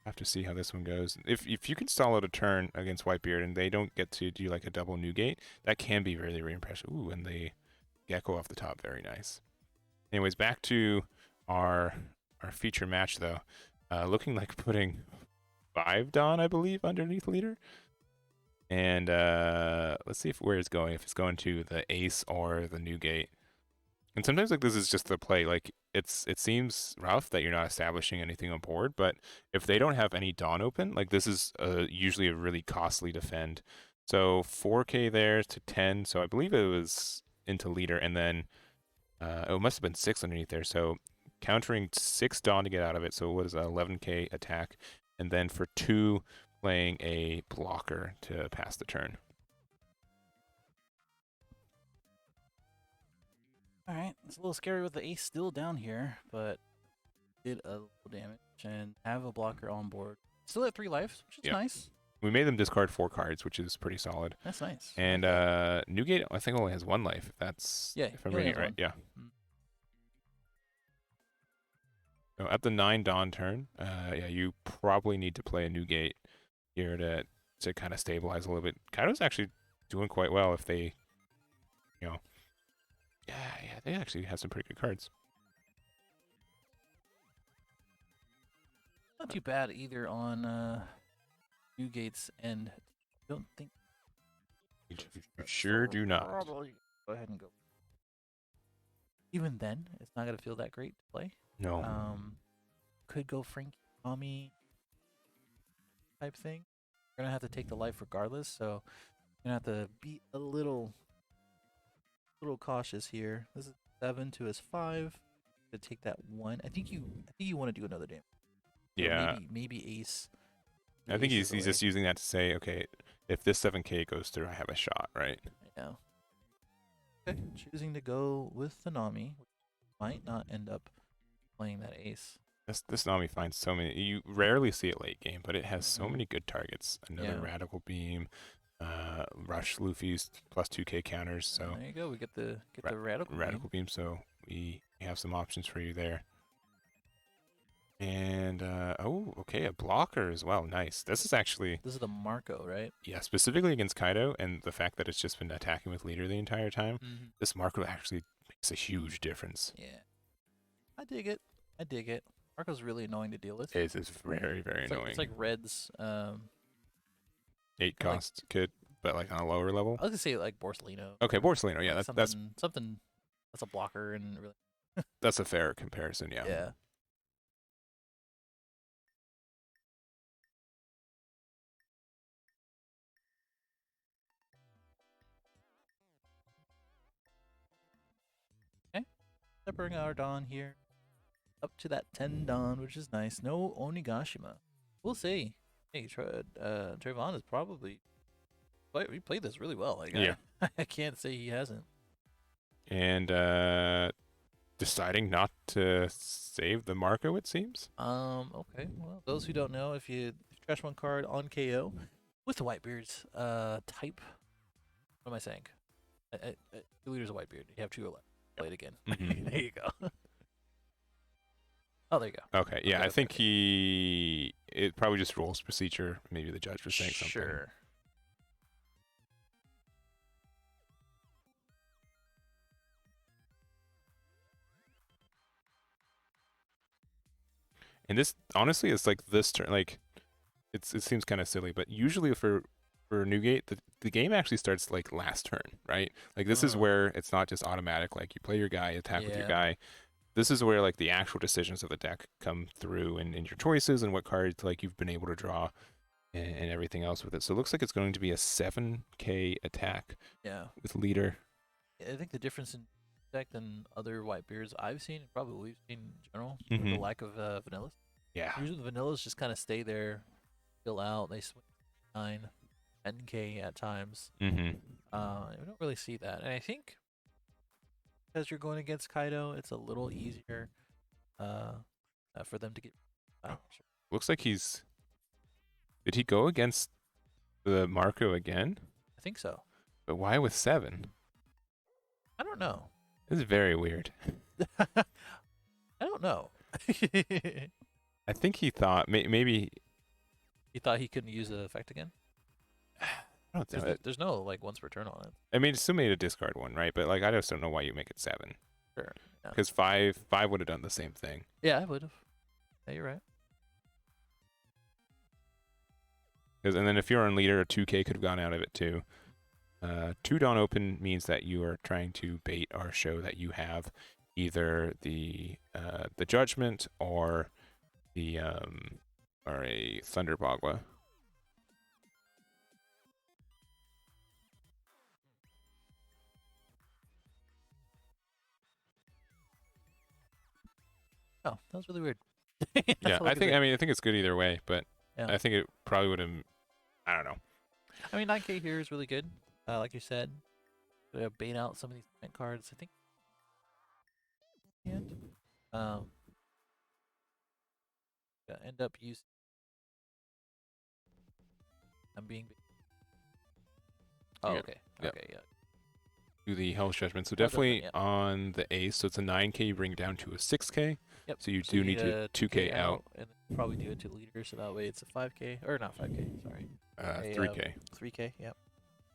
Have to see how this one goes. If you can stall out a turn against Whitebeard and they don't get to do like a double Newgate, that can be really, really impressive. Ooh, and the Gecko off the top, very nice. Anyways, back to our feature match though. Looking like putting 5 Dawn, I believe, underneath leader. And let's see where it's going. If it's going to the Ace or the Newgate. And sometimes like this is just the play. Like it seems rough that you're not establishing anything on board, but if they don't have any Dawn open, like this is usually a really costly defend. So 4K there to 10. So I believe it was into leader, and then it must have been 6 underneath there. So countering 6 Dawn to get out of it. So what is that? 11K attack, and then for 2 playing a blocker to pass the turn. All right, it's a little scary with the Ace still down here, but did a little damage and have a blocker on board. Still at 3 lives, which is nice. We made them discard 4 cards, which is pretty solid. That's nice. And Newgate, I think, only has 1 life. If that's if I'm reading it right, yeah. So at the 9 Dawn turn, yeah, you probably need to play a Newgate here to kind of stabilize a little bit. Kaido's actually doing quite well if they, you know, yeah, they actually have some pretty good cards. Not too bad either on Newgate's end. I don't think. You sure do not. Probably go ahead and go. Even then, it's not gonna feel that great to play. No. Could go Frankie, Tommy type thing. You're gonna have to take the life regardless, so you're gonna have to be a little cautious here. This is 7 to his 5. To take that 1. I think you want to do another damage. So Yeah. maybe Ace. I think he's just using that to say, okay, if this 7K goes through, I have a shot, right? Yeah. Okay, choosing to go with the Nami, which might not end up playing that Ace. This Nami finds so many. You rarely see it late game, but it has so many good targets. Another Radical Beam, Rush Luffy's plus 2K counters. So there you go. We get the Radical Beam. So we have some options for you there. And oh, okay, a blocker as well. Nice. This is the Marco, right? Yeah, specifically against Kaido, and the fact that it's just been attacking with leader the entire time. This Marco actually makes a huge difference. Yeah, I dig it. Marco's really annoying to deal with. It's very, very annoying. It's like Red's 8 cost kit, but like on a lower level. I was gonna say like Borsellino. Okay, Borsellino. Yeah, that's something that's a blocker and really. That's a fair comparison. Yeah. Yeah. Okay, separating our Dawn here. Up to that 10 Dawn, which is nice. No Onigashima. We'll see. Hey, Trevon is probably. He played this really well. Like, yeah. I can't say he hasn't. And deciding not to save the Marco, it seems. Okay. Well, those who don't know, if you trash 1 card on KO with the Whitebeard's type. What am I saying? 2 leaders of Whitebeard. You have 2 left. Play it again. There you go. Oh, there you go. Okay, yeah, I think it probably just rules procedure. Maybe the judge was saying something. Sure. And this, honestly, it's like this turn, like, it seems kind of silly, but usually for Newgate, the game actually starts like last turn, right? Like this is where it's not just automatic, like you play your guy, attack with your guy. This is where like the actual decisions of the deck come through and your choices and what cards like you've been able to draw and everything else with it. So it looks like it's going to be a 7K attack. Yeah. With leader. I think the difference in deck than other Whitebeards I've seen, and probably we've seen in general, with the lack of vanillas. Yeah. Usually the vanillas just kind of stay there, fill out. They swing 9, 10K at times. We don't really see that, and I think because you're going against Kaido, it's a little easier for them to get. Looks like he's. Did he go against the Marco again? I think so. But why with 7? I don't know. This is very weird. I don't know. I think he thought maybe He thought he couldn't use the effect again? I don't know. There's no like once per turn on it. I mean, it still made a discard one, right? But like, I just don't know why you make it 7. Sure. Yeah. Because five would have done the same thing. Yeah, I would have. Yeah, you're right. And then if you're on leader, a 2K could have gone out of it too. 2 Dawn Open means that you are trying to bait or show that you have either the Judgment or the or a Thunder Bagua. Oh, that was really weird. Yeah, I think it's good either way, but yeah. I think it probably would have. I don't know. I mean, 9K here is really good. Like you said, bait out some of these event cards. I think. And end up using. I'm being. Oh, Yeah. okay. Yep. Okay, yeah. Do the Hell's Judgment. So Hell's definitely Judgment, on the ace. So it's a 9K. You bring it down to a 6K. Yep. So you do need to 2K out. And then probably do it to leader, so that way it's a 5K or not 5K. Sorry. 3K. 3K. Yep.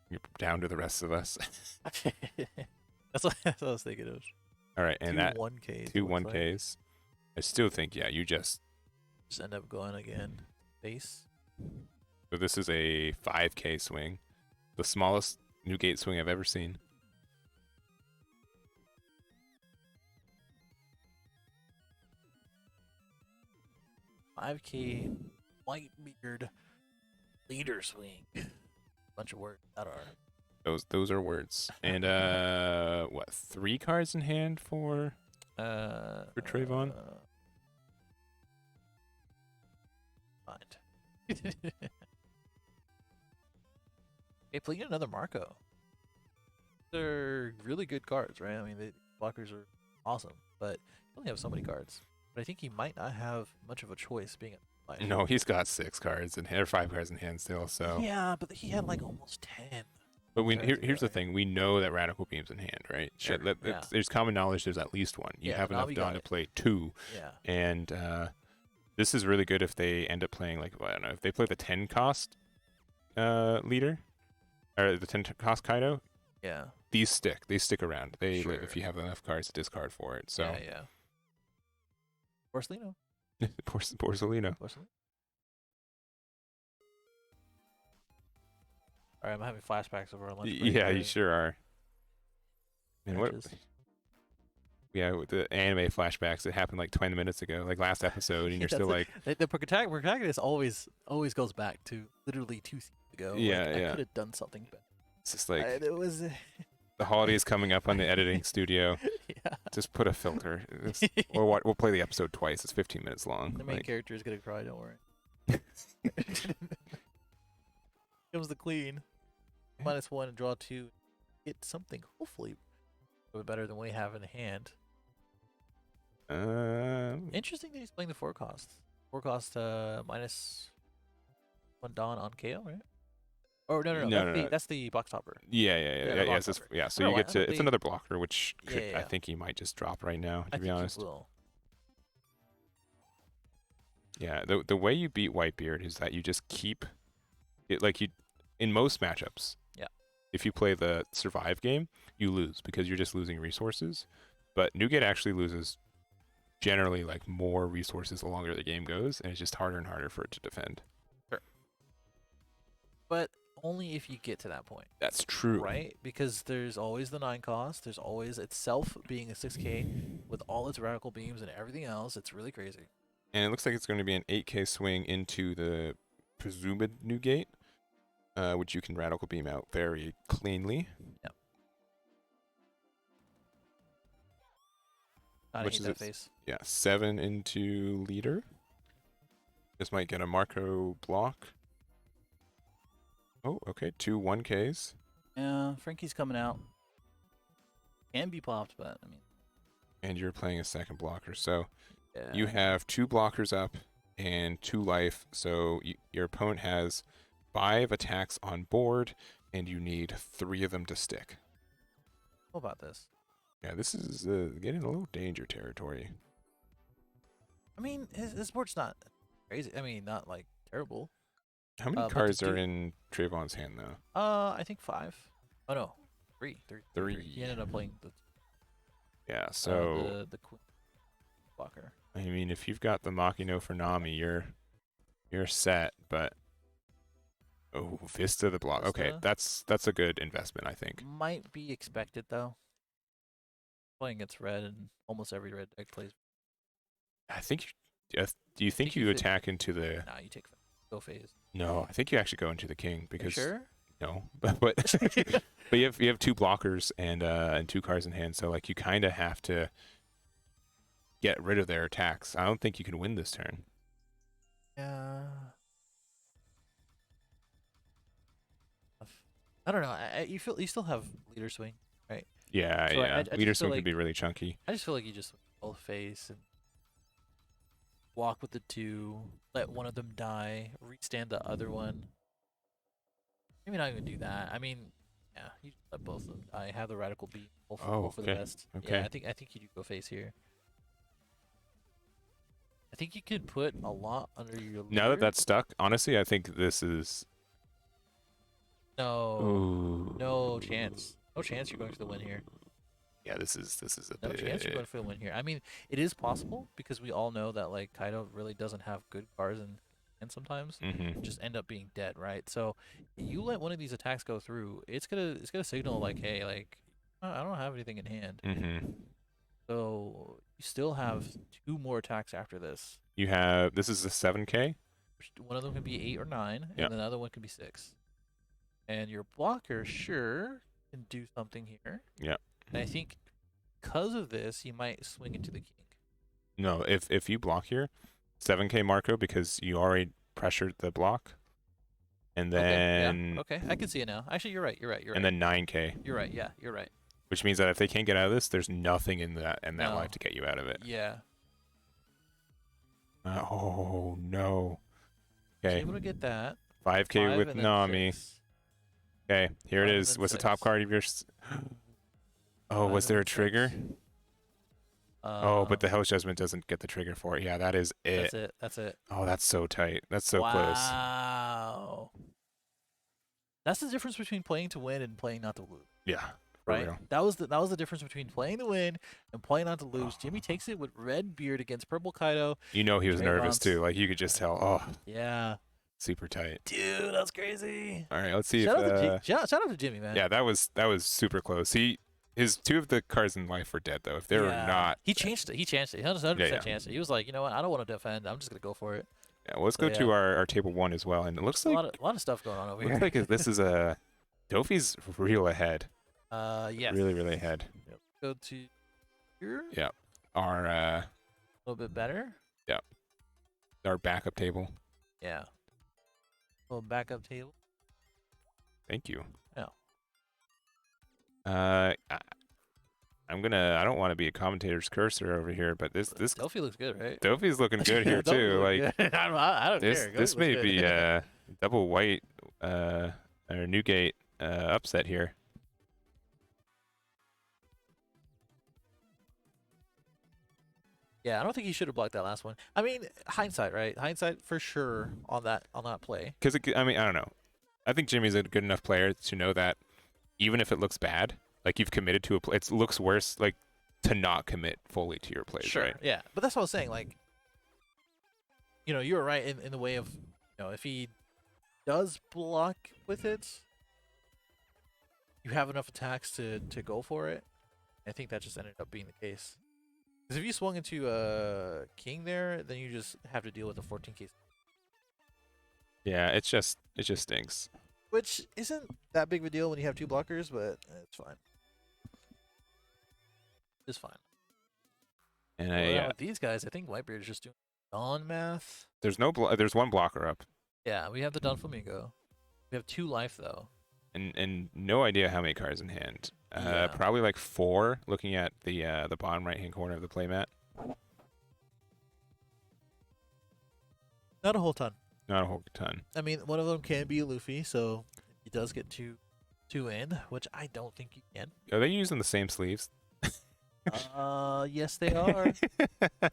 You're down to the rest of us. That's what I was thinking of. All right, and that 1Ks. 2 1Ks. I still think you just end up going again. Base. So this is a 5K swing, the smallest new gate swing I've ever seen. $5K Whitebeard leader swing. Bunch of words that are. Those are words. And what? 3 cards in hand for Trevon? Fine. Hey, playing another Marco. They're really good cards, right? I mean, the blockers are awesome, but you only have so many cards. But I think he might not have much of a choice being a No, he's got 6 cards in hand, or 5 cards in hand still. So yeah, but he had like almost 10. But here's the thing: we know that Radical Beam's in hand, right? Sure. There's common knowledge. There's at least one. You have enough Dawn to play 2. Yeah. And this is really good if they end up playing like I don't know if they play the 10 cost leader or the 10 cost Kaido. Yeah. These stick. They stick around. They Sure. live if you have enough cards to discard for it. So yeah. Porcelino. Porcelino. All right, I'm having flashbacks over our lunch break. Yeah, you sure are. And what? Yeah, with the anime flashbacks, it happened like 20 minutes ago, like last episode, and you're still like... The protagonist always goes back to literally 2 seasons ago. Yeah, I could have done something better. It's just like... It was... The holidays coming up on the editing studio. Yeah. Just put a filter. Or we'll play the episode twice. It's 15 minutes long. The main character is going to cry, don't worry. Comes the clean. -1 and draw 2. Get something, hopefully, a bit better than what we have in hand. Interesting that he's playing the 4 costs. 4 cost -1 Dawn on KO, right? Oh no. That's the box topper. Yeah. So you get to it's another blocker, which I think he might just drop right now. To be honest. He will. Yeah. The way you beat Whitebeard is that you just keep it like you in most matchups. Yeah. If you play the survive game, you lose because you're just losing resources. But Newgate actually loses generally like more resources the longer the game goes, and it's just harder and harder for it to defend. Sure. But only if you get to that point. That's true. Right? Because there's always the 9 cost. There's always itself being a 6K with all its radical beams and everything else. It's really crazy. And it looks like it's going to be an 8K swing into the presumed Newgate, which you can radical beam out very cleanly. Yep. Which is that face. Yeah, 7 into leader. This might get a Marco block. Oh, okay, 2 1Ks. Yeah, Frankie's coming out. Can be popped, but I mean. And you're playing a second blocker, so yeah. You have 2 blockers up and 2 life. So your opponent has 5 attacks on board, and you need 3 of them to stick. What about this? Yeah, this is getting a little danger territory. I mean, his board's not crazy. I mean, not like terrible. How many But the cards are dude, in Trayvon's hand though? I think 5. Oh no, 3. 3. 3. He 3. ended up playing Yeah. So the queen blocker. I mean, if you've got the Makino for Nami, you're set. But oh, Vista the block. Okay, Vista that's a good investment, I think. might be expected though. Playing against red, and almost every red deck plays. I think. Do you think you attack into the? Nah, you take go phase. No, I think you actually go into the king because. Sure. No, but you have 2 blockers and 2 cards in hand, so like you kind of have to get rid of their attacks. I don't think you can win this turn. Yeah. I don't know. You still have leader swing, right? Yeah, So yeah. I Leader just feel swing like, could be really chunky. I just feel like you just both face and walk with the 2, let one of them die, restand the other one. Maybe not even do that. I mean, yeah, you just let both of them die. Have the radical beat. Hope for the best. Okay. Yeah, I think you do go face here. I think you could put a lot under your leader. Now that that's stuck, honestly, I think this is. No. Ooh. No chance. No chance you're going for the win here. Yeah, this is a No chance you're going for the win here. I mean, it is possible because we all know that like Kaido really doesn't have good cards and sometimes just end up being dead, right? So you let one of these attacks go through, it's gonna signal like, hey, like I don't have anything in hand. So you still have 2 more attacks after this. You have this is a 7K. One of them can be 8 or 9, Yep. and the other one can be 6. And your blocker sure can do something here. Yeah. And I think because of this, he might swing into the king. No, if you block here, 7K Marco because you already pressured the block, and then okay, I can see it now. Actually, you're right. And then 9K. You're right. Yeah, you're right. Which means that if they can't get out of this, there's nothing in that No. life to get you out of it. Yeah. Oh no. Okay. Able to get that. 5K with Nami. 6. Okay, here it 5 is. and What's the 6. top card of yours? Oh, 5 was there a and 6. trigger? Oh, but the Hell's Judgment doesn't get the trigger for it. Yeah, that is it. That's it. Oh, that's so tight. That's so close. Wow. That's the difference between playing to win and playing not to lose. Yeah. Right. That was the difference between playing to win and playing not to lose. Jimmy takes it with red beard against purple Kaido. You know he was nervous too. Like you could just tell. Oh. Yeah. Super tight. Dude, that's crazy. All right, let's see shout out to Jimmy, man. Yeah, that was super close. His 2 of the cards in life were dead though. If they were not, he changed it. He 100% changed it. He was like, you know what? I don't want to defend. I'm just gonna go for it. Yeah, well, let's go to our table 1 as well. And it looks like a lot of stuff going on over here. Looks like this is a Doffy's real ahead. Yes. Really ahead. Yep. Go to here. Yeah. Our a little bit better. Yeah. Our backup table. Yeah. Little backup table. Thank you. Yeah. I don't want to be a commentator's cursor over here, but this Doffy looks good, right? Doffy's looking good here too. Like I don't care. This may be a double white or Newgate upset here. Yeah, I don't think he should have blocked that last one. I mean, hindsight, right? Hindsight for sure on that play. Because I mean, I don't know. I think Jimmy's a good enough player to know that even if it looks bad, like you've committed to a play, it looks worse like to not commit fully to your plays, sure, right? Yeah, but that's what I was saying. Like, you know, you were right in the way of, you know, if he does block with it, you have enough attacks to go for it. I think that just ended up being the case. Because if you swung into a king there, then you just have to deal with the 14k. Yeah, it just stinks. Which isn't that big of a deal when you have 2 blockers, but it's fine. It's fine. And with these guys, I think Whitebeard is just doing Dawn math. There's there's 1 blocker up. Yeah, we have the Dawn Flamingo. We have 2 life though. And no idea how many cards in hand. Probably like 4. Looking at the bottom right hand corner of the playmat. Not a whole ton. Not a whole ton. I mean, one of them can be Luffy, so he does get two in, which I don't think you can. Are they using the same sleeves? Yes, they are.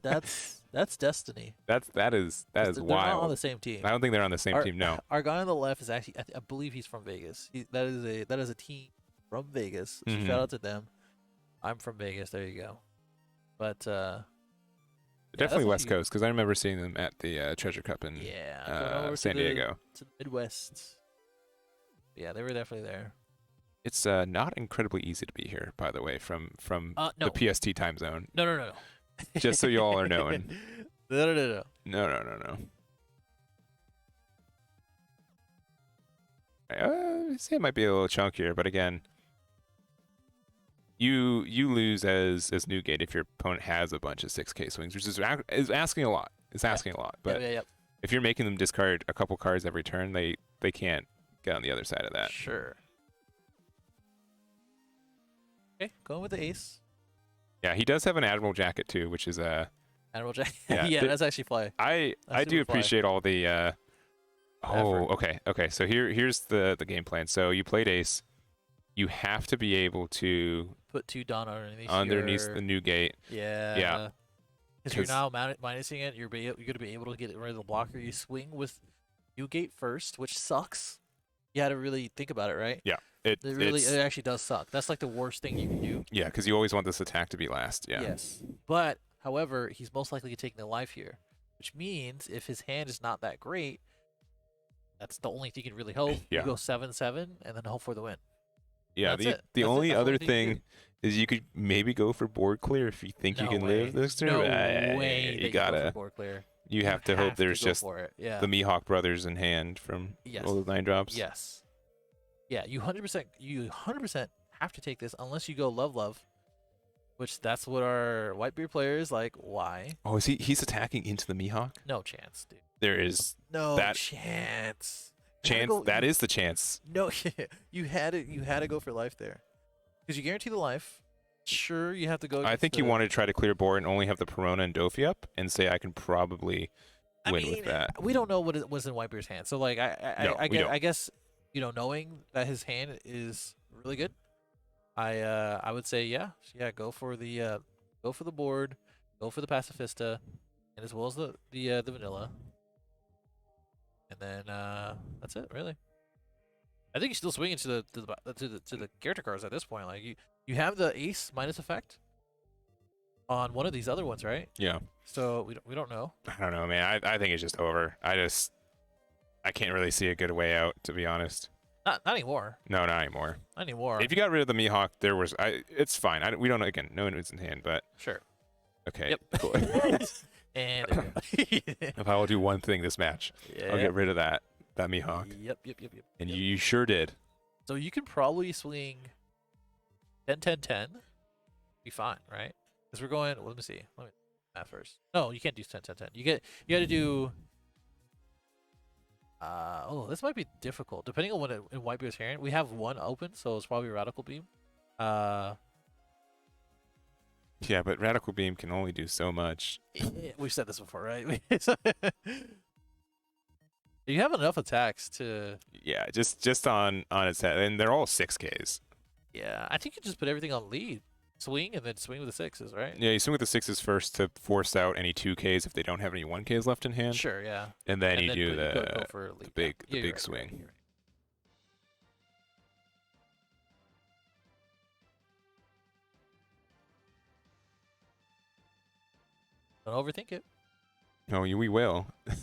That's destiny. that is They're not on wild. the same team. I don't think they're on the same Our team. No. our guy on the left is actually I believe he's from Vegas. That is a team from Vegas. So shout Hmm. out to them. I'm from Vegas. There you go. But yeah, that's Definitely what West Coast because I remember seeing them at the Treasure Cup in yeah, going over San Diego. to the Midwest. Yeah, they were definitely there. It's not incredibly easy to be here, by the way, from No, the PST time zone. no, no, no, no. Just so you all are knowing. No, no, no, no. No, no, no, no. I'd say it might be a little chunkier, but again, you lose as Newgate if your opponent has a bunch of 6K swings, which is asking a lot. It's asking a lot, but Yep. if you're making them discard a couple cards every turn, they can't get on the other side of that. Sure. Okay, going with the ace. Yeah, he does have an Admiral jacket too, which is Admiral Jack. Yeah, Yeah, that's actually fly. I That's do super fly. appreciate all the Effort. okay. So here's the game plan. So you played ace. You have to be able to Put 2 Dawn underneath the your... Newgate. Yeah. Yeah. Because you're 'Cause- now minusing it, you're going to be able to get rid of the blocker. You swing with Newgate first, which sucks. You had to really think about it, right? Yeah, It actually does suck. That's like the worst thing you can do. yeah, because you always want this attack to be last. Yeah. Yes. But, however, he's most likely taking the life here, which means if his hand is not that great, that's the only thing you can really hope. Yeah. You go 7-7 and then hope for the win. Yeah. That's The it. the That's it. only That's the other only thing you can thing is you could maybe go for board clear if you think you No can way. live this turn. No but, way. You that go for gotta. board clear. You have to hope there's go just for it. Yeah. the Mihawk brothers in hand from Yes. all the 9 drops. Yes. Yeah, you 100% have to take this unless you go love, which that's what our Whitebeard player is like. Why? Oh, is he's attacking into the Mihawk? No chance, dude. There is No That- chance. chance. That is the chance. No, you had to go for life there, because you guarantee the life. Sure, you have to go. I think you wanted to try to clear board and only have the Perona and Doffy up and say I can probably win with that. We don't know what it was in Whitebeard's hand, so like No, we don't. I guess knowing that his hand is really good, I would say yeah, go for the board, go for the pacifista, and as well as the vanilla, and then that's it really. I think you still swing into the character cards at this point. Like you have the ace minus effect on one of these other ones, right? Yeah. So we don't know. I don't know, man. I think it's just over. I can't really see a good way out, to be honest. Not anymore. No, not anymore. Not anymore. If you got rid of the Mihawk, it's fine. We don't know, again, no one is in hand, but Sure. okay. Yep. Cool. And If I will do one thing this match, I'll get rid of that Mihawk. Yep. And you sure did. So you can probably swing 10-10-10. Be fine, right? Because we're going. Well, let me see. Let me math first. No, you can't do 10-10-10. You got to do. This might be difficult depending on what in Whitebeard's hand. We have one open, so it's probably Radical Beam. Yeah, but Radical Beam can only do so much. We've said this before, right? You have enough attacks to. Yeah, just on its head, and they're all 6Ks. Yeah, I think you just put everything on lead, swing, and then swing with the 6s, right? Yeah, you swing with the 6s first to force out any 2Ks if they don't have any 1Ks left in hand. Sure, yeah. And then And you then do go for lead. the big Yeah, you're right, swing. you're right. Don't overthink it. No, we will Don't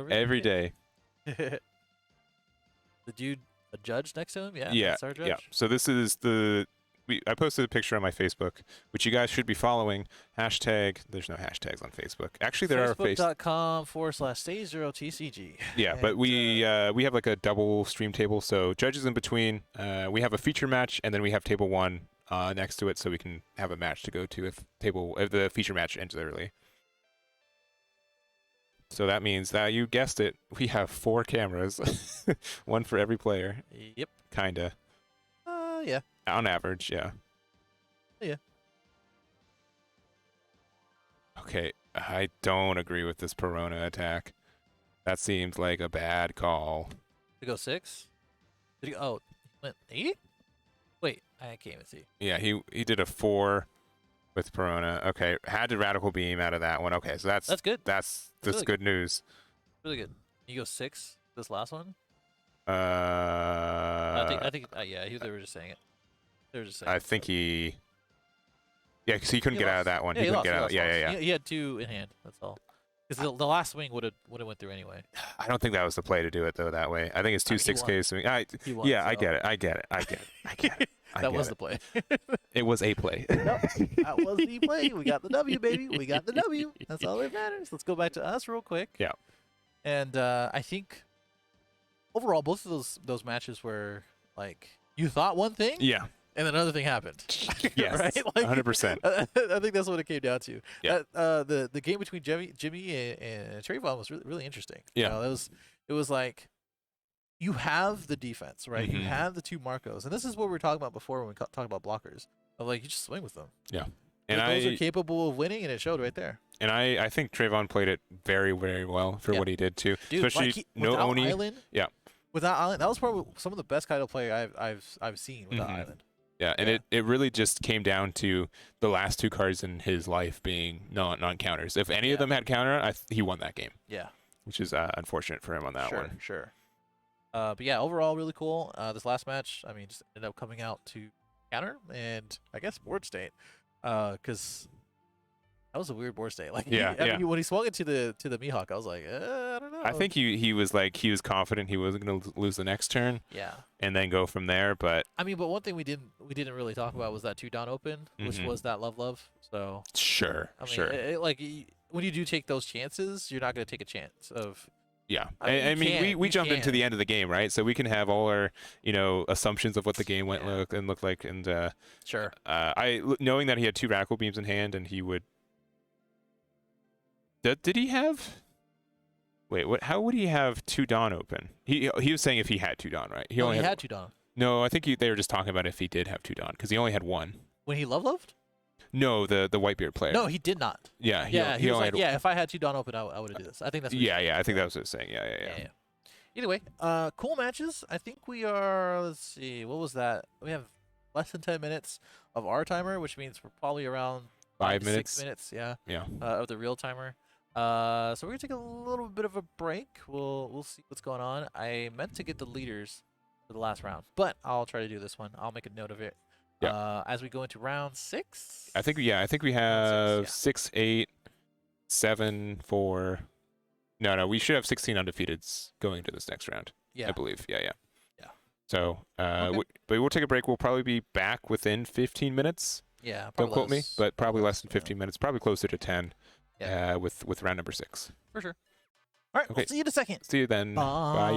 overthink every it. day. The dude, a judge next to him? Yeah, Yeah, that's our judge. yeah. So this is I posted a picture on my Facebook, which you guys should be following. Hashtag. There's no hashtags on Facebook. Actually, there are Facebook.com/Stage0TCG. Yeah, but And, we have like a double stream table, so judges in between. We have a feature match, and then we have table 1 next to it, so we can have a match to go to if the feature match ends early. So that means that you guessed it, we have 4 cameras, one for every player, Yep. kinda. Yeah. On average, yeah. Yeah. Okay, I don't agree with this Perona attack. That seems like a bad call. Did he go 6? Did he? Oh, he went 8? Wait, I can't even see. Yeah, he did a 4 with Perona. Okay, had to Radical Beam out of that one. Okay, so That's good. That's really good news. Really good. You go 6 this last one. I I think yeah, they were just saying it. They were just saying. I think he. Yeah, because he couldn't get out of that one. Yeah, he couldn't lost, get out. lost. Yeah. He had 2 in hand. That's all. Because the last swing would have went through anyway. I don't think that was the play to do it though that way. I think it's 2 6K swing. He won, Yeah, so. I get it. That was the play. It was a play. That was the play. We got the W, baby. We got the W. That's all that matters. Let's go back to us real quick. Yeah. And I think overall, both of those matches were like you thought one thing, Yeah. and then another thing happened. Yes. Right? Like, 100%. I think that's what it came down to. Yeah. The game between Jimmy and Trevon was really interesting. Yeah. You know, it was like you have the defense, right? You Mhm. have the 2 Marcos, and this is what we were talking about before when we talked about blockers. Of like you just swing with them. Yeah. And those are capable of winning, and it showed right there. And I think Trevon played it very, very well for what he did too. Dude, especially like no without Oni. Island, Yeah. Without Island, that was probably some of the best Kaido play I've seen without Mhm. Island. Yeah, and it really just came down to the last 2 cards in his life being non-counters. If any of them had counter, he won that game. Yeah. Which is unfortunate for him on that one. Sure. But yeah, overall really cool. This last match, I mean, just ended up coming out to counter and I guess board state, because that was a weird board state. Like, I mean, when he swung into the Mihawk, I was like, I don't know. I think he was confident he wasn't going to lose the next turn. Yeah. And then go from there, but I mean, but one thing we didn't really talk about was that 2 down open, which was that love. So sure, I mean, sure. like when you do take those chances, you're not going to take a chance of. Yeah, I mean, we jumped into the end of the game, right? So we can have all our assumptions of what the game look like, and sure. Knowing that he had 2 Radical Beams in hand, and he would. Did he have? Wait, what? How would he have 2 Dawn open? He was saying if he had 2 Dawn, right? He only had 2 Dawn. No, I think they were just talking about if he did have 2 Dawn because he only had 1. When he loved? No, the Whitebeard player. No, he did not. Yeah, he was like, if I had 2 Dawn open, I would have did this. I think that's. What I think that was what it was saying. Yeah. Anyway, cool matches. I think we are. Let's see, what was that? We have less than 10 minutes of our timer, which means we're probably around 5 minutes. 6 minutes. Yeah. Yeah. Of the real timer. So we're gonna take a little bit of a break. We'll see what's going on. I meant to get the leaders for the last round, but I'll try to do this one. I'll make a note of it. Yeah. As we go into round 6. I think we have 6, 8, 7 for. No, we should have 16 undefeateds going into this next round. Yeah. I believe. Yeah. Yeah. So, Okay. but we'll take a break. We'll probably be back within 15 minutes. Yeah. Don't quote me, but probably less than yeah. 15 minutes. Probably closer to 10. Yeah. With round number 6. For sure. All right. Okay. We'll see you in a second. See you then. Bye.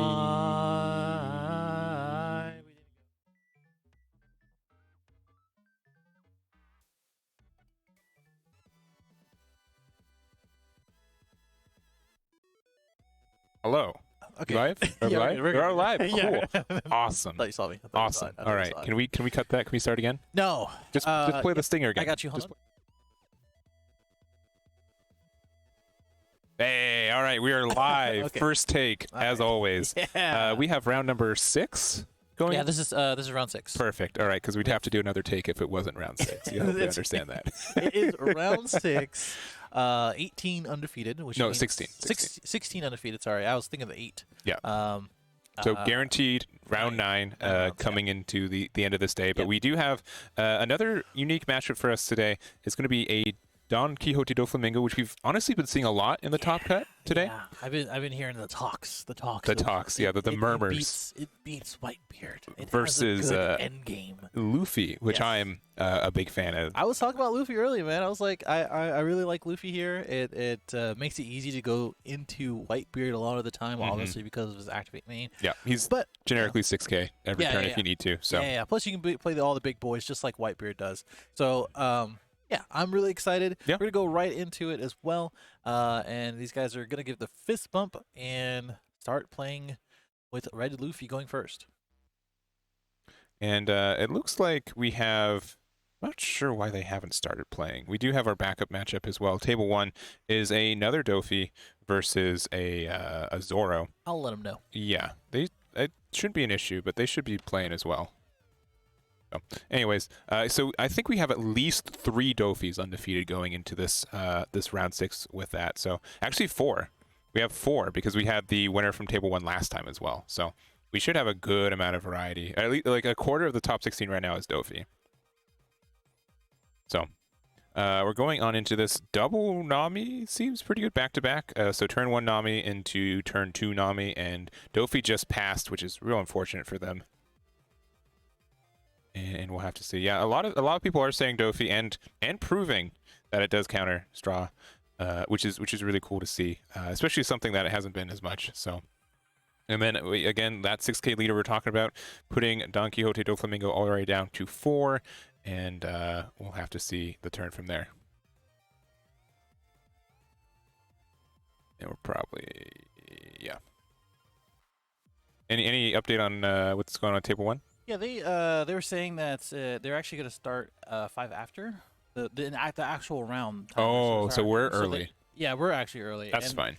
Hello. Okay. Live? Are we Yeah, live? we're We are good. live. Yeah. Cool. Awesome. I thought you saw me. Awesome. All right. Can we cut that? Can we start again? No. Just play the stinger again. I got you. Hold on. Hey, all right, we are live. Okay. First take, as always. Yeah. We have round number 6 going. Yeah, this is round 6. Perfect. All right, because we'd have to do another take if it wasn't round 6. You hopefully understand that. It is round 6. 18 undefeated, which No, means 16. 16 undefeated. Sorry, I was thinking of 8. Yeah. So guaranteed round 9 coming into the end of this day. But we do have another unique matchup for us today. It's going to be a Don Quixote do Flamingo, which we've honestly been seeing a lot in the top cut today. Yeah, I've been hearing the talks. The murmurs. It beats Whitebeard. It versus has a good end game. Luffy, which I am a big fan of. I was talking about Luffy earlier, man. I was like, I really like Luffy here. It makes it easy to go into Whitebeard a lot of the time, obviously because of his activate main. Yeah, he's generically 6K every turn if you need to. So yeah. Plus you can play all the big boys just like Whitebeard does. So yeah, I'm really excited. Yeah. We're going to go right into it as well. And these guys are going to give the fist bump and start playing with Red Luffy going first. And it looks like we have... Not sure why they haven't started playing. We do have our backup matchup as well. Table 1 is another Doffy versus a Zoro. I'll let them know. Yeah, it shouldn't be an issue, but they should be playing as well. So, anyways, so I think we have at least 3 Doffys undefeated going into this this round 6 with that. So actually 4. We have 4 because we had the winner from table 1 last time as well. So we should have a good amount of variety. At least like a quarter of the top 16 right now is Doffy. So we're going on into this double Nami. Seems pretty good back to back. So turn 1 Nami into turn 2 Nami, and Doffy just passed, which is real unfortunate for them. And we'll have to see. Yeah, a lot of people are saying Doffy and proving that it does counter Straw, which is really cool to see, especially something that it hasn't been as much. So, and then again, that 6K leader we're talking about, putting Don Quixote do Flamingo all the way down to 4, and we'll have to see the turn from there. And we're probably Any update on what's going on at table 1? Yeah, they were saying that they're actually going to start 5 after the actual round. Oh, so we're early. Yeah, we're actually early. That's fine.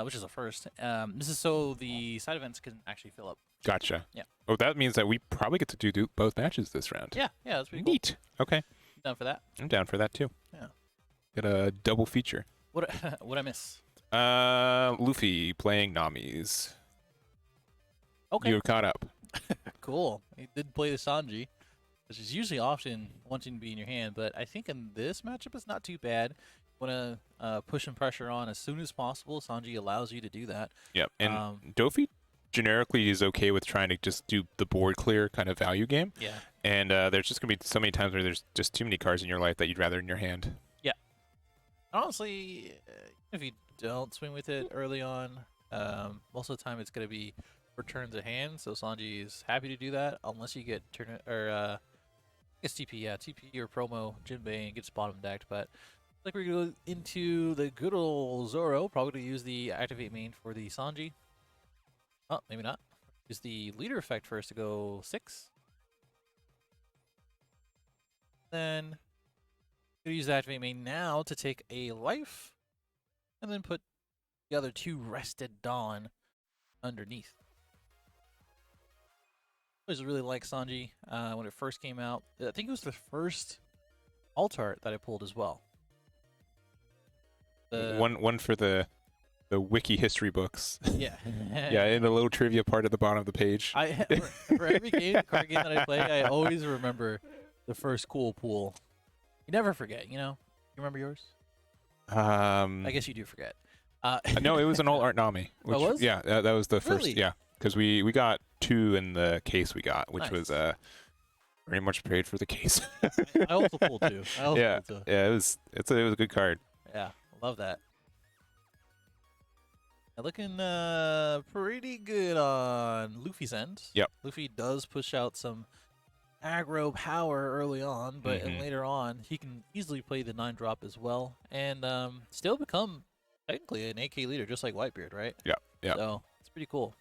Which is a first. This is so the side events can actually fill up. Gotcha. Yeah. Oh, that means that we probably get to do both matches this round. Yeah, that's pretty neat. Cool. Okay. Down for that? I'm down for that too. Yeah. Get a double feature. What I miss? Luffy playing Namis. Okay. You're caught up. Cool. He did play the Sanji, which is usually often wanting to be in your hand, but I think in this matchup it's not too bad. Want to push and pressure on as soon as possible. Sanji allows you to do that. Yep. And Doffy generically is okay with trying to just do the board clear kind of value game. Yeah. And there's just going to be so many times where there's just too many cards in your life that you'd rather in your hand. Yeah. Honestly, if you don't swing with it early on, most of the time it's going to be return to hand, so Sanji is happy to do that unless you get turn or I guess TP, TP or promo Jinbei and gets bottom decked. But like we're gonna go into the good old Zoro, probably to use the activate main for the Sanji. Oh, maybe not. Use the leader effect first to go 6. Then gonna use the activate main now to take a life, and then put the other 2 rested Dawn underneath. I always really liked Sanji when it first came out. I think it was the first alt art that I pulled as well. One for the wiki history books. Yeah. Yeah, in the little trivia part at the bottom of the page. For every card game that I play, I always remember the first cool pool. You never forget, you know? You remember yours? I guess you do forget. No, it was an alt art Nami. Which, was? Yeah, that was the first. Really? Yeah, because we got 2 in the case we got, which was very much paid for the case. I also pulled 2. Yeah, it was a good card. Yeah, love that. Looking pretty good on Luffy's end. Yep. Luffy does push out some aggro power early on, but later on he can easily play the 9-drop as well, and still become technically an AK leader, just like Whitebeard, right? Yeah, yeah. So it's pretty cool.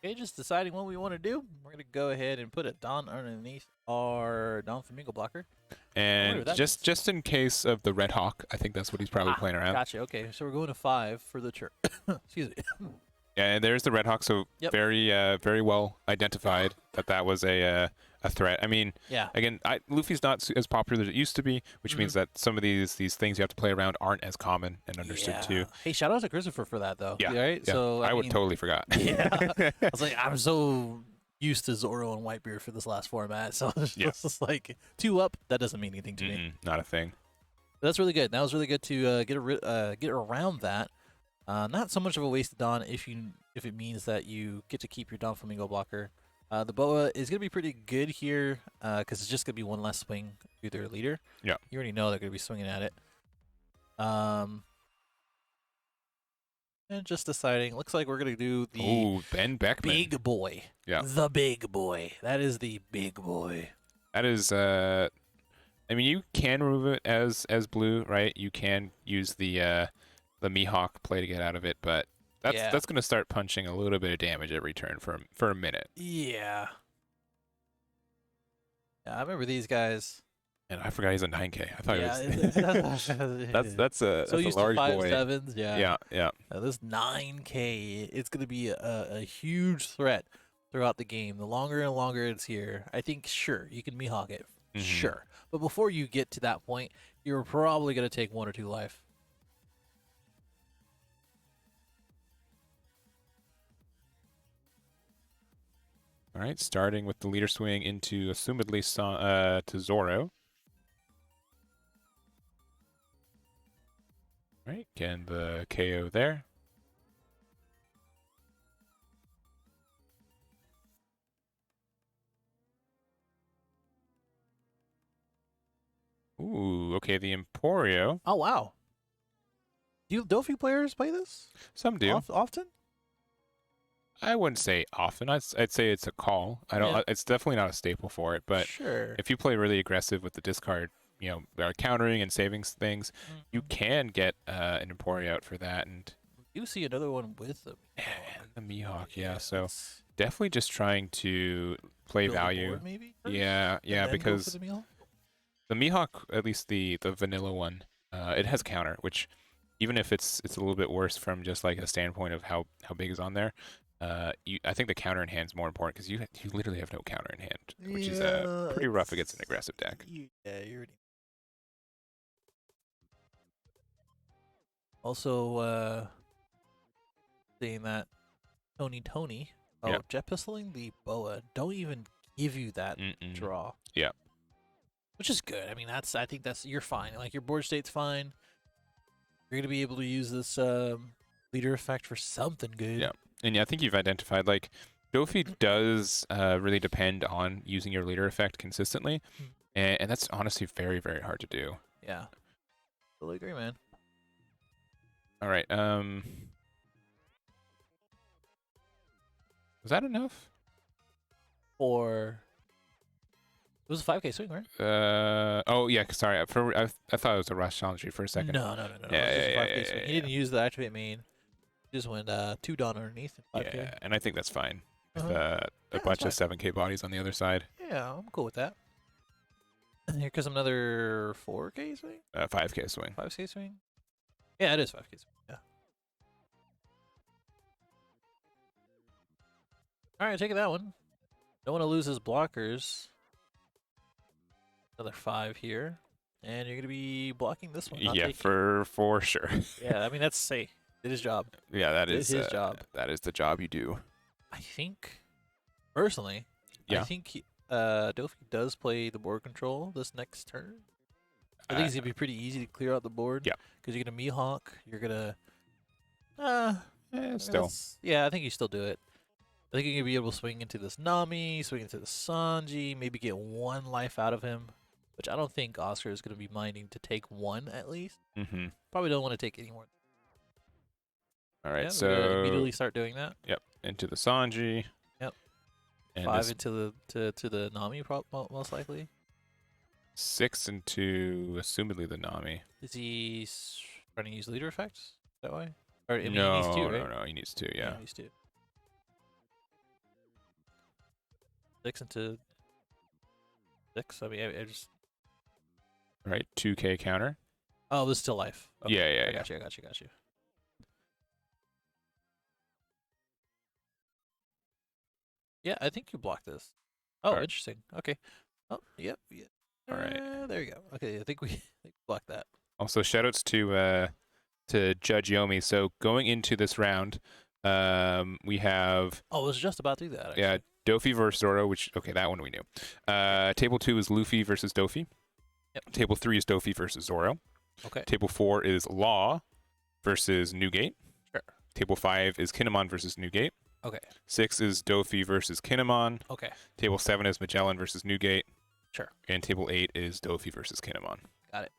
Okay, just deciding what we want to do. We're going to go ahead and put a Don underneath our Don Flamingo blocker. And just in case of the Red Hawk, I think that's what he's probably playing around. Gotcha. Okay, so we're going to 5 for the church. Excuse me. Yeah, and there's the Red Hawk, so very well identified that was a threat. I mean, yeah. Again, Luffy's not as popular as it used to be, which means that some of these things you have to play around aren't as common and understood too. Hey, shout out to Christopher for that though. Yeah, right. Yeah. So I would totally forgot. Yeah, I was like, I'm so used to Zoro and Whitebeard for this last format, so it's just like 2 up. That doesn't mean anything to me. Not a thing. But that's really good. That was really good to get around that. Not so much of a wasted Dawn if it means that you get to keep your Don Flamingo blocker. The Boa is going to be pretty good here because it's just going to be 1 less swing through their leader. Yeah. You already know they're going to be swinging at it. And just deciding, looks like we're going to do the Ben Beckman. big boy. Yeah. The big boy. That is the big boy. That is, I mean, you can remove it as blue, right? You can use the Mihawk play to get out of it, but that's going to start punching a little bit of damage at return for a minute. Yeah. Yeah, I remember these guys. And I forgot he's a 9K. I thought Yeah, he was. That's a so used to large five boy. sevens. Yeah. Yeah, yeah. This 9K, it's gonna be a huge threat throughout the game. The longer and longer it's here, I think sure you can Mihawk it, Mhm. sure. But before you get to that point, you're probably gonna take 1 or 2 life. All right, starting with the leader swing into assumedly to Zoro. All right, getting the KO there. Ooh, okay, the Emporio. Oh wow. Do Doffy players play this Some do. often? I wouldn't say often. I'd say it's a call. I don't. Yeah. It's definitely not a staple for it. But Sure. if you play really aggressive with the discard, countering and saving things, you can get an Emporio out for that. And You see another one with them. the Mihawk, yeah. So definitely just trying to play value. Maybe. Yeah, because the Mihawk, at least the vanilla one, it has counter, which even if it's a little bit worse from just like a standpoint of how big is on there, I think the counter in hand is more important because you literally have no counter in hand, which is pretty rough against an aggressive deck. Yeah, you're. Also, saying that Tony. Oh, Yeah. jet pistoling the boa. Don't even give you that draw. Yeah. Which is good. I mean, I think you're fine. Like your board state's fine. You're gonna be able to use this leader effect for something good. Yeah. And yeah, I think you've identified like Doffy does really depend on using your leader effect consistently, and that's honestly very, very hard to do. Yeah. Totally agree, man. All right. Was that enough? Or it was a 5K swing, right? Oh yeah. Sorry. I thought it was a rush challenge for a second. No. Yeah, It was just a 5K swing. He didn't use the activate main. He just went 2 down underneath. 5K. Yeah, and I think that's fine. With Yeah, a bunch of 7K bodies on the other side. Yeah, I'm cool with that. And here comes another 4K swing? 5K swing. 5K swing? Yeah, it is 5K swing. Yeah. All right, take that one. Don't want to lose his blockers. Another 5 here. And you're going to be blocking this one. Yeah, for sure. Yeah, I mean, that's safe. Did his job. Yeah, that is his job. That is the job you do. I think, personally, Yeah. I think Doffy does play the board control this next turn. I think it's going to be pretty easy to clear out the board. Yeah. Because you're going to Mihawk. You're going to... Still. Yeah, I think you still do it. I think you're going to be able to swing into this Nami, swing into the Sanji, maybe get 1 life out of him, which I don't think Oscar is going to be minding to take 1 at least. Mm-hmm. Probably don't want to take any more. All right, Yeah, so we're gonna immediately start doing that. Yep, into the Sanji. Yep. And 5 into the Nami, most likely. 6 into assumedly the Nami. Is he trying to use leader effects that way? Or I mean, No, he needs 2, right? no, he needs 2. Yeah. He needs 2. 6 into 6. I mean, I just. All right, 2K counter. Oh, this is still life. Okay. Yeah. I got you. Yeah, I think you blocked this. Oh, Alright. interesting. Okay. Oh, yep. All right. There you go. Okay, I think we blocked that. Also, shoutouts to Judge Yomi. So going into this round, we have Oh, I was just about to do that. Actually. yeah Doffy versus Zoro, which that one we knew. Table 2 is Luffy versus Doffy. Yep. Table 3 is Doffy versus Zoro. Okay. Table 4 is Law versus Newgate. Sure. Table 5 is Kinemon versus Newgate. Okay. 6 is Doffy versus Kinemon. Okay. Table 7 is Magellan versus Newgate. Sure. And table 8 is Doffy versus Kinemon. Got it.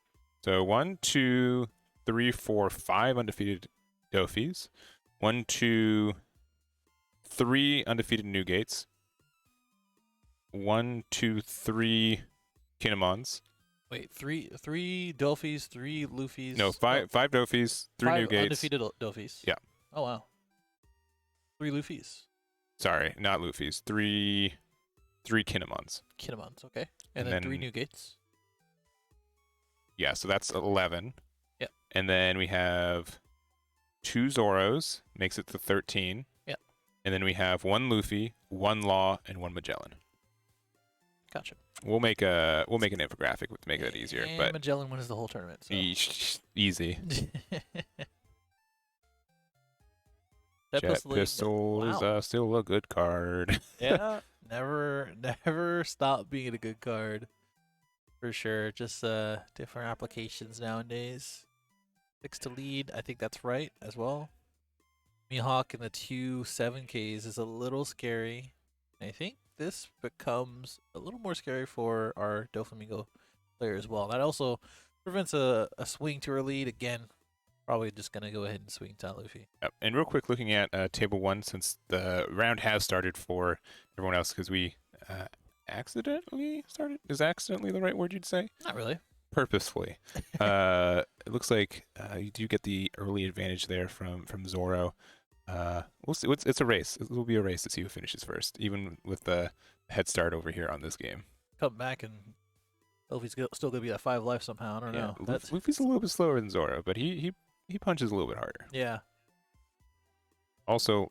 So 1, 2, 3, 4, 5 undefeated Doffys. 1, 2, 3 undefeated Newgates. 1, 2, 3 Kinemons. Wait, three Doffys, 3 Luffys. No, 5 Doffys, 3 5 Newgates. undefeated Doffys. Yeah. Oh wow. 3 Luffys. Sorry, not Luffy's. 3 Kinemons. Kinemons. Okay. And And then 3 then- Newgates. Yeah, so that's 11. Yep. And then we have 2 Zoros, makes it to 13. Yep. And then we have 1 Luffy, 1 Law, and 1 Magellan. Gotcha. We'll make an infographic to make that easier. And But Magellan wins the whole tournament. So. Easy. Jet Pistol is still a good card. Yeah, never stop being a good card. For sure. Just different applications nowadays. 6 to lead, I think that's right as well. Mihawk in the 2 7Ks is a little scary. I think this becomes a little more scary for our Doflamingo player as well. That also prevents a swing to our lead. Again, probably just going to go ahead and swing to Luffy. Yep. And real quick, looking at Table 1, since the round has started for everyone else, because we accidentally started. Is accidentally the right word you'd say? Not really. Purposefully. It looks like you do get the early advantage there from Zoro. We'll see. It's a race. It will be a race to see who finishes first, even with the head start over here on this game. Come back and Luffy's still going to be at 5 life somehow. I don't know. Luffy's a little bit slower than Zoro, but he punches a little bit harder. Yeah. Also,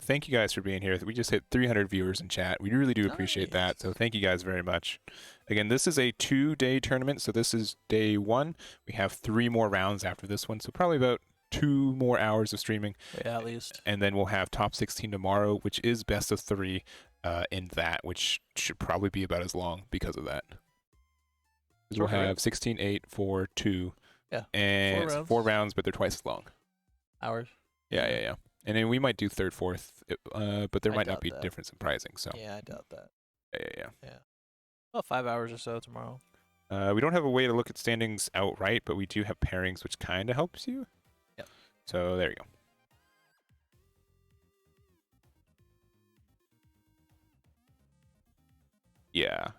thank you guys for being here. We just hit 300 viewers in chat. We really do appreciate that. So thank you guys very much. Again, this is a 2-day tournament. So this is day 1. We have 3 more rounds after this one. So probably about 2 more hours of streaming. Yeah, at least. And then we'll have top 16 tomorrow, which is best of 3 in that, which should probably be about as long because of that. We'll have 16, 8, 4, 2. Yeah. And 4 rounds, but they're twice as long. Hours. Yeah. And then we might do 3rd, 4th, but there might not be that. difference in pricing. So Yeah, I doubt that. Yeah. About 5 hours or so tomorrow. We don't have a way to look at standings outright, but we do have pairings, which kind of helps you. Yep. So there you go. Yeah.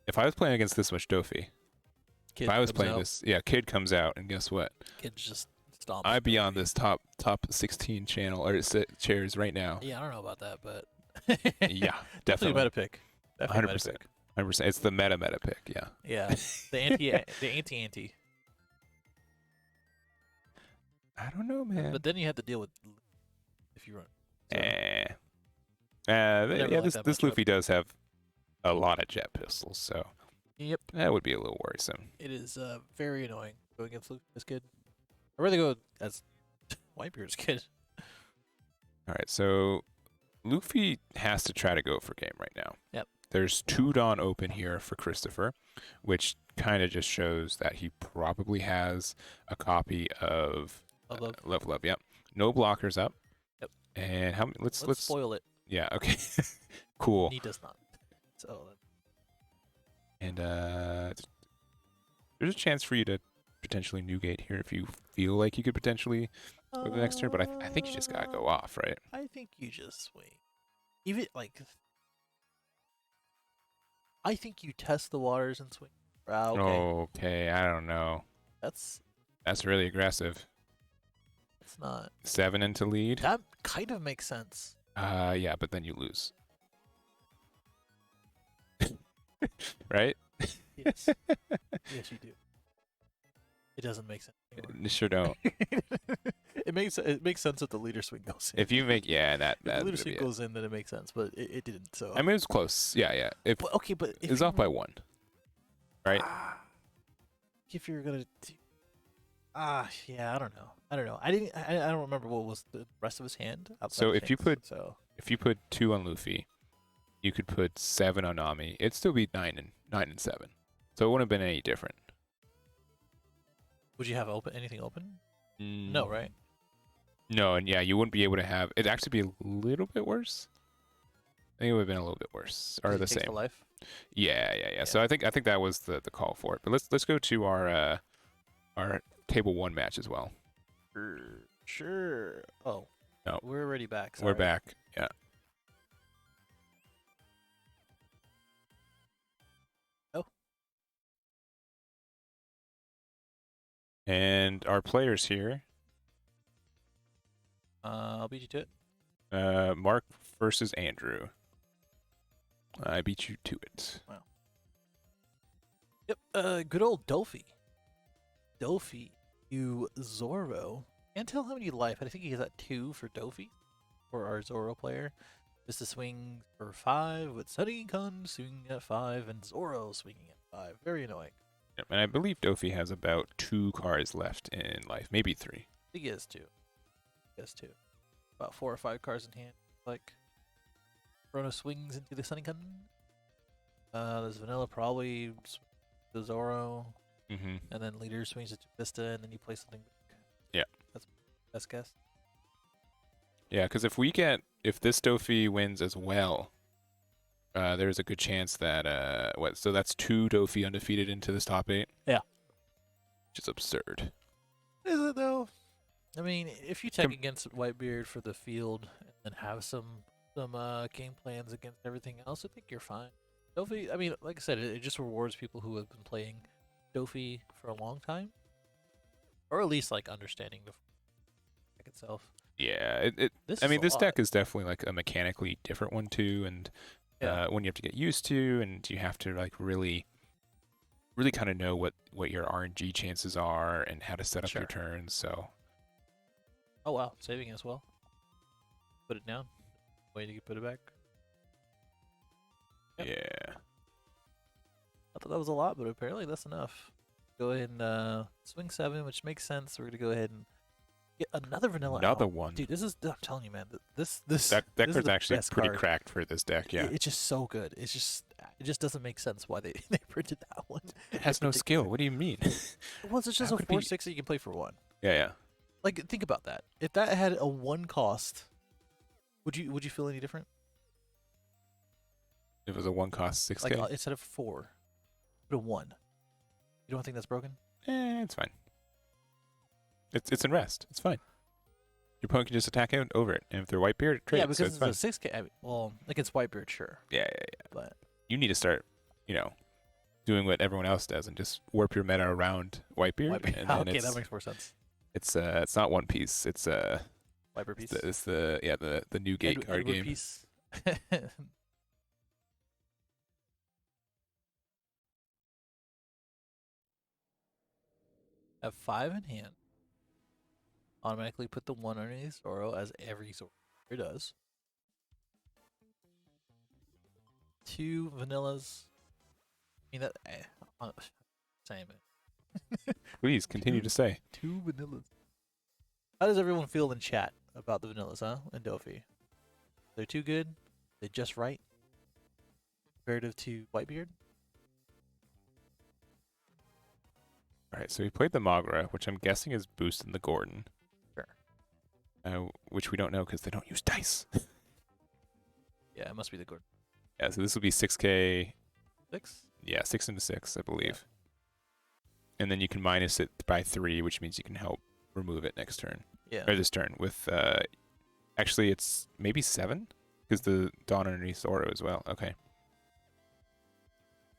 If I was playing against this much Doffy, Kid if I was comes playing out. this, Kid comes out, and guess what? Kid just stomps. I'd be on Doffy. this top 16 channel or chairs right now. Yeah, I don't know about that, but Yeah, definitely definitely. meta pick. 100%. 100%. It's the meta pick. Yeah. Yeah, the anti. I don't know, man. But then you have to deal with if you run. So, Yeah, like that this matchup. Luffy does have a lot of jet pistols, so Yep, that would be a little worrisome. it is very annoying going against this kid. I'd rather go as Whitebeard's kid. All right, so Luffy has to try to go for game right now. Yep. There's 2 Dawn open here for Christopher, which kind of just shows that he probably has a copy of Level Up. Yep. No blockers up. Yep. And how? Let's spoil it. Yeah. Okay. Cool. He does not. So. And there's a chance for you to potentially Newgate here if you feel like you could potentially with the next turn, but I think you just gotta go off, right? I think you just swing. Even I think you test the waters and swing. Okay, I don't know. That's really aggressive. It's not. 7 into lead. That kind of makes sense. Yeah, but then you lose. Right? Yes. Yes, you do. It doesn't make sense anymore. Sure don't. It makes sense if the leader swing goes in. If you make that if the leader swing goes in, then it makes sense, but it didn't. So I mean, it was close. Yeah. But it's off by 1, right? If you're gonna, yeah, I don't know. I don't remember what was the rest of his hand. So if you put 2 on Luffy, you could put 7 on Nami. It'd still be 9 and 7. So it wouldn't have been any different. Would you have anything open? No, right? No, and yeah, you wouldn't be able to have. It'd actually be a little bit worse. I think it would have been a little bit worse, or the same. For life? Yeah. So I think that was the call for it. But let's go to our table 1 match as well. Sure. Oh. No. We're already back. Sorry. We're back. Yeah. Oh. And our players here. I'll beat you to it. Mark versus Andrew. I beat you to it. Wow. Yep. Good old Doffy. Doffy, you Zoro. Can't tell how many life. I think he has at 2 for Doffy, for our Zoro player. Just to swing for 5 with Sunny-kun swinging at 5 and Zoro swinging at 5. Very annoying. Yep, and I believe Doffy has about 2 cards left in life, maybe 3. I think he has 2. He has 2. About 4 or 5 cards in hand. Like, Chrono swings into the Sunny-kun. There's Vanilla probably the Zoro. Mm-hmm. And then Leader swings it to Vista, and then you play something back. Yeah. That's best guess. Yeah, because if this Doffy wins as well, there's a good chance that so that's 2 Doffy undefeated into this top 8. Yeah. Which is absurd. Is it though? I mean, if you take against Whitebeard for the field and then have some game plans against everything else, I think you're fine. Doffy, I mean, like I said, it just rewards people who have been playing Doffy for a long time, or at least like understanding the deck itself. Yeah, this deck is definitely like a mechanically different one too, and one you have to get used to, and you have to like really kind of know what your RNG chances are and how to set up your turns. So, oh wow, saving as well. Put it down. Wait to put it back. Yep. Yeah. I thought that was a lot, but apparently that's enough. Go ahead and swing 7, which makes sense. We're gonna go ahead and get another vanilla. Another one, dude. I'm telling you, man. This deck is actually pretty cracked for this deck. Yeah, it's just so good. It just doesn't make sense why they printed that one. It has no skill. What do you mean? Well, it's just a 4/6 that you can play for 1. Yeah. Like, think about that. If that had a 1 cost, would you feel any different? It was a 1 cost 6K. Like instead of 4, put a 1. You don't think that's broken? It's fine. It's in rest. It's fine. Your opponent can just attack out over it, and if they're Whitebeard, it trades. Yeah, because so it's a 6K. I mean, well, against Whitebeard, sure. Yeah. But you need to start, doing what everyone else does and just warp your meta around Whitebeard. And then okay, that makes more sense. It's not One Piece. It's Whitebeard piece. It's the new gate card game. Piece. Have 5 in hand. Automatically put the 1 underneath Zoro, as every Zoro does. 2 vanillas. I mean, that. Same. Please continue to say. 2 vanillas. How does everyone feel in chat about the vanillas, huh? And Doffy? They're too good? They're just right? Comparative to Whitebeard? Alright, so we played the Monegro, which I'm guessing is boosting the Gordon. Sure. Which we don't know because they don't use dice. Yeah, it must be the Gordon. Yeah, so this will be 6K. 6? Yeah, 6 into 6, I believe. Yeah. And then you can minus it by 3, which means you can help remove it next turn. Yeah. Or this turn with, actually it's maybe 7? Because the Dawn underneath Zoro as well. Okay.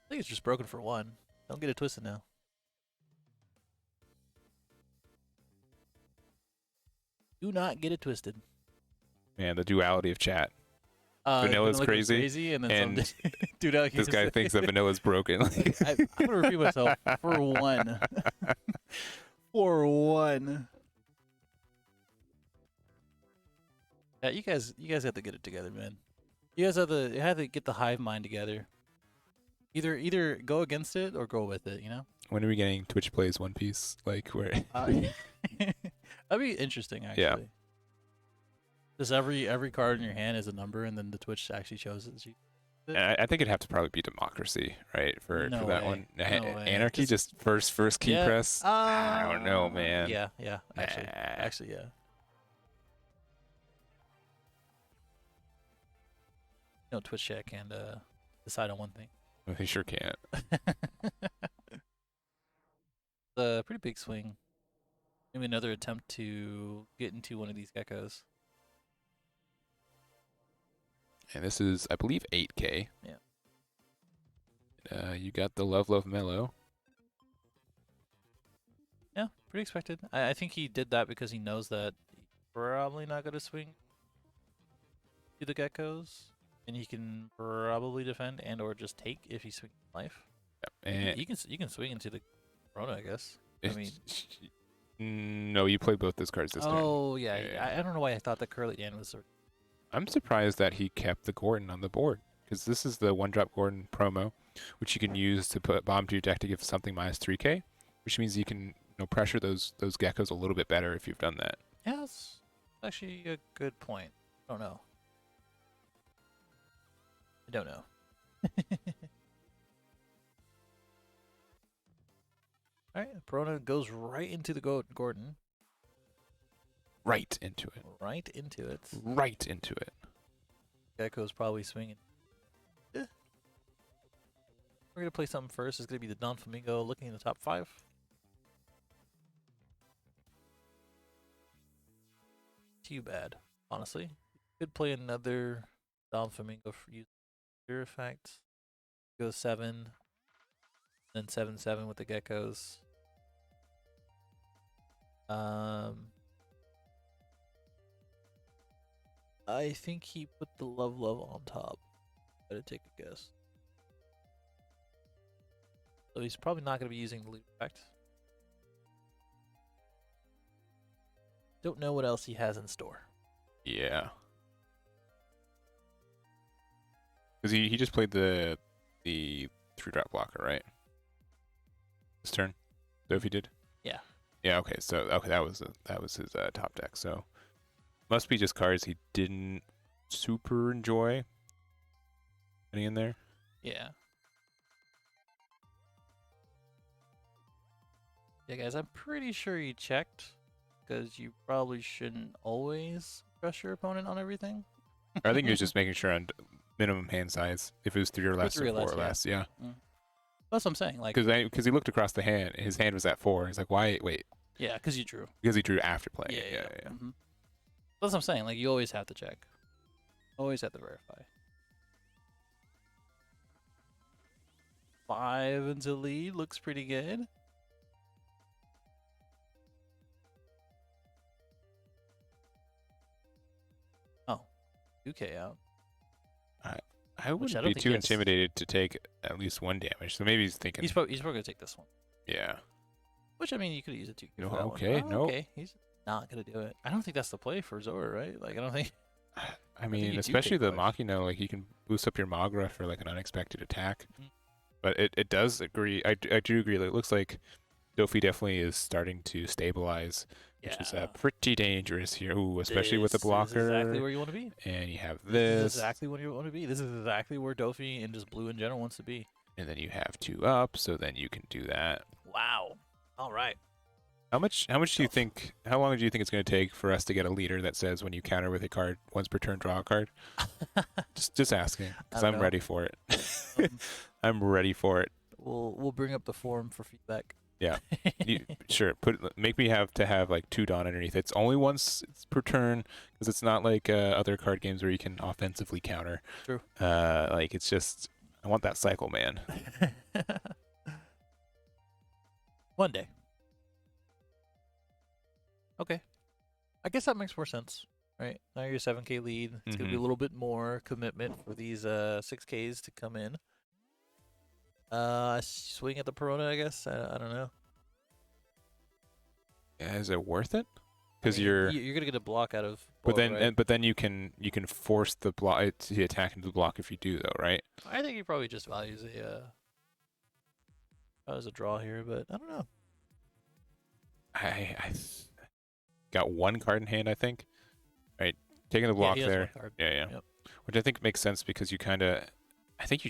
I think it's just broken for 1. Don't get it twisted now. Do not get it twisted. Man, the duality of chat. Vanilla's crazy and then some dude out here. This guy thinks that Vanilla's broken. I'm gonna repeat myself for 1. For 1. Yeah, you guys have to get it together, man. You guys have to get the hive mind together. Either go against it or go with it. When are we getting Twitch plays One Piece? Like where? That'd be interesting, actually. Yeah. Just every card in your hand is a number, and then the Twitch actually shows it. I think it'd have to probably be democracy, right? For that one. Anarchy, just first key press. I don't know, man. Yeah. Actually, yeah. No, Twitch chat can decide on one thing. Well, they sure can't. A pretty big swing. Maybe another attempt to get into one of these geckos. And this is, I believe, 8K. Yeah. You got the Love Mellow. Yeah, pretty expected. I think he did that because he knows that he's probably not going to swing to the geckos. And he can probably defend and or just take if he swings life. And You can swing into the Corona, I guess. I mean, no, you play both those cards this turn. oh yeah. I don't know why I thought that Curly Dan was. I'm surprised that he kept the Gordon on the board, because this is the 1-drop Gordon promo, which you can use to put bomb to your deck to give something minus 3k, which means you can pressure those geckos a little bit better if you've done that. Yeah, that's actually a good point. I don't know. I don't know. All right, Perona goes right into the Gordon. Right into it. Right into it. Right into it. Gecko's probably swinging. We're going to play something first. It's going to be the Don Flamingo looking in the top 5. Too bad, honestly. Could play another Don Flamingo for use your effect. Go 7. Then 7/7 with the geckos. I think he put the love on top. Better take a guess. So he's probably not going to be using the loot effect. Don't know what else he has in store. Yeah. Because he just played the 3-drop blocker, right? This turn? Doffy did? Yeah. Yeah, okay. So okay, that was his top deck. So must be just cards he didn't super enjoy putting in there. Yeah. Yeah, guys, I'm pretty sure you checked, because you probably shouldn't always trust your opponent on everything. I think he was just making sure on minimum hand size. If it was 3 or less, or 4 or less, yeah. That's what I'm saying. Like, because he looked across the hand, his hand was at 4. He's like, why? Wait. Yeah, because you drew. Because he drew after playing. Yeah. Mm-hmm. That's what I'm saying. Like, you always have to check. Always have to verify. 5 into lead looks pretty good. Oh, 2k out. I wouldn't be too intimidated to take at least 1 damage. So maybe he's thinking he's probably gonna take this one. Yeah. Which, I mean, you could use a 2k. No, for that okay, one. no. Okay, he's not gonna do it. I don't think that's the play for Zoro, right? Like, I don't think. I mean, especially the Machina, like, you can boost up your Magra for like an unexpected attack. Mm-hmm. But it does agree. I do agree that it looks like Doffy definitely is starting to stabilize, which is pretty dangerous here. Ooh, especially with the blocker. This is exactly where you want to be. And you have this. This is exactly where you want to be. This is exactly where Doffy and just blue in general wants to be. And then you have 2 up, so then you can do that. Wow. All right. How much do you think? How long do you think it's going to take for us to get a leader that says when you counter with a card, once per turn, draw a card? just asking, because I'm ready for it. I'm ready for it. We'll bring up the forum for feedback. Yeah, sure. Make me have like 2 Dawn underneath. It's only once per turn, because it's not like other card games where you can offensively counter. True. Like, it's just, I want that cycle, man. One day. Okay. I guess that makes more sense, right? Now you're 7k lead. It's going to be a little bit more commitment for these 6ks to come in. Swing at the Perona, I guess. I don't know. Yeah, is it worth it? Because you're gonna get a block out of. But then you can force the attack into the block if you do, though, right? I think he probably just values a draw here, but I don't know. I got 1 card in hand, I think. Right, taking the block there. Yeah. Yep. Which I think makes sense, because you I think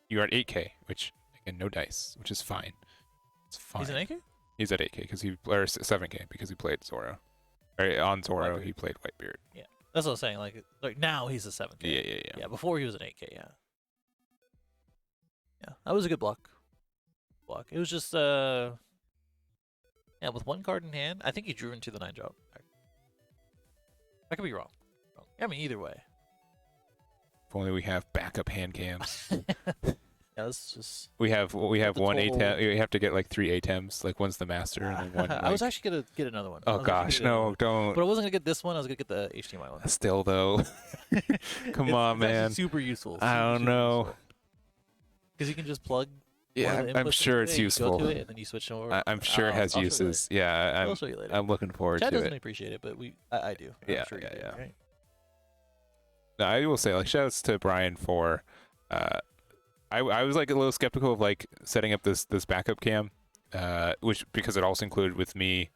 you're at 8k, which, again, no dice, which is fine. It's fine. He's an 8k? He's at 8k or 7k because he played Zoro. Or on Zoro, Whitebeard. he played Whitebeard. Yeah, that's what I'm saying. Like now he's a 7k. Yeah. Yeah, before he was an 8k. Yeah, that was a good block. It was just with 1 card in hand. I think he drew into the 9-drop. I could be wrong. I mean, either way. If only we have backup hand cams. Yeah, it's just. We have 1 ATEM. You have to get like 3 ATEMs. Like, one's the master and then 1. Like... I was actually gonna get another one. Oh gosh, no, don't. But I wasn't gonna get this one. I was gonna get the HDMI one. Still though. Come on, man. Super useful. I don't know. Because you can just plug. Yeah, one of the I'm inputs sure into it's it, you useful. Go to it, and then you switch over. I'm sure it has I'll show you uses. Yeah, I'll show you later. I'm looking forward Chad to doesn't it. appreciate it, but I do. I'm Yeah, sure you do, yeah. right? No, I will say, like, shoutouts to Brian for. I was like a little skeptical of like setting up this backup cam, which because it also included with me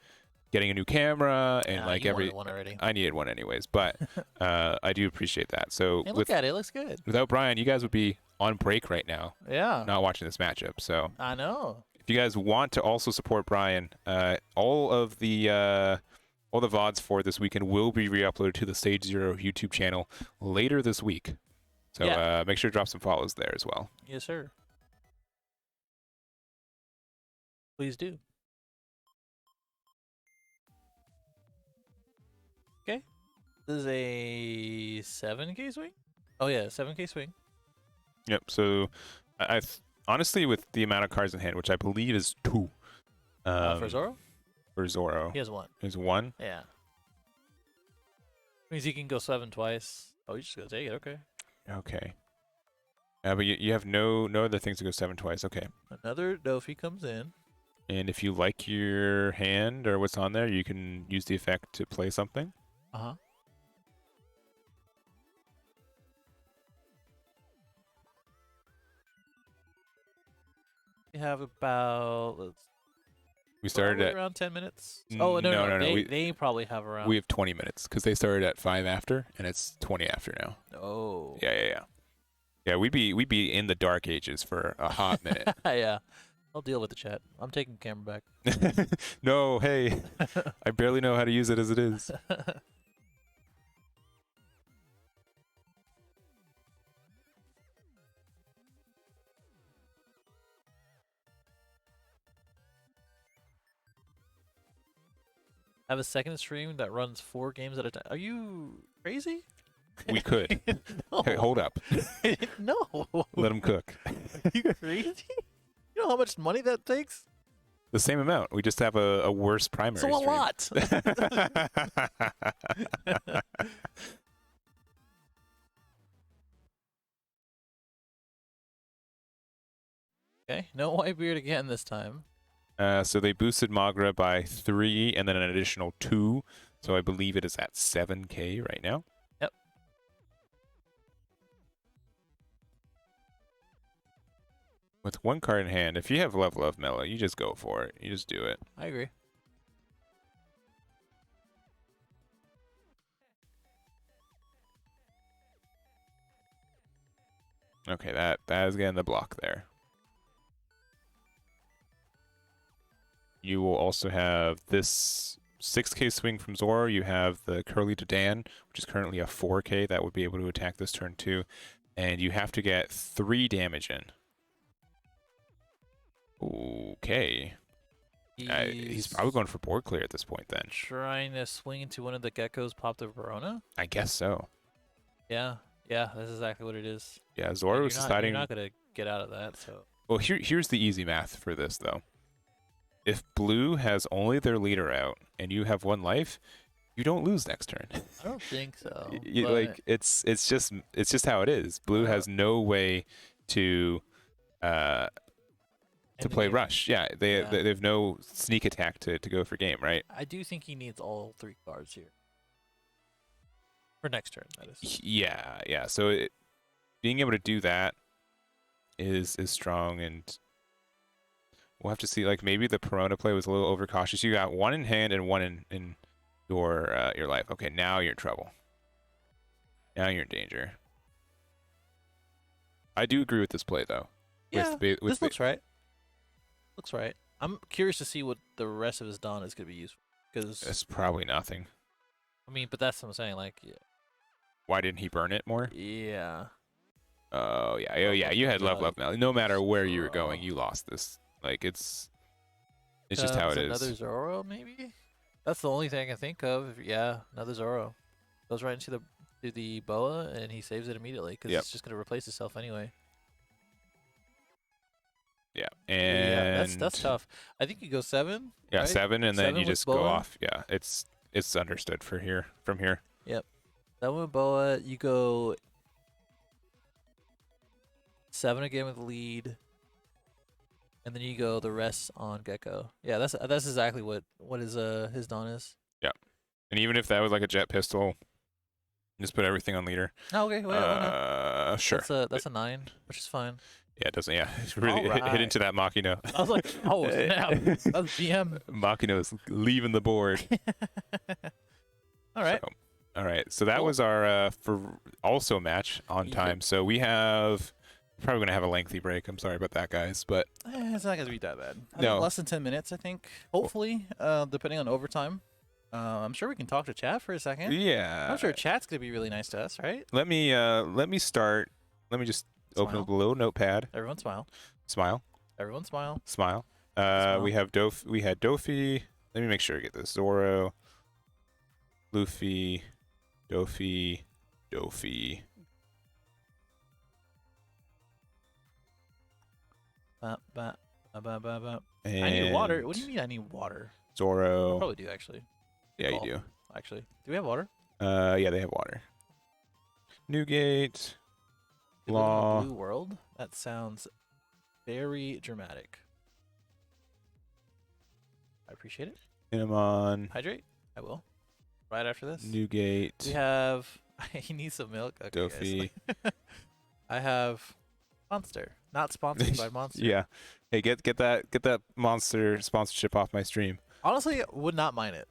getting a new camera and like you wanted one already. I needed one anyways, but I do appreciate that. So Hey, look at it. It looks good. without Brian, you guys would be on break right now, Yeah. not watching this matchup. So I know. if you guys want to also support Brian, all the VODs for this weekend will be re-uploaded to the Stage Zero YouTube channel later this week. So make sure to drop some follows there as well. Yes, sir. Please do. Okay. This is a 7K swing? Oh, yeah, 7K swing. Yep. So I honestly, with the amount of cards in hand, which I believe is 2. For Zoro? For Zoro. He has 1. Is 1? Yeah. Means he can go 7 twice. Oh, he's just going to take it. Okay. Okay. But you have no other things to go 7 twice. Okay. Another Doffy comes in. And if you like your hand or what's on there, you can use the effect to play something. Uh-huh. We have about, We started at around 10 minutes. N- Oh, no. no, They probably have around. we have 20 minutes because they started at 5 after, and it's 20 after now. Oh. Yeah. Yeah, we'd be in the dark ages for a hot minute. Yeah. I'll deal with the chat. I'm taking the camera back. No, hey, I barely know how to use it as it is. I have a second stream that runs 4 games at a time. Are you crazy? We could. No. Hey, hold up. No. Let them cook. Are you crazy? You know how much money that takes? The same amount. We just have a worse primary So a stream. lot. Okay, no Whitebeard again this time. So they boosted Magra by 3 and then an additional 2. So I believe it is at 7K right now. Yep. With 1 card in hand, if you have level of Mela, you just go for it. You just do it. I agree. Okay, that is getting the block there. You will also have this 6K swing from Zoro. You have the Curly to Dan, which is currently a 4K. That would be able to attack this turn too. And you have to get 3 damage in. Okay. He's probably going for board clear at this point then. Trying to swing into one of the geckos popped of Verona? I guess so. Yeah, that's exactly what it is. Yeah, Zoro is deciding... You're not going to get out of that, so... Well, here's the easy math for this, though. If blue has only their leader out and you have 1 life, you don't lose next turn. I don't think so. Like it's just how it is. Blue has no way to play rush. Yeah, they have no sneak attack to go for game, right? I do think he needs all 3 cards here. For next turn, that is. Yeah. So being able to do that is strong, and we'll have to see. Like maybe the Perona play was a little overcautious. You got 1 in hand and 1 in your life. Okay, now you're in trouble. Now you're in danger. I do agree with this play though. Yeah, this looks right. Looks right. I'm curious to see what the rest of his Dawn is going to be used for. Because it's probably nothing. I mean, but that's what I'm saying. Like, yeah. Why didn't he burn it more? Yeah. Oh yeah. You had love now. No matter where you were going, you lost this. Like it's just how it is. Another Zoro, maybe. That's the only thing I can think of. Yeah, another Zoro goes right into the boa, and he saves it immediately because it's just going to replace itself anyway. Yeah, and that's tough. I think you go 7. Yeah, right? 7, and then you just boa. go off. Yeah, it's understood from here. Yep. 7 with boa. You go 7 again with lead, and then you go the rest on Gecko. Yeah, that's exactly what his Dawn is. Yeah, and even if that was like a jet pistol, just put everything on leader. Oh, okay, wait, why not? Sure. That's a 9, which is fine. Yeah, it doesn't. Yeah, it's really Alright. hit into that Makino. I was like, oh snap, that's BM. Makino is leaving the board. All right. So, all right. So that Cool. was our for also match on Yep. time. So we have probably gonna have a lengthy break. I'm sorry about that, guys, but It's not gonna be that bad. I No. think less than 10 minutes, I think. Hopefully, depending on overtime. I'm sure we can talk to chat for a second. yeah. I'm sure chat's gonna be really nice to us, right? Let me start. Let me just open Smile. up a little notepad. Everyone smile. Smile. Everyone smile. Smile. Smile. We have We had Doffy. Let me make sure I get this. Zoro, Luffy, Doffy. Ba, ba, ba, ba, ba, ba. And I need water. What do you mean I need water? I Zoro. probably do, actually. Yeah, Oh. you do. Actually. Do we have water? Yeah, they have water. Newgate. We live in a Law. blue world? That sounds very dramatic. I appreciate it. Kinemon. Hydrate? I will. Right after this. Newgate. We have... he needs some milk? Okay, guys. Doffy. I have Monster. Not sponsored by Monster. Yeah. Hey, get that Monster sponsorship off my stream. Honestly, would not mind it.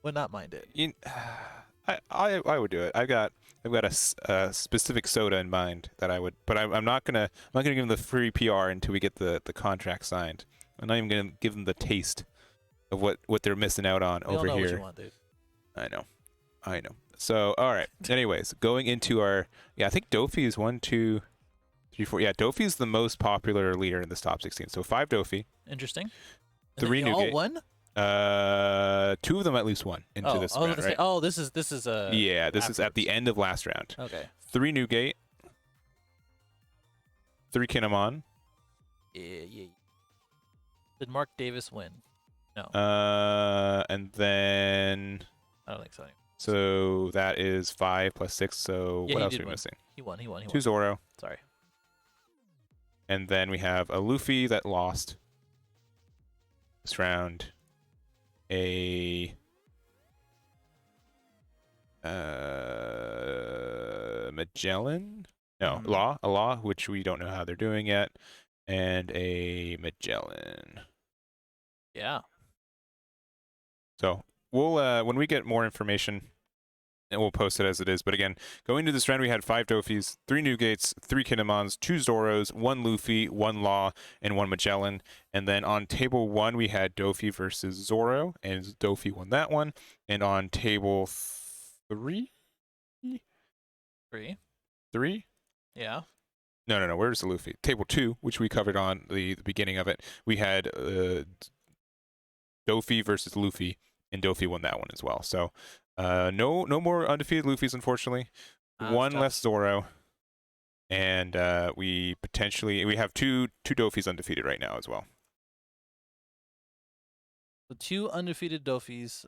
Would not mind it. I would do it. I've got a specific soda in mind that I would, but I'm not gonna give them the free PR until we get the contract signed. I'm not even gonna give them the taste of what they're missing out on We all over know here. what you want, dude. I know. So all right. Anyways, going into our I think Doffy is 1, 2, 3, 4. Yeah, Doffy is the most popular leader in this top 16. So 5 Doffy, Interesting. 3 They all Newgate. won? 2 of them at least won into this round, right? This is Yeah, this is at afterwards. the end of last round. Okay. 3 Newgate, 3 Kinemon, Yeah. Did Mark Davis win? No, and then I don't think so. Anyway. so that is 5 plus 6. So Yeah, what he else did are we win. missing? He won. 2 Zoro, Sorry. and then we have a Luffy that lost this round. A Magellan? No, Mhm. a Law, which we don't know how they're doing yet, and a Magellan. Yeah. So we'll when we get more information, and we'll post it as it is. But again, going into this round, we had 5 Doffys, 3 Newgates, 3 Kinemons, 2 Zoros, 1 Luffy, 1 Law, and 1 Magellan. And then on table 1, we had Doffy versus Zoro, and Doffy won that one. And on table 3, 3. Yeah. No. Where's the Luffy? Table 2, which we covered on the beginning of it. We had Doffy versus Luffy, and Doffy won that one as well. So no more undefeated Luffys, unfortunately. One tough. less Zoro, and we have two Doffys undefeated right now as well. So 2 undefeated Doffys.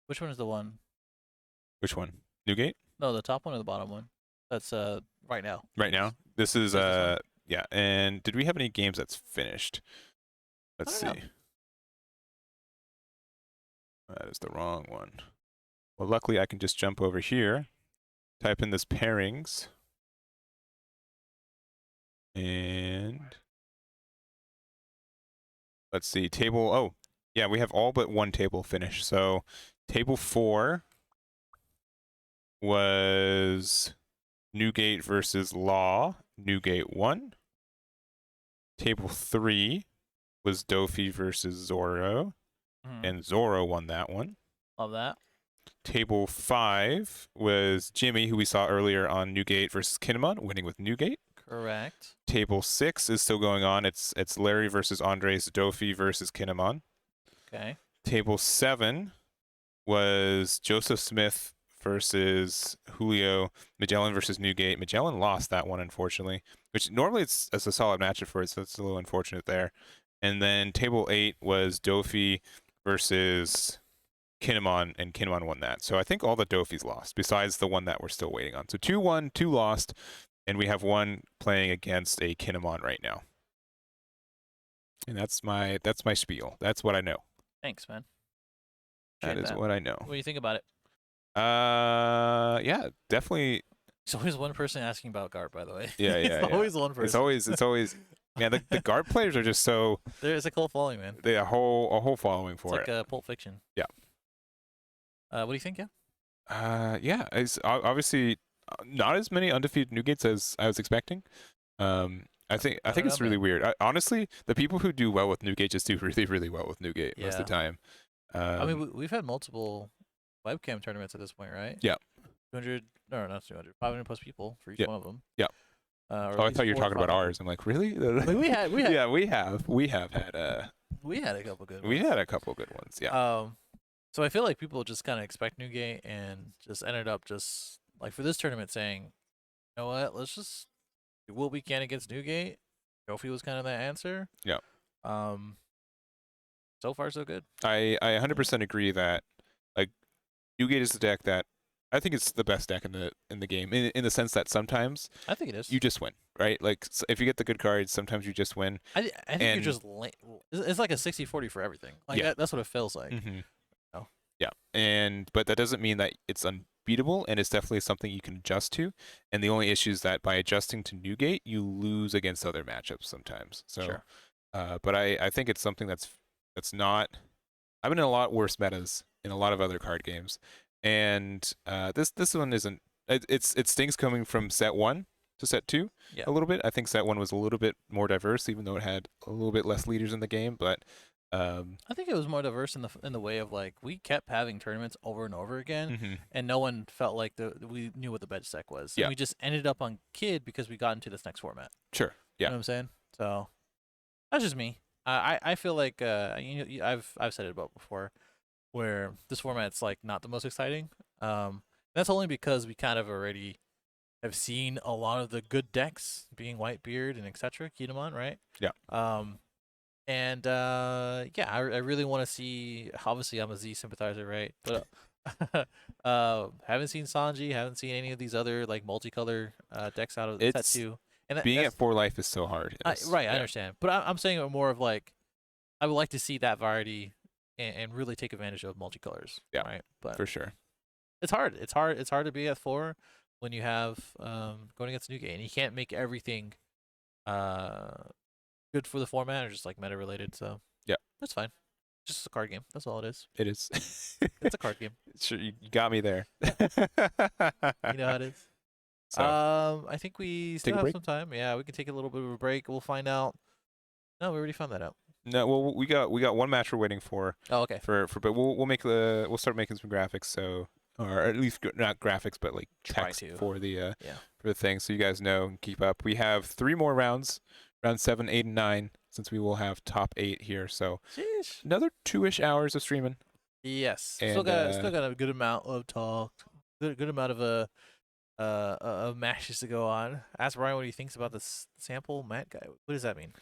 Which one is the one? Which one? Newgate? No, the top one or the bottom one? That's right now. Right now. This is Just this one. yeah. And did we have any games that's finished? Let's see. I don't know. That is the wrong one. Well, luckily I can just jump over here, type in this pairings, and let's see, table, oh, yeah, we have all but one table finished. So table 4 was Newgate versus Law. Newgate won. Table 3 was Doffy versus Zoro, and Zoro won that one. Love that. Table 5 was Jimmy, who we saw earlier on Newgate versus Kinemon, winning with Newgate. Correct. Table 6 is still going on. It's Larry versus Andres, Doffy versus Kinemon. Okay. Table 7 was Joseph Smith versus Julio, Magellan versus Newgate. Magellan lost that one, unfortunately, which normally it's a solid matchup for it, so it's a little unfortunate there. And then table 8 was Doffy versus Kinemon, and Kinemon won that. So I think all the Doffys lost, besides the one that we're still waiting on. So 2 won, 2 lost, and we have one playing against a Kinemon right now. And that's my spiel. That's what I know. Thanks, man. That is what I know. What do you think about it? Yeah, definitely. There's always one person asking about Garret, by the way. Yeah. It's always one person. It's always. Man, the Garret players are just so. There's a cult following, man. They a whole following for it's like Pulp Fiction. Yeah. What do you think? Yeah. Yeah. It's obviously not as many undefeated Newgates as I was expecting. I think it's really weird. Honestly, the people who do well with Newgate just do really, really well with Newgate most of the time. I mean, we've had multiple webcam tournaments at this point, right? Yeah. 200, no, not 200, 500 plus people for each one of them. Yeah. I thought you were talking about ours. I'm like, really? Like we had. Yeah, we have had We had a couple good ones. We had a couple good ones. Yeah. So I feel like people just kind of expect Newgate and just ended up just like for this tournament saying, you know what, let's just do what we can against Newgate. Doffy was kind of that answer. Yeah. So far so good. I 100% agree that like Newgate is the deck that I think it's the best deck in the game in the sense that sometimes I think it is. you just win, right? Like if you get the good cards, sometimes you just win. I think you're just it's like a 60-40 for everything. Like that's what it feels like. Mm-hmm. Oh. Yeah, but that doesn't mean that it's unbeatable, and it's definitely something you can adjust to. And the only issue is that by adjusting to Newgate, you lose against other matchups sometimes. So, sure. But I think it's something that's not. I've been in a lot worse metas in a lot of other card games, and this one isn't. It stings coming from set 1 to set 2 a little bit. I think set 1 was a little bit more diverse, even though it had a little bit less leaders in the game, but. I think it was more diverse in the way of like we kept having tournaments over and over again, and no one felt like we knew what the bench deck was. Yeah. And we just ended up on Kid because we got into this next format. Sure. Yeah. You know what I'm saying? So that's just me. I feel like I've said it about before, where this format's like not the most exciting. That's only because we kind of already have seen a lot of the good decks, being Whitebeard and etc. Kinemon, right? Yeah. And I really want to see. Obviously, I'm a Z sympathizer, right? But haven't seen Sanji, haven't seen any of these other like multicolor decks out of set 2. And being at 4 life is so hard. I understand, but I'm saying it more of like I would like to see that variety and really take advantage of multicolors. Yeah, right. But for sure, it's hard. It's hard to be at 4 when you have going against Newgate, and you can't make everything good for the format or just like meta related. So yeah, that's fine. Just a card game. That's all it is. It is. It's a card game. Sure, you got me there. You know how it is. So, I think we still have some time. Yeah, we can take a little bit of a break. We'll find out. No, we already found that out. No, well, we got one match we're waiting for. Oh, okay. But we'll start making some graphics. So, or at least not graphics, but like text for the thing, so you guys know and keep up. We have 3 more rounds, round 7, 8, and 9, since we will have top 8 here. So sheesh. Another 2-ish hours of streaming. Yes, and, still got a good amount of talk, good amount of matches to go on. Ask Brian what he thinks about this sample mat guy. What does that mean?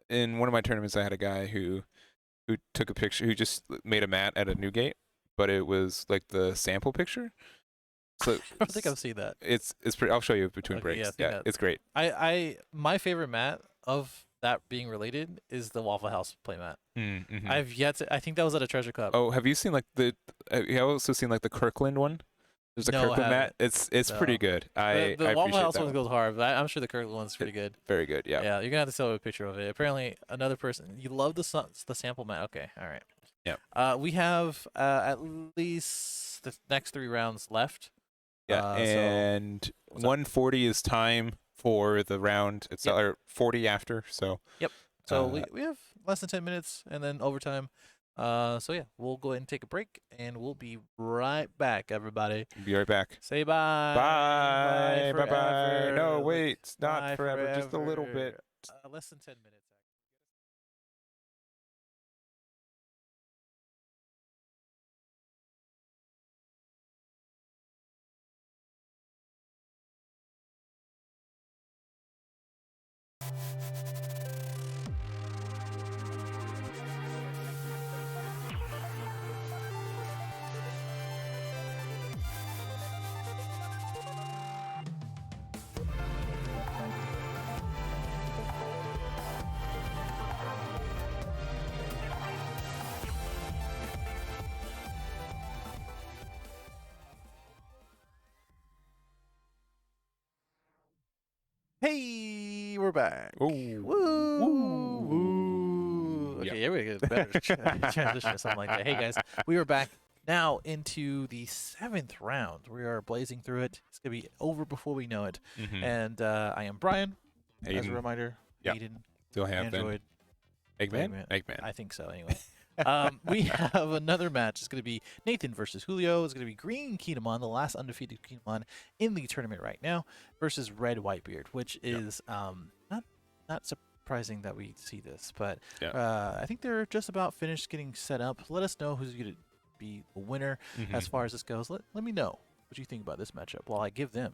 In one of my tournaments, I had a guy who took a picture, who just made a mat at a Newgate, but it was like the sample picture. So I don't think I've seen that. It's pretty. I'll show you between breaks. Yeah, it's great. My favorite mat of that being related is the Waffle House playmat. Mm-hmm. I've yet to. I think that was at a Treasure Cup. Oh, have you seen like the? Have you also seen like the Kirkland one? There's a Kirkland mat. It's pretty good. The I Waffle House one goes hard, but I'm sure the Kirkland one's pretty good. Very good. Yeah. Yeah, you're gonna have to show a picture of it. Apparently, another person. You love the sample mat. Okay, all right. Yeah. We have at least the next 3 rounds left. Yeah, and 140 is time for the round. It's 40 after. So. Yep. So we have less than 10 minutes, and then overtime. So yeah, we'll go ahead and take a break, and we'll be right back, everybody. Be right back. Say bye. Bye. Bye. Bye. No, wait, not Bye forever. Just a little bit. Less than 10 minutes. Hey, we're back. Ooh. Woo! Woo. Okay, Yep. yeah, we get a better transition or something like that. Hey guys, we are back now into the 7th round. We are blazing through it. It's gonna be over before we know it. Mm-hmm. And I am Brian. As a Hayden. reminder, Yep. Hayden, Still have Android, Eggman? Eggman. I think so. Anyway. We have another match. It's going to be Nathan versus Julio. It's going to be Green Kinemon, the last undefeated Kinemon in the tournament right now, versus Red Whitebeard, which is not surprising that we see this, but I think they're just about finished getting set up. Let us know who's going to be the winner as far as this goes. Let me know what you think about this matchup while I give them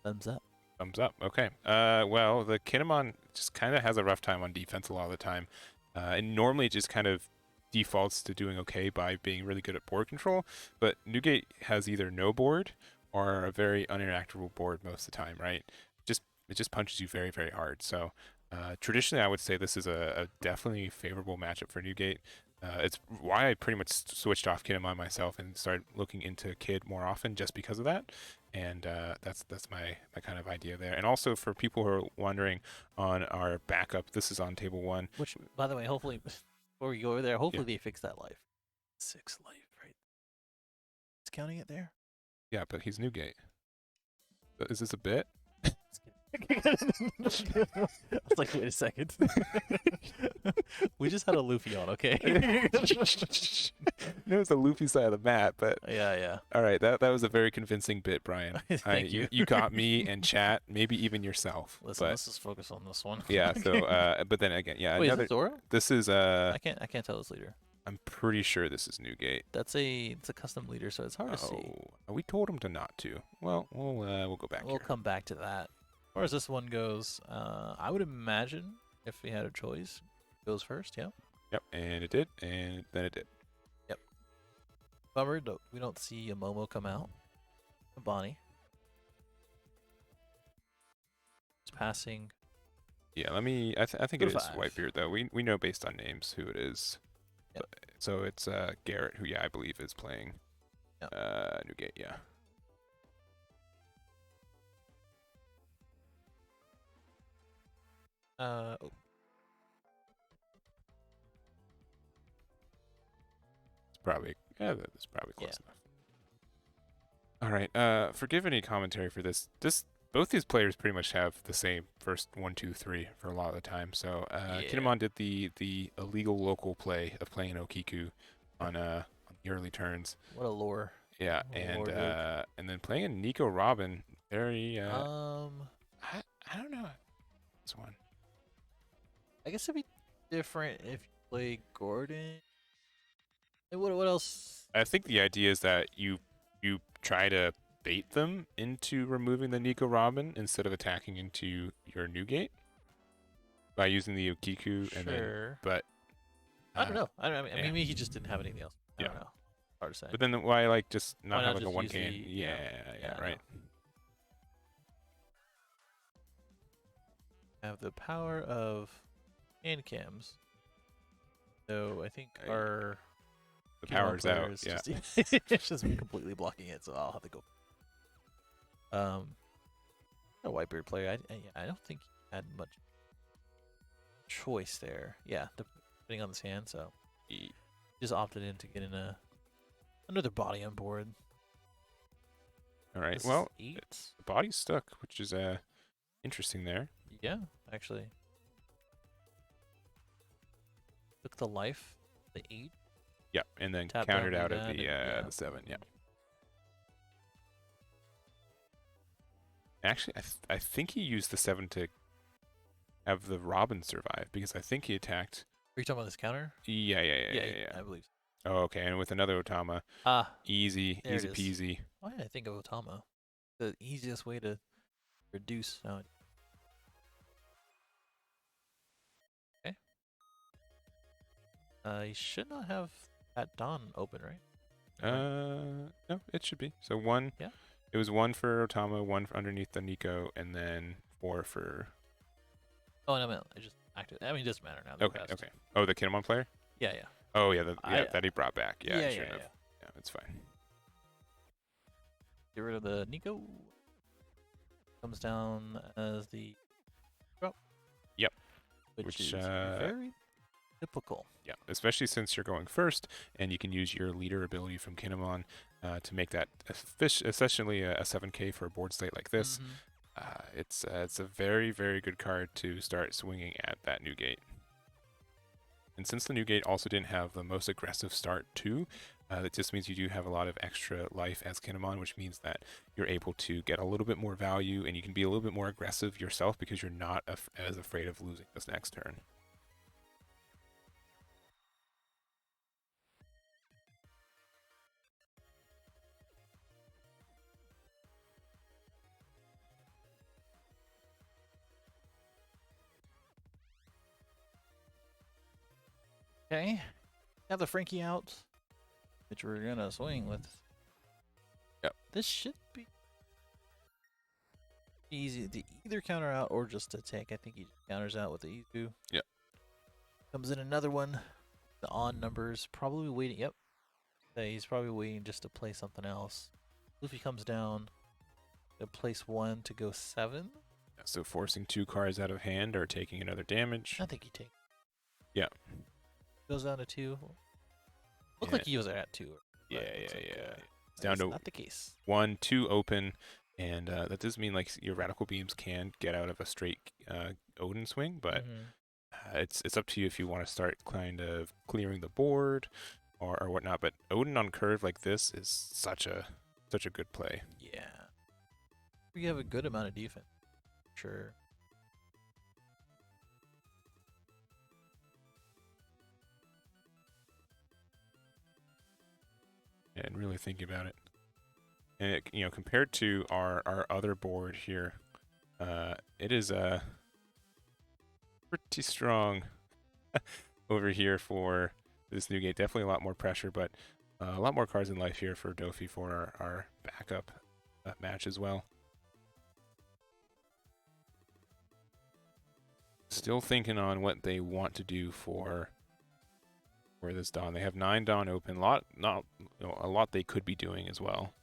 thumbs up. Thumbs up. Okay. Well, the Kinemon just kind of has a rough time on defense a lot of the time. And normally it just kind of defaults to doing okay by being really good at board control, but Newgate has either no board or a very uninteractable board most of the time, right? It just punches you very, very hard. So traditionally, I would say this is a definitely favorable matchup for Newgate. It's why I pretty much switched off Kinemon myself and started looking into Kid more often just because of that. And that's my kind of idea there. And also for people who are wondering on our backup, this is on table 1. Which, by the way, hopefully, before we go over there, hopefully they fix that life. 6 life, right? It's counting it there? Yeah, but he's Newgate. Is this a bit? I was like, wait a second. We just had a Luffy on, okay? No, it's the Luffy side of the map, but yeah. all right, that was a very convincing bit, Brian. Thank you. You got me and chat, maybe even yourself. Listen, but, let's just focus on this one. yeah. So, but then again, yeah. Wait, another. is it Zoro? This is I can't tell this leader. I'm pretty sure this is Newgate. It's a custom leader, so it's hard to see. We told him to not to. Well, we'll go back. We'll come back to that. As far as this one goes, I would imagine if we had a choice, it goes first. Yeah. Yep, and it did, and then it did. Yep. Bummer, we don't see a Momo come out. A Bonnie. It's passing. Yeah, let me. I think it is 5. Whitebeard though. We know based on names who it is. Yep. So it's Garret, who I believe is playing Newgate. Yeah. That's probably close enough. All right. Forgive any commentary for this. Both these players pretty much have the same first 1, 2, 3 for a lot of the time. So Kinemon did the illegal local play of playing an Okiku on the early turns. What a lore. Yeah, and then playing a Nico Robin, very I don't know this one. I guess it'd be different if you play Gordon. And what else? I think the idea is that you try to bait them into removing the Nico Robin instead of attacking into your Newgate by using the Okiku. Sure. And then, but I don't know. I mean, maybe he just didn't have anything else. I don't know. Hard to say. But then why just not Why have not like a just 1 use can? the- Yeah, right. Have the power of hand cams. So I think Right. our The Kinemon power's player out. is Yeah. it's just completely blocking it, so I'll have to go. A Whitebeard player. I don't think he had much choice there. Yeah, depending on this hand, so he just opted in to get in another body on board. All right. This Well, is 8. the body's stuck, which is interesting there. Yeah, actually. Took the life, the 8. Yep, and then Tap countered down out with of that the and- the 7. Yeah. Actually, I think he used the 7 to have the Robin survive because I think he attacked. Are you talking about this counter? Yeah. I believe. Oh, okay. And with another Otama, easy there it is. peasy. Why did I think of Otama? The easiest way to reduce sound. Okay. You should not have that Dawn open, right? No, it should be. So 1. Yeah. It was 1 for Otama, 1 for underneath the Nico, and then 4 for. Oh no, I just acted. I mean, it doesn't matter now. They're Okay. passed. Okay. Oh, the Kinemon player. Yeah. Oh yeah, that he brought back. Yeah, Yeah, sure yeah. enough. Yeah, that's fine. Get rid of the Nico. Comes down as the which is uh, very typical. Yeah, especially since you're going first, and you can use your leader ability from Kinemon to make that essentially a 7K for a board slate like this. It's a very, very good card to start swinging at that new gate. And since the new gate also didn't have the most aggressive start too, that just means you do have a lot of extra life as Kinemon, which means that you're able to get a little bit more value, and you can be a little bit more aggressive yourself because you're not as afraid of losing this next turn. Okay, have the Frankie out, which we're gonna swing with. Yep. This should be easy to either counter out or just to take. I think he counters out with the E2. Yep. Comes in another one. The on numbers probably waiting. Yep. So he's probably waiting just to play something else. Luffy comes down. To place 1 to go 7. So forcing 2 cards out of hand or taking another damage. I think he takes. Yeah. Goes down to 2. Looked Yeah. like he was at 2. Yeah. It's down That's to not the case. 1, 2 open, and that does mean like your radical beams can get out of a straight Odin swing, but it's up to you if you want to start kind of clearing the board or whatnot. But Odin on curve like this is such a good play. Yeah. We have a good amount of defense. Sure. And really thinking about it, and it, compared to our other board here, it is pretty strong over here for this new gate. Definitely a lot more pressure, but a lot more cards in life here for Doffy for our backup match as well. Still thinking on what they want to do for this Dawn. They have 9 Dawn open. A lot they could be doing as well.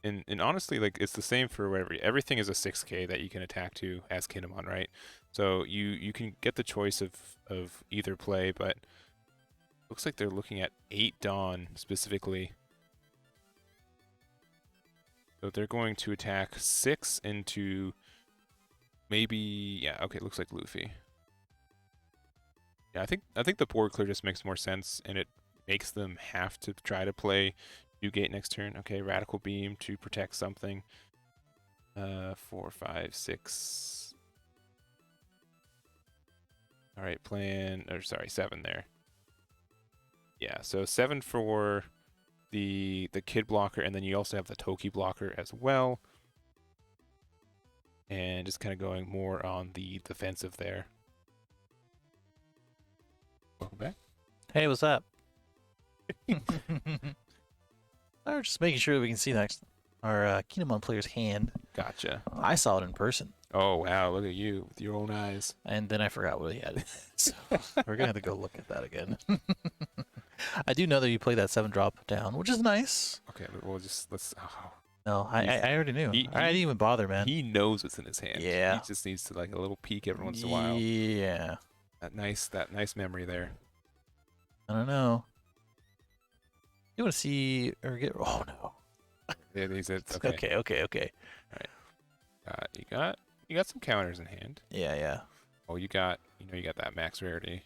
And honestly, like, it's the same for whatever. Everything is a 6K that you can attack to as Kinemon, right? So you can get the choice of either play, but looks like they're looking at 8 Dawn specifically. So they're going to attack 6 into maybe, yeah, okay, looks like Luffy. Yeah, I think the board clear just makes more sense, and it makes them have to try to play new gate next turn. Okay, radical beam to protect something. 4, 5, 6. All right, 7 there. Yeah, so 7 for the kid blocker, and then you also have the Toki blocker as well. And just kind of going more on the defensive there. Welcome back. Hey, what's up? I'm just making sure that we can see our Kinemon player's hand. Gotcha. I saw it in person. Oh, wow. Look at you with your own eyes. And then I forgot what he had. So we're going to have to go look at that again. I do know that you played that 7 drop down, which is nice. Okay, we'll let's. Oh. No, I already knew. I didn't even bother, man. He knows what's in his hand. Yeah. He just needs to, like, a little peek every once in a while. Yeah. That nice memory there. I don't know. You want to see or get? Oh no. Yeah, he said okay. Okay. All right. You got some counters in hand. Yeah. Oh, you got that max rarity.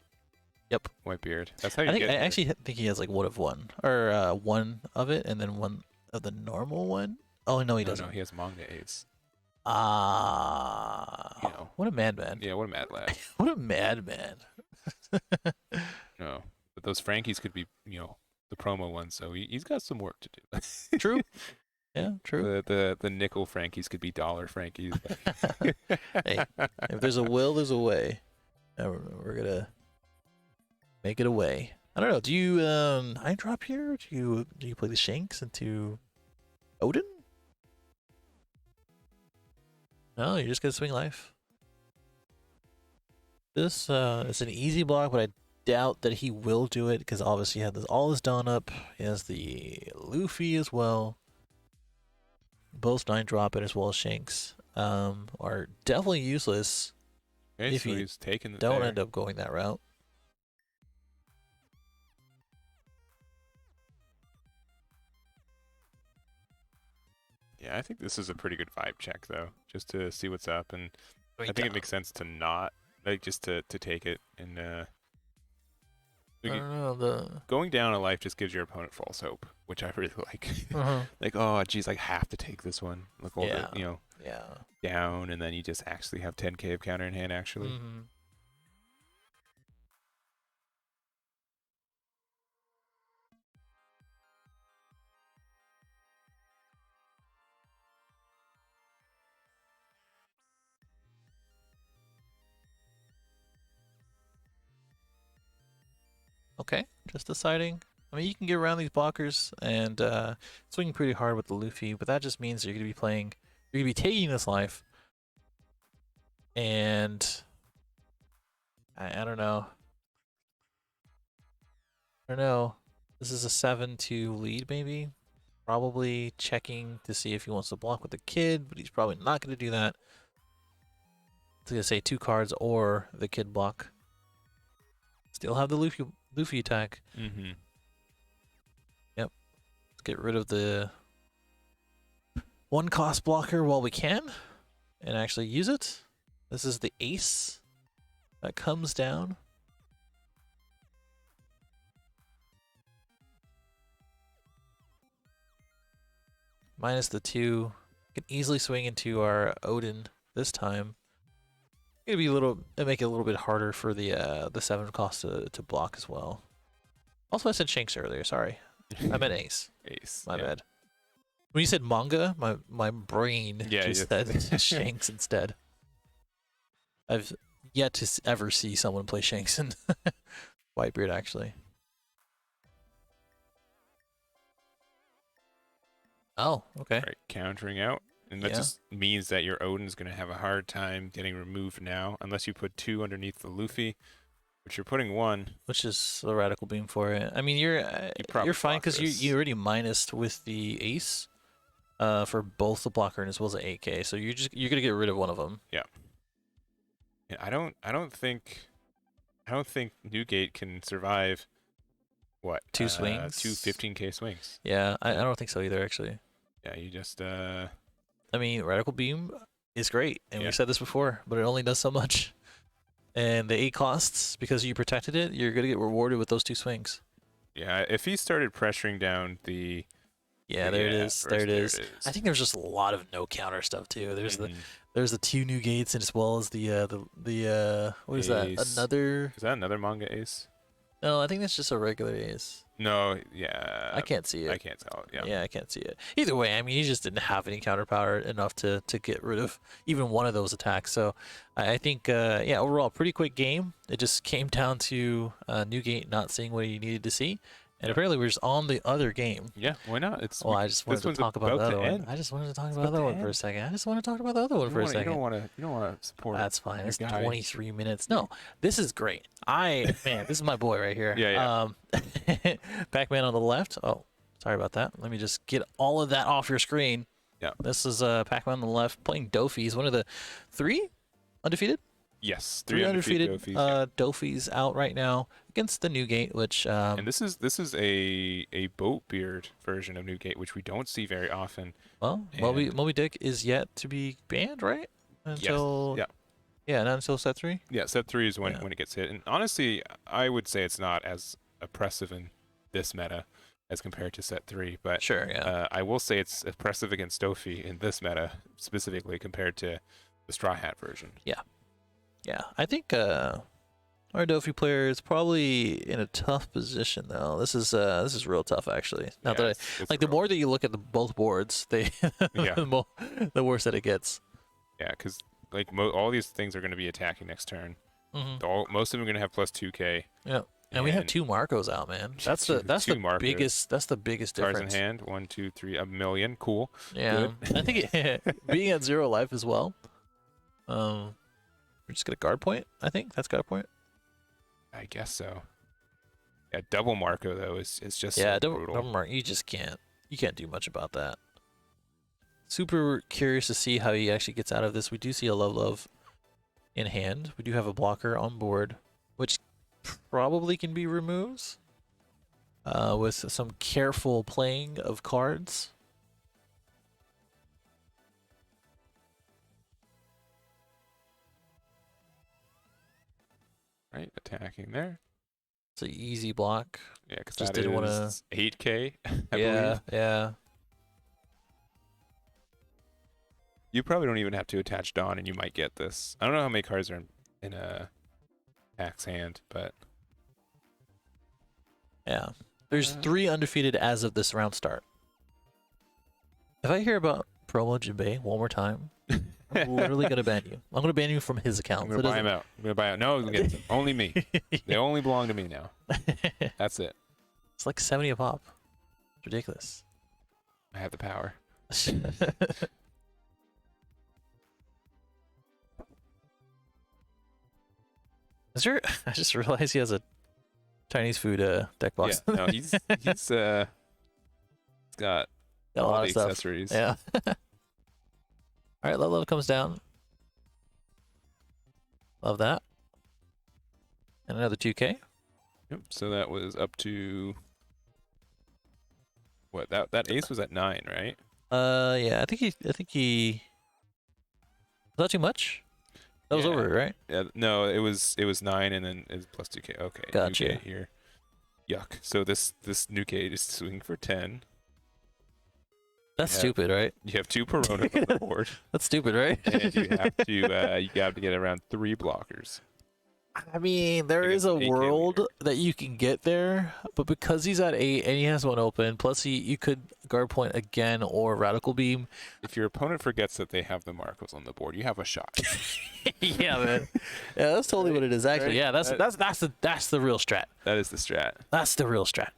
Yep. Whitebeard. That's how you I get it. actually think he has like 1 of 1 or 1 of it and then 1 of the normal one. Oh no, he doesn't. No, he has manga ace. What a madman. Yeah, what a mad lad. What a madman. No, but those Frankies could be, the promo ones. So he's got some work to do. True. Yeah, true. The nickel Frankies could be dollar Frankies. Hey, if there's a will, there's a way. We're gonna make it a way. I don't know. Do you high drop here? Or do you play the Shanks into Odin? No, you're just gonna swing life. This is an easy block, but doubt that he will do it because obviously he had all his Dawn up. He has the Luffy as well. Both 9-drop and as well as Shanks are definitely useless Okay, if so you he's taking it don't there. end up going that route. Yeah, I think this is a pretty good vibe check though, just to see what's up, and I think it makes sense to not like just to take it and I don't know, going down a life just gives your opponent false hope, which I really like. Like, oh geez, I have to take this one. Look all the, you know, down, and then you just actually have 10k of counter in hand actually. Okay, just deciding. I mean, you can get around these blockers and swing pretty hard with the Luffy, but that just means you're going to be playing, you're going to be taking this life. And I don't know. I don't know. This is a 7-2 lead, maybe. Probably checking to see if he wants to block with the kid, but he's probably not going to do that. It's going to say 2 cards or the kid block. Still have the Luffy attack. Yep. Let's get rid of the 1-cost blocker while we can and actually use it. This is the ace that comes down. Minus the 2. Can easily swing into our Odin this time. It'll be it'll make it a little bit harder for the 7 cost to block as well. Also, I said Shanks earlier. Sorry, I meant Ace. Ace. My bad. When you said manga, my brain just said Shanks instead. I've yet to ever see someone play Shanks in Whitebeard actually. Oh, okay. Right, countering out. And that just means that your Odin's going to have a hard time getting removed now, unless you put 2 underneath the Luffy, which you're putting 1. Which is a radical beam for it. I mean, you're fine because you already minused with the ace for both the blocker and as well as the 8k. So you're gonna get rid of one of them. Yeah. Yeah, I don't think Newgate can survive. What? 2 swings. 2 15k swings. Yeah, I don't think so either actually. Yeah, you just I mean, radical beam is great, and we've said this before, but it only does so much. And the 8 costs, because you protected it, you're gonna get rewarded with those 2 swings. Yeah, if he started pressuring down the there it is. There it is. I think there's just a lot of no counter stuff too. There's the 2 new gates, and as well as the what is that? Is that another manga ace? No, I think that's just a regular ace. No, yeah. I can't see it. I can't tell. Yeah. Yeah, I can't see it. Either way, I mean, he just didn't have any counter power enough to get rid of even one of those attacks. So I think, overall, pretty quick game. It just came down to Newgate not seeing what he needed to see. And apparently we're just on the other game. Yeah, why not? I just wanted to talk about the other one. I just wanted to talk about the other one for a second. I just want to talk about the other one for a second. You don't want to support. That's fine. It's 23 minutes. No, this is great. This is my boy right here. Yeah. Pac-Man on the left. Oh, sorry about that. Let me just get all of that off your screen. Yeah. This is Pac-Man on the left playing Doffy. He's one of the 3 undefeated. Yes, 3 undefeated. Doffy's out right now against the Newgate, which and this is a Boatbeard version of Newgate, which we don't see very often. Well, Moby Dick is yet to be banned, right? Until not until set 3. Yeah, set 3 is when it gets hit. And honestly, I would say it's not as oppressive in this meta as compared to set 3. But sure, I will say it's oppressive against Doffy in this meta specifically compared to the Straw Hat version. Yeah, I think our Doffy player is probably in a tough position though. This is real tough actually. Now that the more that you look at both boards, the worse that it gets. Yeah, because like all these things are going to be attacking next turn. Most of them are going to have plus 2k. Yeah, and we have 2 Marcos out, man. That's the biggest difference. Cards in hand, 1, 2, 3, a million. Cool. Yeah, I think being at 0 life as well. We're just gonna guard point. I think that's guard point. I guess so. Yeah, double Marco though is just Yeah, so double brutal. mark. You can't do much about that. Super curious to see how he actually gets out of this. We do see a love in hand. We do have a blocker on board, which probably can be removed with some careful playing of cards. Right, attacking there. It's an easy block. Yeah, because Just that didn't wanna- is 8K, I yeah, believe. yeah. You probably don't even have to attach Dawn, and you might get this. I don't know how many cards are in a Pack's hand, but Yeah. There's 3 undefeated as of this round start. If I hear about Promo Jinbei one more time, I'm literally gonna ban you. I'm gonna ban you from his account. I'm gonna buy him out. I'm gonna buy out. No, only me. They only belong to me now. That's it. It's like 70 a pop. It's ridiculous. I have the power. Is there? I just realized he has a Chinese food deck box. Yeah, no, he's got Got a all lot the of stuff. accessories. Yeah. All right, level comes down. Love that. And another 2K. Yep. So that was up to what? That ace was at 9, right? Yeah, I think he. Was that too much? That was Yeah. over, right? Yeah. No, it was 9, and then it's plus 2K. Okay. Gotcha. New gate here. Yuck. So this new gate is swinging for 10. That's Yeah. stupid, right? You have 2 Peronas on the board, That's stupid, right? and you have to get around 3 blockers. I mean, there is a Against AK world leader. that you can get there, but because he's at 8 and he has one open, plus you could guard point again or radical beam. If your opponent forgets that they have the Marcos on the board, you have a shot. Yeah, man. Yeah, that's totally what it is. Actually, Right. yeah, that's the real strat. That is the strat. That's the real strat.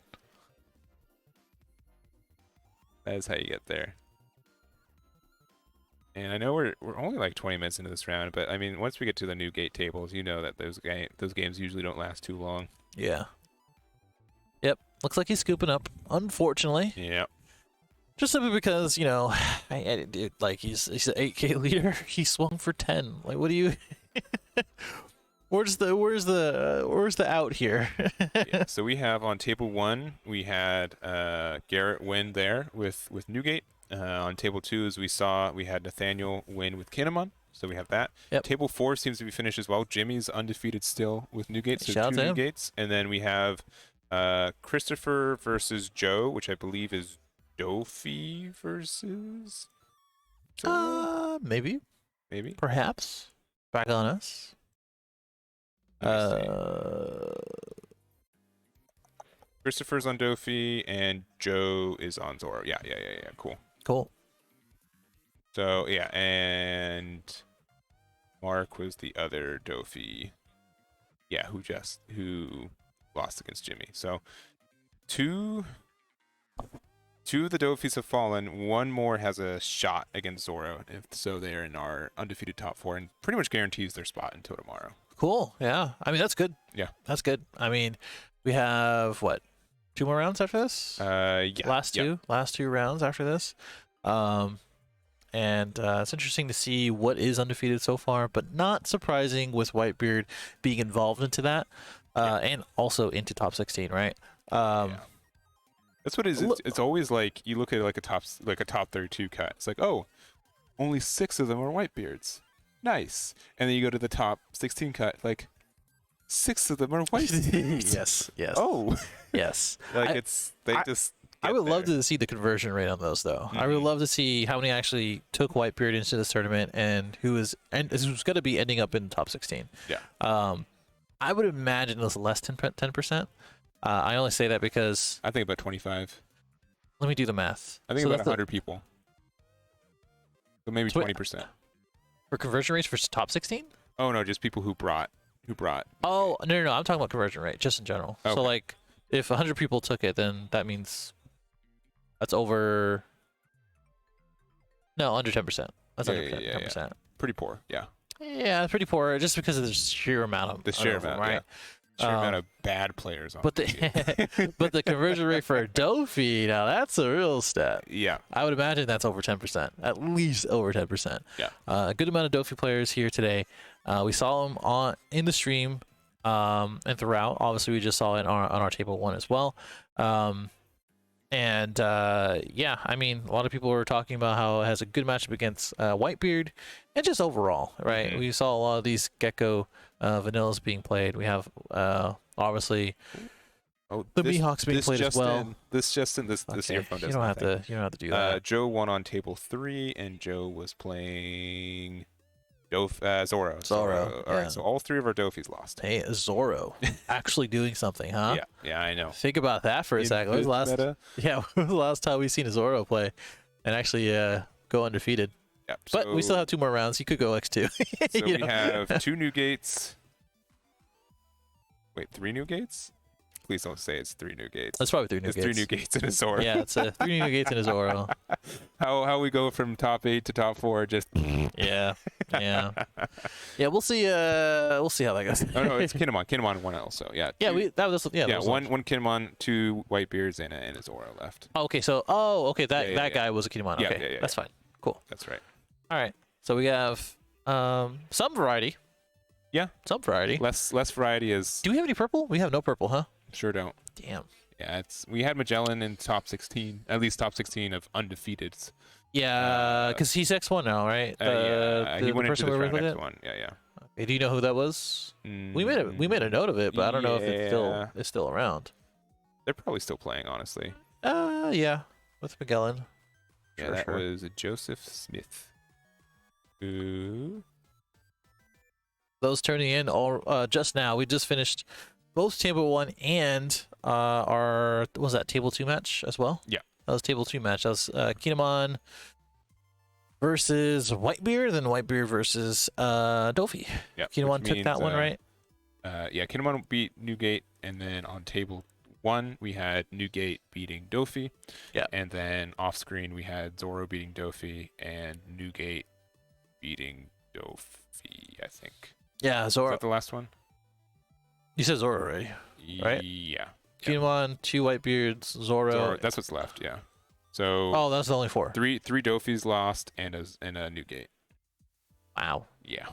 That is how you get there. And I know we're only like 20 minutes into this round, but I mean, once we get to the new gate tables, you know that those games usually don't last too long. Yeah. Yep. Looks like he's scooping up. Unfortunately, Yeah. just simply because dude, like he's an 8K leader. He swung for 10. Like, what do you? Where's the out here? Yeah. So we have on table 1, we had Garret win there with Newgate. On table 2, as we had Nathaniel win with Kinemon. So we have that. Yep. Table 4 seems to be finished as well. Jimmy's undefeated still with Newgate, so Shout out 2 to him. Newgates. And then we have Christopher versus Joe, which I believe is Doffy versus Zoro? Maybe, Maybe. perhaps. Back on us. Let me see. Christopher's on Doffy and Joe is on Zoro. Yeah. Cool. Cool. So yeah, and Mark was the other Doffy. Yeah, who lost against Jimmy. So two of the Doffys have fallen. One more has a shot against Zoro. If so, they're in our undefeated top 4 and pretty much guarantees their spot until tomorrow. Cool. Yeah. I mean, that's good. Yeah. That's good. I mean, we have what? 2 more rounds after this? Yeah. Last two rounds after this. And it's interesting to see what is undefeated so far, but not surprising with Whitebeard being involved into that, and also into top 16, right? Yeah. That's what it is. It's always like you look at like a top 32 cut. It's like, oh, only 6 of them are Whitebeards. Nice. And then you go to the top 16 cut, like 6 of them are Whitebeards. Yes. Oh, Yes. like I would love to see the conversion rate on those, though. I would love to see how many actually took Whitebeard into this tournament and who's going to be ending up in the top 16. Yeah. I would imagine it's less than 10%. I only say that because I think about 25. let me do the math. I think So about that's 100 people. So maybe So 20%. for conversion rates for top 16. Oh no, just people who brought. Oh no! I'm talking about conversion rate, just in general. Okay. So like, if 100 people took it, then that means that's over. No, under 10%. That's under 10%. Pretty poor. Yeah. Yeah, it's pretty poor, just because of the sheer amount of The sheer of them, amount, right? Sheer amount of bad players on But the field. the but the conversion rate for Doffy, now that's a real stat. Yeah. I would imagine that's over 10%, at least over 10%. Yeah. A good amount of Doffy players here today. We saw them in the stream and throughout. Obviously, we just saw it on our table 1 as well. Yeah, I mean, a lot of people were talking about how it has a good matchup against Whitebeard, and just overall, right? Mm-hmm. We saw a lot of these Gecko vanillas being played. We have obviously Oh, the Mihawks being played as well. This earphone does You nothing. don't have to do that. Joe won on table 3, and Joe was playing Zoro. Zoro, All yeah. right, so all 3 of our Dofis lost. Hey, Zoro, actually doing something, huh? Yeah, I know. Think about that for a second. When was the last? Meta. Yeah, when was the last time we seen a Zoro play and actually go undefeated? Yeah, But we still have 2 more rounds. He could go X2. So we have 2 new gates. Wait, 3 new gates? Please don't say it's 3 new gates. That's probably 3 new It's gates. 3 new gates in a Zoro. Yeah, it's 3 new gates in a Zoro. How we go from top 8 to top 4? Just Yeah. We'll see. We'll see how that goes. oh no, it's Kinemon. Kinemon won also. Yeah. Yeah, two- that was that was one Kinemon, 2 Whitebeards, and a Zoro left. Oh, okay, so that Yeah. guy was a Kinemon. Yeah, Okay, yeah, that's fine. Cool. That's right. All right, so we have some variety. Yeah. Some variety. Less variety is Do we have any purple? We have no purple, huh? sure don't. Damn. Yeah, we had Magellan in top 16, at least top 16 of undefeateds. Yeah, because he's X1 now, right? Yeah, he went into the we're round looking next at? one. Yeah. Okay, do you know who that was? We made a note of it, but I don't know if it's still around. They're probably still playing, honestly. Yeah, with Magellan. Yeah, that was Joseph Smith. Ooh. Those turning in all just now. We just finished both table 1 and our what was that table 2 match as well? Yeah, that was table 2 match. That was Kinemon versus Whitebeard, then Whitebeard versus Doffy. Yeah. Kinemon took that one, right? Yeah, Kinemon beat Newgate, and then on table 1 we had Newgate beating Doffy. Yeah. And then off screen we had Zoro beating Doffy and Newgate beating Doffy, I think. Yeah, Is Zoro. that the last one? You said Zoro already. Right? Yeah. Kinemon, 2 Whitebeards, Zoro. That's what's left, yeah. So Oh, that's only 4. three Doffys lost and a Newgate. Wow. Yeah.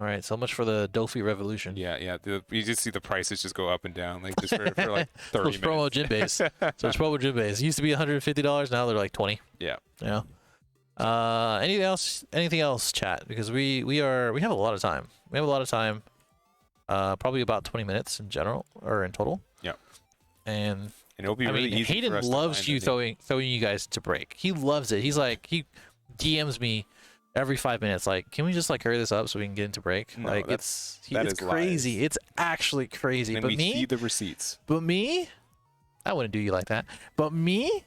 All right, so much for the Doffy revolution. Yeah. You just see the prices just go up and down, like just for like 30 Those promo minutes. gym base. So it's promo gym base. It used to be $150. Now they're like 20. Yeah. Yeah. Anything else? Anything else, chat? Because we have a lot of time. We have a lot of time. Probably about 20 minutes in general or in total. Yeah. And it'll be really easy Hayden for us to loves find you the throwing you guys to break. He loves it. He's like he DMs me every 5 minutes. Like, can we just like hurry this up so we can get into break? No, like that it's is crazy. lies. It's actually crazy. And but we me, see the receipts. I wouldn't do you like that. But me,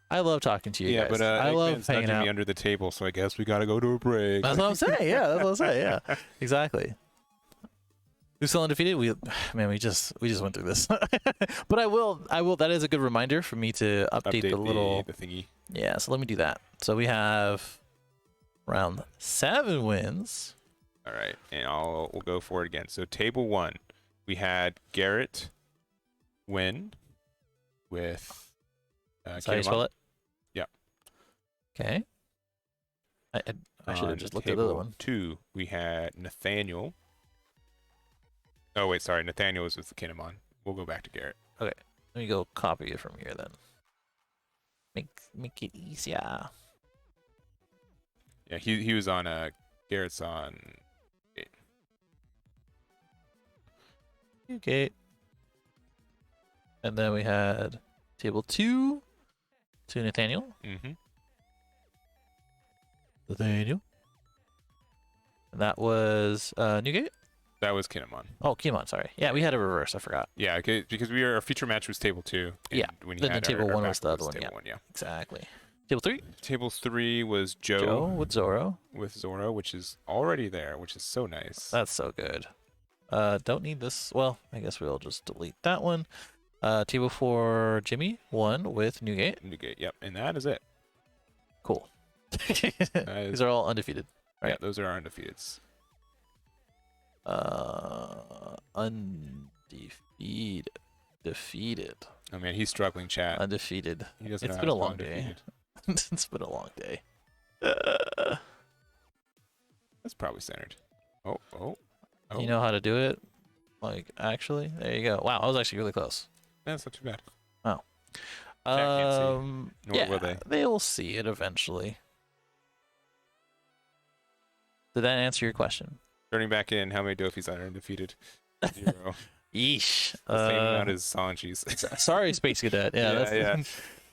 I love talking to you Yeah, guys. but I love Eggman's hanging nudging out. me under the table, so I guess we gotta go to a break. That's what I'm saying. Yeah, that's what I'm saying. Yeah, exactly. Who's still undefeated? We just went through this. But I will. That is a good reminder for me to update the little the thingy. Yeah, so let me do that. So we have round 7 wins. All right, and we'll go for it again. So table 1, we had Garret win with That's how you Kinemon. spell it? Yeah. Okay. I should have On just looked at the other table one. 2, we had Nathaniel. Oh wait, sorry, Nathaniel was with the Kinemon. We'll go back to Garret. Let me go copy it from here then. Make it easier. Yeah, he was on Garrett's on. Okay. And then we had table 2 to Nathaniel. Mm-hmm. Nathaniel. And that was Newgate? That was Kinemon. Oh, Kinemon, sorry. Yeah, we had a reverse. I forgot. Yeah, because our feature match was table 2. And Yeah, when then had table our 1 was the back other one, table yeah. 1, yeah. Exactly. Table 3? Table 3 was Joe Joe with Zoro. with Zoro, which is already there, which is so nice. That's so good. Don't need this. Well, I guess we'll just delete that one. Table 4, Jimmy, 1 with Newgate. Newgate, yep, and that is it. Cool. is- These are all undefeated. Yeah, Right. those are our undefeateds. Defeated. Oh man, he's struggling, chat. Undefeated. He doesn't It's know been how a to long spell day. undefeated. It's been a long day. That's probably centered. Oh. You know how to do it? Like, actually? There you go. Wow, I was actually really close. That's not too bad. Wow. Can't see. Nor Yeah, will they. they'll see it eventually. Did that answer your question? Turning back in, how many Doffys are undefeated? 0. Yeesh. The same amount as Sanji's. Sorry, Space Cadet. Yeah,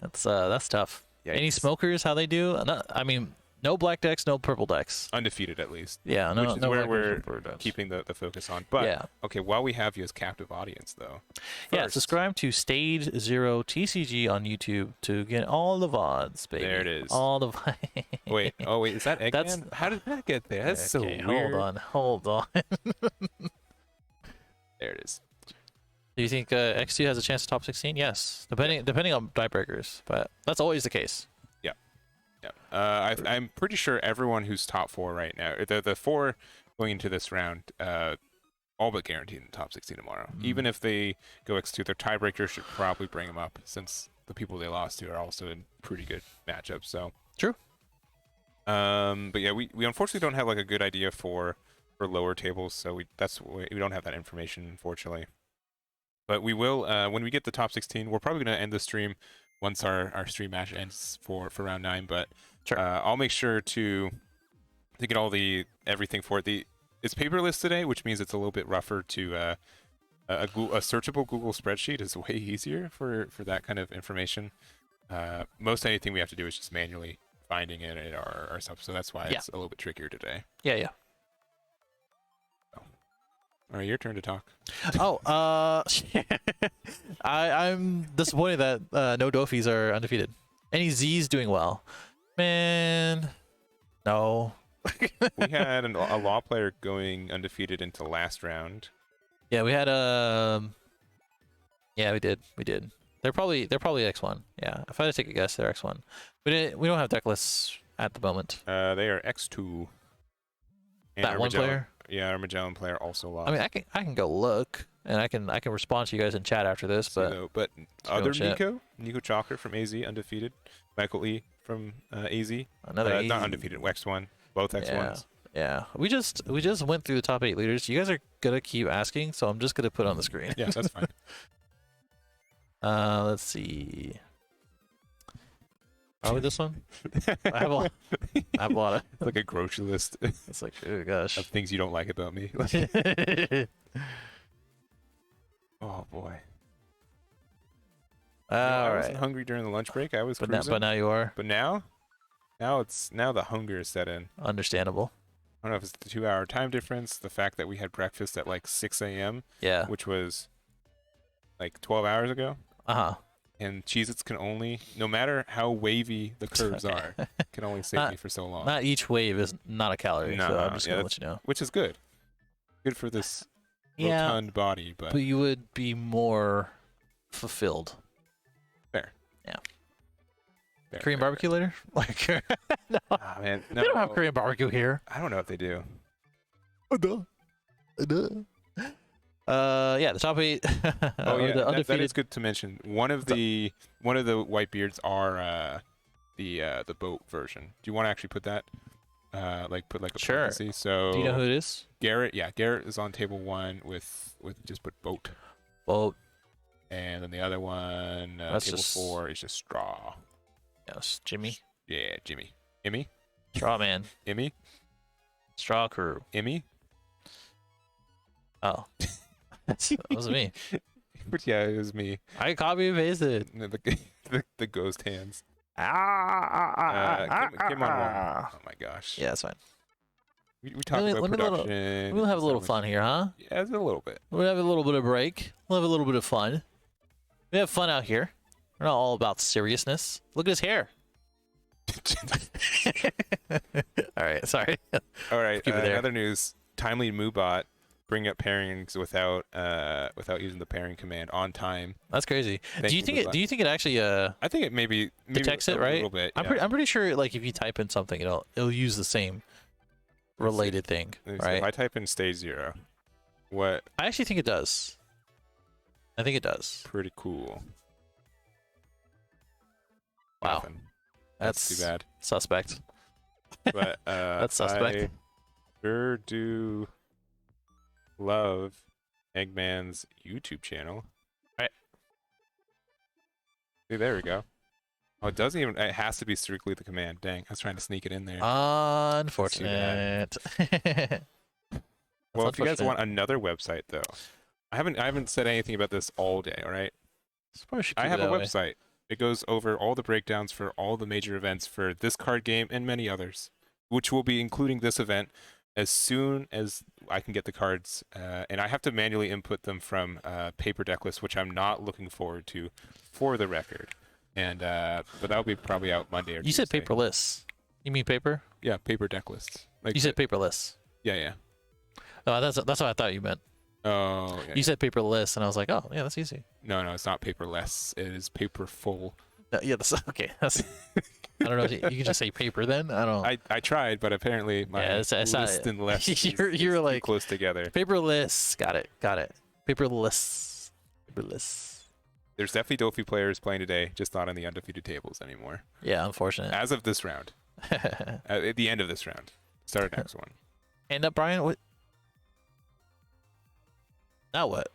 that's tough. Any Yikes. smokers? How they do? I mean, no black decks, no purple decks. Undefeated at least. Yeah, no. Which is no where black we're decks, no purple decks. keeping the focus on. But Yeah. okay, while we have you as captive audience though. Yeah, first- subscribe to Stage 0 TCG on YouTube to get all the VODs, baby. There it is. All the Wait, is that Eggman? That's- How did that get there? That's so Okay, weird. Hold on. There it is. Do you think X2 has a chance to top 16? Yes, depending on tiebreakers, but that's always the case. Yeah. I'm pretty sure everyone who's top 4 right now, the 4 going into this round, all but guaranteed in the top 16 tomorrow. Even if they go X2, their tiebreaker should probably bring them up, since the people they lost to are also in pretty good matchups. So True. But yeah, we unfortunately don't have like a good idea for lower tables, so we don't have that information, unfortunately. But we will when we get the top 16. We're probably gonna end the stream once our stream match ends for round 9. But Sure. I'll make sure to get all everything for it. It's paperless today, which means it's a little bit rougher to a searchable Google spreadsheet is way easier for that kind of information. Most anything we have to do is just manually finding it ourselves, so that's why it's a little bit trickier today. Yeah. All right, your turn to talk. I'm disappointed that no Doffys are undefeated. Any Z's doing well? Man, no. We had a law player going undefeated into last round. Yeah, we had yeah, we did. They're probably X1. Yeah, if I had to take a guess, they're X1. We don't have deck lists at the moment. They are X2. And That our one Magellan- player. Yeah, our Magellan player also lost. I mean, I can go look, and I can respond to you guys in chat after this. But other much it. Nico Chalker from AZ undefeated. Michael E from AZ. another Not easy- undefeated. X1. Both X1s. Yeah, we just went through the top 8 leaders. You guys are gonna keep asking, so I'm just gonna put it on the screen. Yeah, that's fine. Let's see. Probably this one. I have a lot of. It's like a grocery list It's like, oh gosh. of things you don't like about me. Oh boy. All I right. wasn't hungry during the lunch break. I was But cruising. now you are. But now the hunger is set in. Understandable. I don't know if it's the 2-hour time difference, the fact that we had breakfast at like 6 a.m., Yeah. which was like 12 hours ago. Uh-huh. And Cheez-Its can only, no matter how wavy the curves are, can only save me for so long. Not each wave is not a calorie, so I'm just yeah, gonna let you know. Which is good. Good for this Yeah, rotund body, but but you would be more fulfilled. fair. Yeah. Fair, Korean fair, barbecue later? Like, fair. Ah, man, no, they don't have Korean barbecue here. I don't know if they do. Yeah, the top 8. Oh yeah, the that undefeated. is good to mention. One of the Whitebeards are the boat version. Do you want to actually put that? Put like a Sure. parenthesis? So Do you know who it is? Garret? Yeah, Garret is on table 1 with just put boat, Boat. and then the other one That's table just- 4 is just straw. Yes, Jimmy. Yeah, Jimmy, Emmy, Straw Man. Emmy, Straw Crew. Emmy. Oh. that was me. But yeah, it was me. I copy and pasted. The ghost hands. Ah, Kim on 1. Oh my gosh. Yeah, that's fine. We talked about production. We'll have a little so fun here, huh? Yeah, it's a little bit. We'll have a little bit of break. We'll have a little bit of fun. We have fun out here. We're not all about seriousness. Look at his hair. All right, sorry. All right. Keep it there. Other news: timely Moobot bring up pairings without using the pairing command on time. That's crazy. Thank Do you you, think it? Moobot. Do you think it actually I think it maybe detects it, a right? little bit. I'm pretty sure like if you type in something, it'll use the same related thing, Let me see. right? If I type in stage 0, what? I actually think it does. I think it does. Pretty cool. Wow. Nothing. That's too bad. Suspect. But That's suspect. I sure do love Eggman's YouTube channel. Right. See, there we go. Oh, it doesn't even. It has to be strictly the command. Dang, I was trying to sneak it in there. Unfortunate. Well, if you guys want another website, though, I haven't said anything about this all day. All right. I have a website. It goes over all the breakdowns for all the major events for this card game and many others, which will be including this event as soon as I can get the cards. And I have to manually input them from paper deck list, which I'm not looking forward to, for the record. And but that'll be probably out Monday or Tuesday. You said paperless. You mean paper? Yeah, paper deck lists. Like You said paperless. Yeah. Oh, that's what I thought you meant. Oh. Yeah, You said paperless, and I was like, oh, yeah, that's easy. No, it's not paperless. It is paperful. Yeah, that's okay. That's. I don't know. If you can just say paper then. I don't. I tried, but apparently my it's list not, and list you're is like too close together. paperless. Got it. Paperless. There's definitely Doffy players playing today, just not on the undefeated tables anymore. Yeah, unfortunate. As of this round. At the end of this round. Start next one. And Brian, what? Now what?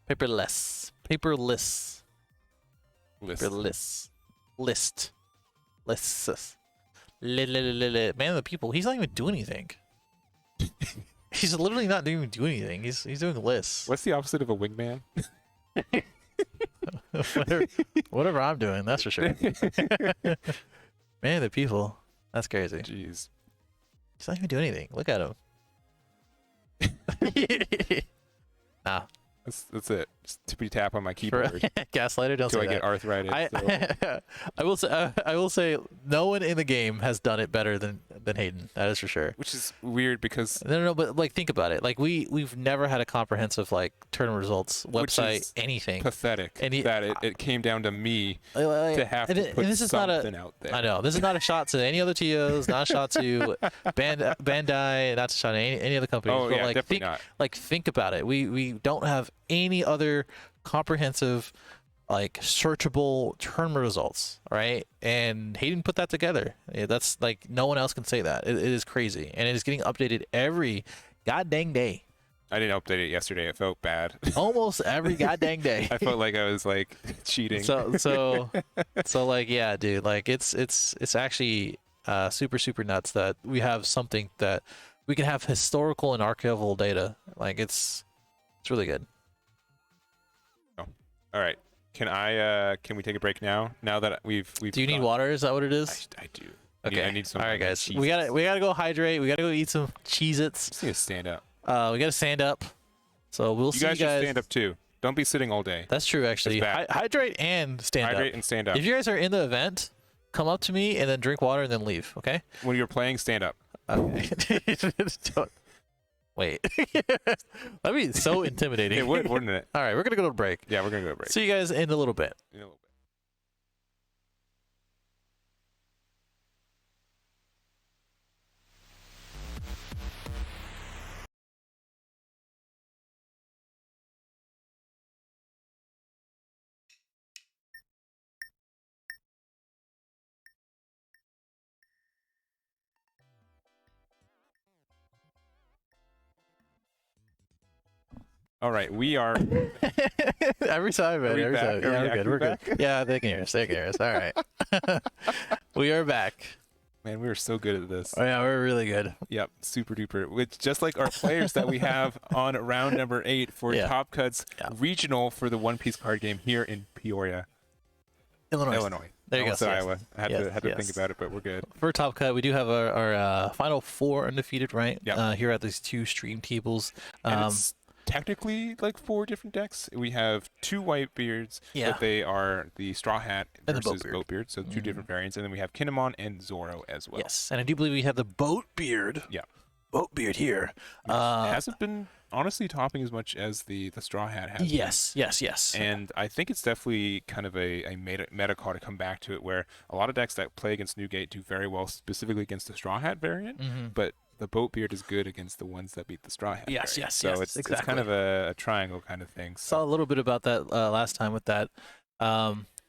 Paperless. List. List. Lists. Man of the people. He's not even doing anything. He's literally not even doing anything. He's doing lists. What's the opposite of a wingman? whatever I'm doing, that's for sure. Man of the people. That's crazy. Jeez. He's not even doing anything. Look at him. Nah. That's it. Just tippy tap on my keyboard Gaslighter, don't until say I that. get arthritis. I will say no one in the game has done it better than Hayden. That is for sure. Which is weird because No, but like think about it. Like we've never had a comprehensive like tournament results website, anything. Pathetic that it came down to me Like, to have to put this is not something out there. I know this is not a shot to any other TOs, not a shot to Bandai, not a shot to any other companies. Oh but yeah, like, definitely not. Like think about it. We don't have any other comprehensive like searchable tournament results, right? And Hayden put that together. That's like no one else can say that. It is crazy, and it is getting updated every god dang day. I didn't update it yesterday. It felt bad. Almost every god dang day. I felt like I was like cheating. So like yeah, dude. Like it's actually super nuts that we have something that we can have historical and archival data. Like it's really good. All right. Can we take a break now? Now that we've Do you need water? Is that what it is? I do. Okay. I need some. All right, guys. Cheez-Its. We gotta go hydrate. We gotta go eat some Cheez-Its. Just need to stand up. We gotta stand up. So we'll see you guys. You guys should stand up too. Don't be sitting all day. That's true, actually. Hydrate and stand up. Hydrate and stand up. If you guys are in the event, come up to me and then drink water and then leave. Okay? When you're playing, stand up. Okay. Wait. That'd be so intimidating. It would, wouldn't it? All right, we're gonna go to break. Yeah, we're gonna go to break. See you guys in a little bit. In a little bit. All right, we are. Every time, man. Every time. Yeah, we're good. We're good. Yeah, they can hear us. They can hear us. All right. We are back. Man, we were so good at this. Oh, yeah, we're really good. Yep, super duper. Which just like our players that we have on round number 8 for Top Cuts regional for the One Piece card game here in Peoria, Illinois. There you go. Iowa. I had to think about it, but we're good. For Top Cut, we do have our final 4 undefeated, right? Yep. Here at these 2 stream tables. And it's technically like 4 different decks. We have 2 Whitebeards, but they are the Straw Hat versus Boatbeard, so 2 different variants. And then we have Kinemon and Zoro as well. Yes, and I do believe we have the Boatbeard. Yeah. Boatbeard here. Hasn't been honestly topping as much as the Straw Hat has. Yes. And I think it's definitely kind of a meta card to come back to it, where a lot of decks that play against Newgate do very well, specifically against the Straw Hat variant. But the boat beard is good against the ones that beat the straw hat. Yes, variant. yes, So yes, it's kind exactly. of a triangle kind of thing. Saw a So little bit about that last time with that.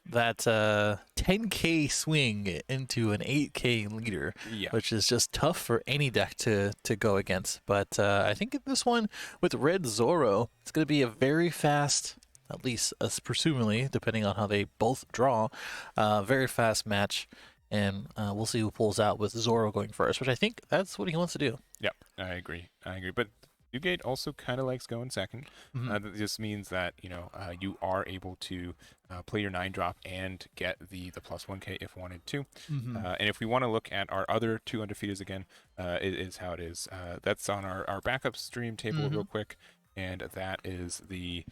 That 10k swing into an 8k leader, yeah, which is just tough for any deck to go against. But I think in this one with Red Zoro, it's going to be a very fast, at least presumably, depending on how they both draw, very fast match. And we'll see who pulls out with Zoro going first, which I think that's what he wants to do. yeah, I agree. But Newgate also kind of likes going second. That just means that you are able to play your 9-drop and get the plus 1k if wanted to. And if we want to look at our other 2 undefeateds again, it is how it is. That's on our backup stream table real quick, and that is the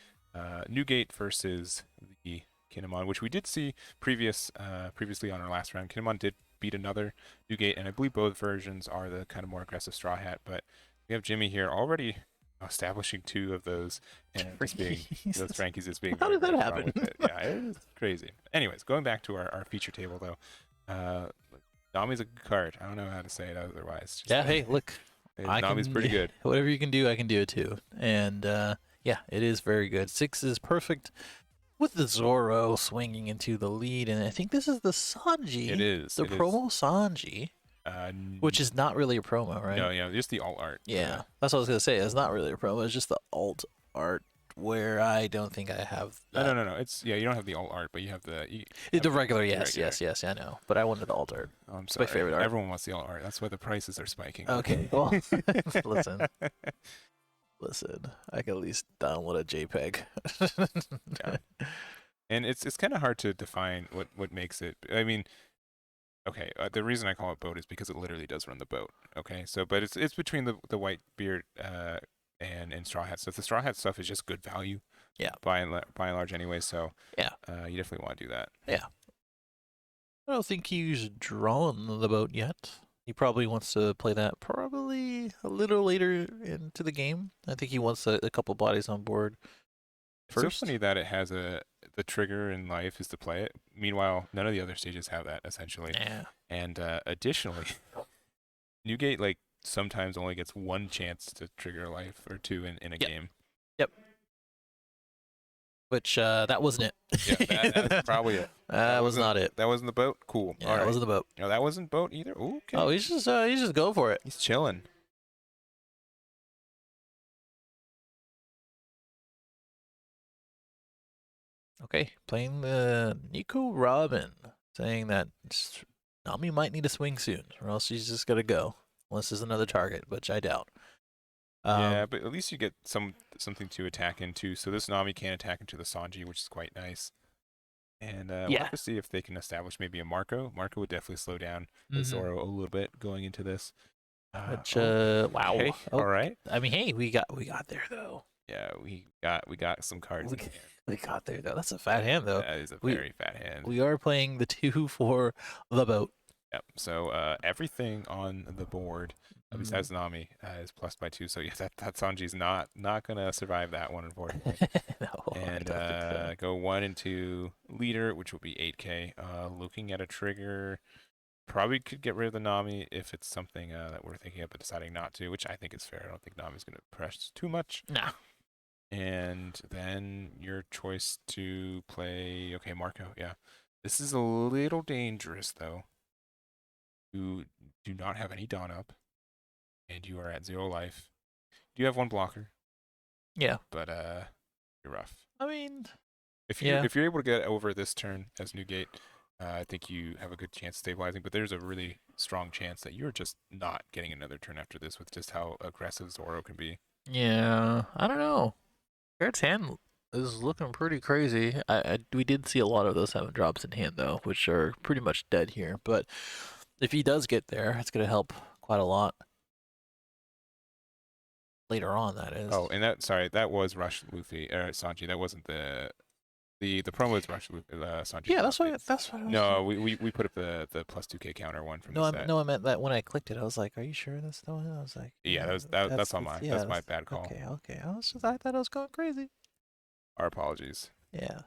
Newgate versus the Kinemon, which we did see previously on our last round. Kinemon did beat another Newgate, and I believe both versions are the kind of more aggressive Straw Hat, but we have Jimmy here already establishing 2 of those, and just being those Frankies just being How very, did that very strong happen? with it. Yeah, it is crazy. Anyways, going back to our feature table though, Nami's a good card. I don't know how to say it otherwise. Yeah, hey, look, Nami's pretty good. Whatever you can do, I can do it too. And yeah, it is very good. 6 is perfect with the Zoro swinging into the lead, and I think this is the Sanji. It is. The promo Sanji, which is not really a promo, right? No, just the alt art. Yeah, that's what I was gonna say. It's not really a promo. It's just the alt art, where I don't think I have. No. It's you don't have the alt art, but you have the regular. Yes, regular. yes, I know. But I wanted the alt art. Oh, I'm It's sorry. my favorite art. Everyone wants the alt art. That's why the prices are spiking. Okay, well, listen. I can at least download a JPEG. Yeah. And it's kind of hard to define what makes it. I mean, okay, the reason I call it boat is because it literally does run the boat. Okay, so but it's between the Whitebeard and Straw Hat stuff. The Straw Hat stuff is just good value. Yeah. By and large, anyway. So yeah, you definitely want to do that. Yeah. I don't think he's drawn the boat yet. He probably wants to play that probably a little later into the game. I think he wants a couple bodies on board first. It's so funny that it has the trigger in life is to play it. Meanwhile, none of the other stages have that essentially. Yeah. And additionally, Newgate sometimes only gets 1 chance to trigger life or 2 in a game. Yep. Which that wasn't it. Yeah, that's probably it. That was not it. That wasn't the boat. Cool. Yeah, All right. that wasn't the boat. No, that wasn't boat either. Ooh, okay. Oh, he's just go for it. He's chilling. Okay, playing the Nico Robin, saying that Nami might need a swing soon, or else she's just gonna go, unless there's another target, which I doubt. Yeah, but at least you get something to attack into. So this Nami can attack into the Sanji, which is quite nice. And we'll have to see if they can establish maybe a Marco. Marco would definitely slow down the Zoro a little bit going into this. Which wow. Okay, all right. I mean, hey, we got there though. Yeah, we got some cards. We got there though. That's a fat hand though. That is a very fat hand. We are playing the 2 for the boat. Yep. So everything on the board besides Nami is plus by 2. So yeah, that Sanji's not gonna survive that one, unfortunately. No, and I don't think so. go 1 into leader, which will be 8k. Looking at a trigger, probably could get rid of the Nami if it's something that we're thinking of but deciding not to, which I think is fair. I don't think Nami's gonna press too much. Nah. And then your choice to play, okay, Marco. Yeah, this is a little dangerous though. You do not have any Dawn up, and you are at 0 life. You have 1 blocker. Yeah, but you're rough. I mean, if you're able to get over this turn as Newgate, I think you have a good chance of stabilizing. But there's a really strong chance that you're just not getting another turn after this with just how aggressive Zoro can be. Yeah, I don't know. Garrett's hand is looking pretty crazy. We did see a lot of those 7 drops in hand though, which are pretty much dead here. But if he does get there, it's gonna help quite a lot. Later on, that is. Oh, and that was Rush Luffy or Sanji. That wasn't the promo is Rush Luffy, Sanji. Yeah, that's what. No, we put up the plus 2k counter one from the set. No, I meant that when I clicked it, I was like, "Are you sure that's the one?" I was like, "Yeah, that's on mine. That's my bad call." Okay. I thought I was going crazy. Our apologies. Yeah.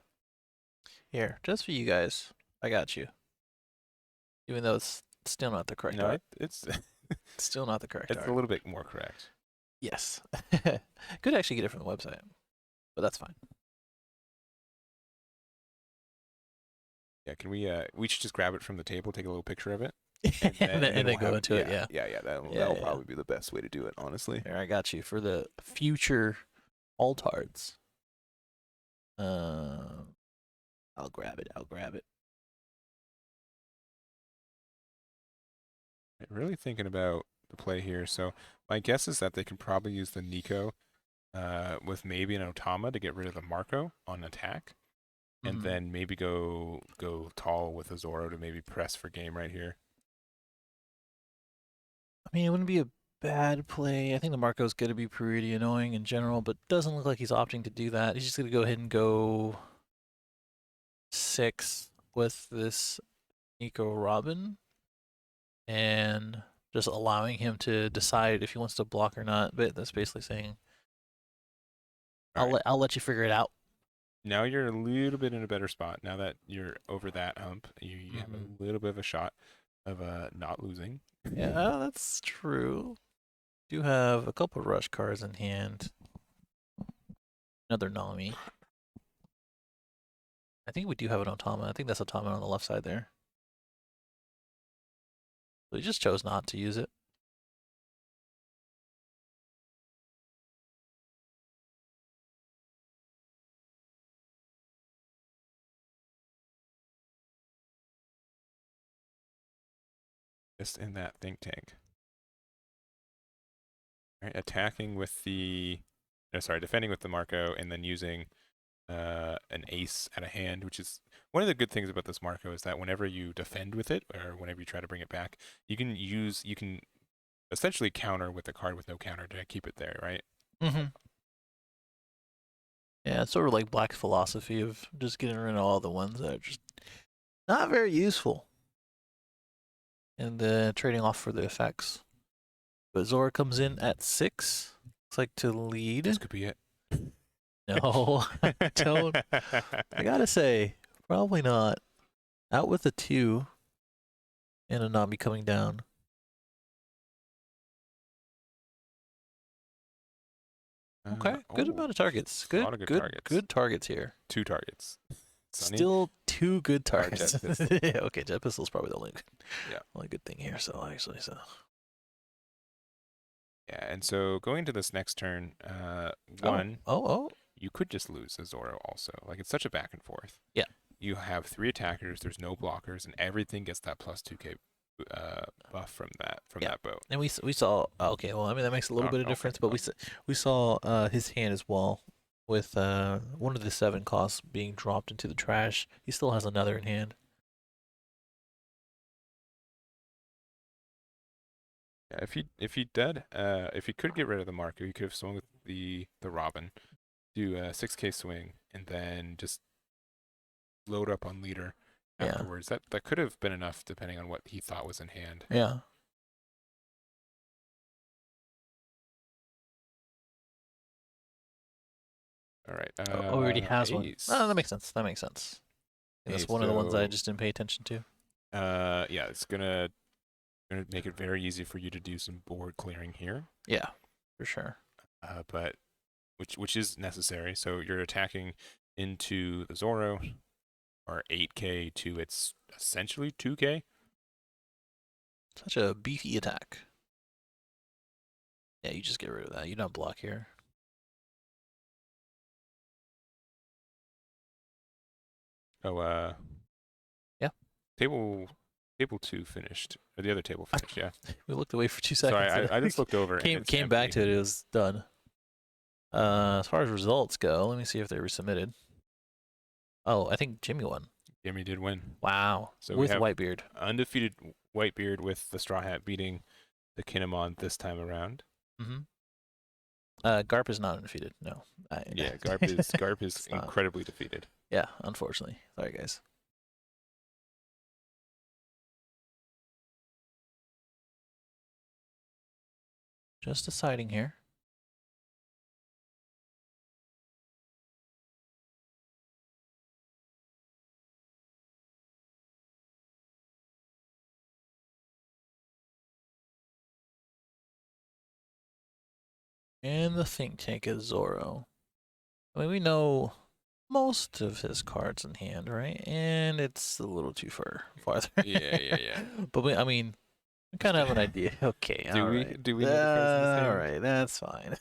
Here, just for you guys, I got you. Even though it's still not the correct art. It's Still not the correct It's art. a little bit more correct. Yes. Could actually get it from the website, but that's fine. Yeah, can we should just grab it from the table, take a little picture of it, and then we'll go have into it. Yeah. yeah. That'll Yeah. probably be the best way to do it, honestly. Here, I got you for the future altards. I'll grab it. I'm really thinking about the play here. So my guess is that they can probably use the Nico with maybe an Otama to get rid of the Marco on attack. And then maybe go tall with a Zoro to maybe press for game right here. I mean, it wouldn't be a bad play. I think the Marco's going to be pretty annoying in general, but doesn't look like he's opting to do that. He's just going to go ahead and go 6 with this Nico Robin and just allowing him to decide if he wants to block or not. But that's basically saying, I'll let you figure it out. Now you're a little bit in a better spot. Now that you're over that hump, you have a little bit of a shot of not losing. Yeah, that's true. Do have a couple of rush cards in hand. Another Nami. I think we do have an Otama. I think that's Otama on the left side there. So he just chose not to use it. Just in that think tank. All right, attacking with the, defending with the Marco, and then using an ace at a hand, which is one of the good things about this Marco is that whenever you defend with it, or whenever you try to bring it back, you can essentially counter with a card with no counter to keep it there, right? Yeah, it's sort of like Black's philosophy of just getting rid of all the ones that are just not very useful. And then trading off for the effects. But Zoro comes in at 6. Looks like to lead. This could be it. No, don't. I gotta say, probably not. Out with a 2. And a Nami coming down. Okay, good amount of targets. Good, a lot of good targets. Good targets here. 2 targets. Sunny? Still 2 good targets. Jet pistol. Yeah, okay, jet pistol's probably the Yeah. only good thing here. So actually, Yeah, and so going to this next turn, you could just lose a Zoro also. Like, it's such a back and forth. Yeah. You have 3 attackers, there's no blockers, and everything gets that plus 2k buff from that boat. And we saw okay, well, I mean that makes a little bit of difference, but we saw his hand as well with one of the 7 costs being dropped into the trash. He still has another in hand. Yeah, if he could get rid of the Marco, he could have swung with the Robin, do a 6k swing, and then just load up on leader afterwards. That could have been enough depending on what he thought was in hand. Yeah. All right. He already has one. Ace. Oh, that makes sense. That's one of the ones that I just didn't pay attention to. Yeah, it's gonna make it very easy for you to do some board clearing here. Yeah, for sure. But which is necessary. So you're attacking into the Zoro, or 8k to its essentially 2k. Such a beefy attack. Yeah, you just get rid of that. You don't block here. Oh, yeah. Table 2 finished. Or the other table finished, yeah. We looked away for 2 seconds. Sorry, I just looked over. Came back to it. It was done. As far as results go, let me see if they were submitted. Oh, I think Jimmy won. Jimmy did win. Wow. So with we have Whitebeard. Undefeated Whitebeard with the Straw Hat beating the Kinemon this time around. Garp is not undefeated. No. Yeah, Garp is incredibly defeated. Yeah, unfortunately. Sorry, guys. Just deciding here. And the think tank is Zoro. I mean, we know most of his cards in hand, right? And it's a little too farther. Yeah. But I mean, we kind of have an idea. Okay, Do all we? right. Do we know the cards in his hand? All right, that's fine.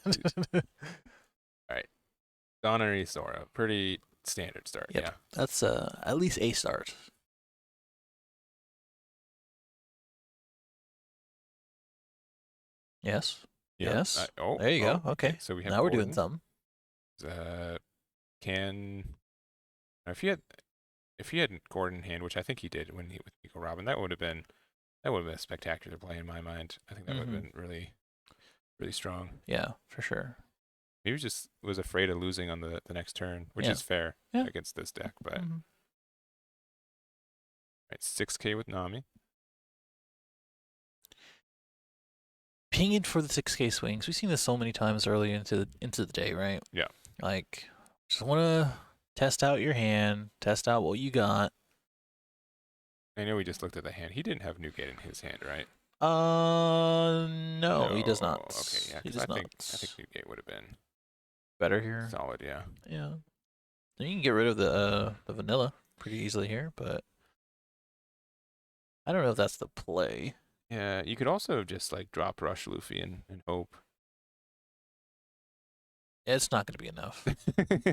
Donnery Zoro. Pretty standard start. Yep. Yeah. That's at least a start. Yes. Yeah. Yes. There you go. Okay. So we have Now we're doing Gordon. something. Can if he had Gordon in hand, which I think he did when he with Nico Robin, that would have been a spectacular play in my mind. I think that would have been really, really strong. Yeah, for sure. He was afraid of losing on the next turn, which is fair against this deck. But right, 6K with Nami. Pinging for the 6K swings. We've seen this so many times early into the day, right? Yeah. Like, just want to test out your hand, test out what you got. I know we just looked at the hand. He didn't have Newgate in his hand, right? No, he does not. Okay, yeah, he because does I not. think Newgate would have been Better here. solid, yeah. Yeah. You can get rid of the vanilla pretty easily here, but I don't know if that's the play. Yeah, you could also just like drop rush Luffy and hope. It's not going to be enough,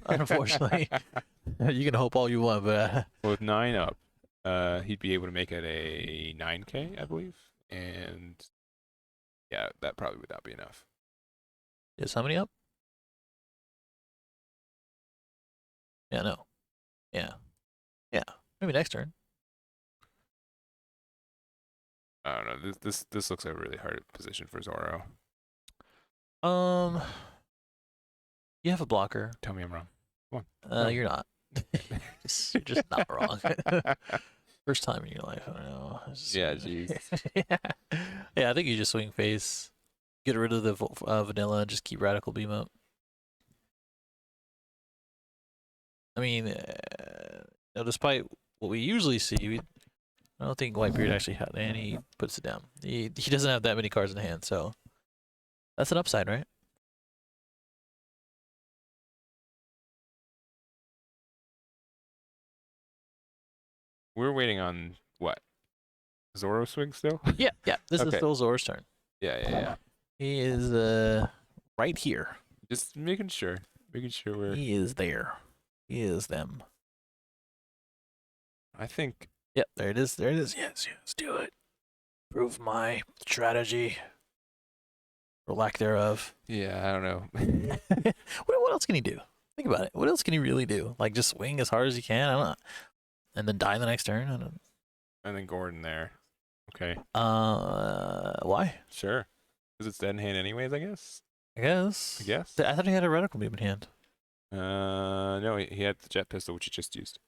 unfortunately. You can hope all you want, but With 9 up, he'd be able to make it a 9K, I believe, and yeah, that probably would not be enough. is how many up? Yeah, no. Yeah. Maybe next turn. I don't know. This looks like a really hard position for Zoro. You have a blocker. Tell me I'm wrong. Come on. You're not. You're just not wrong. First time in your life. I don't know. Yeah, jeez. Yeah, I think you just swing face, get rid of the vanilla, and just keep radical beam up. I mean, despite what we usually see, I don't think Whitebeard actually had, and he puts it down. He doesn't have that many cards in hand, so that's an upside, right? We're waiting on what? Zoro swing still? Yeah. This is Okay. still Zoro's turn. Yeah. He is right here. Just making sure we're. He is there. He is them. I think. Yep, there it is. Yes, do it. Prove my strategy. Or lack thereof. Yeah, I don't know. What else can he do? Think about it. What else can he really do? Like just swing as hard as he can? I don't know. And then die in the next turn? I don't. And then Gordon there. Okay. Why? Sure. Because it's dead in hand anyways, I guess. I guess. I thought he had a reticle beam in hand. No, he had the jet pistol, which he just used.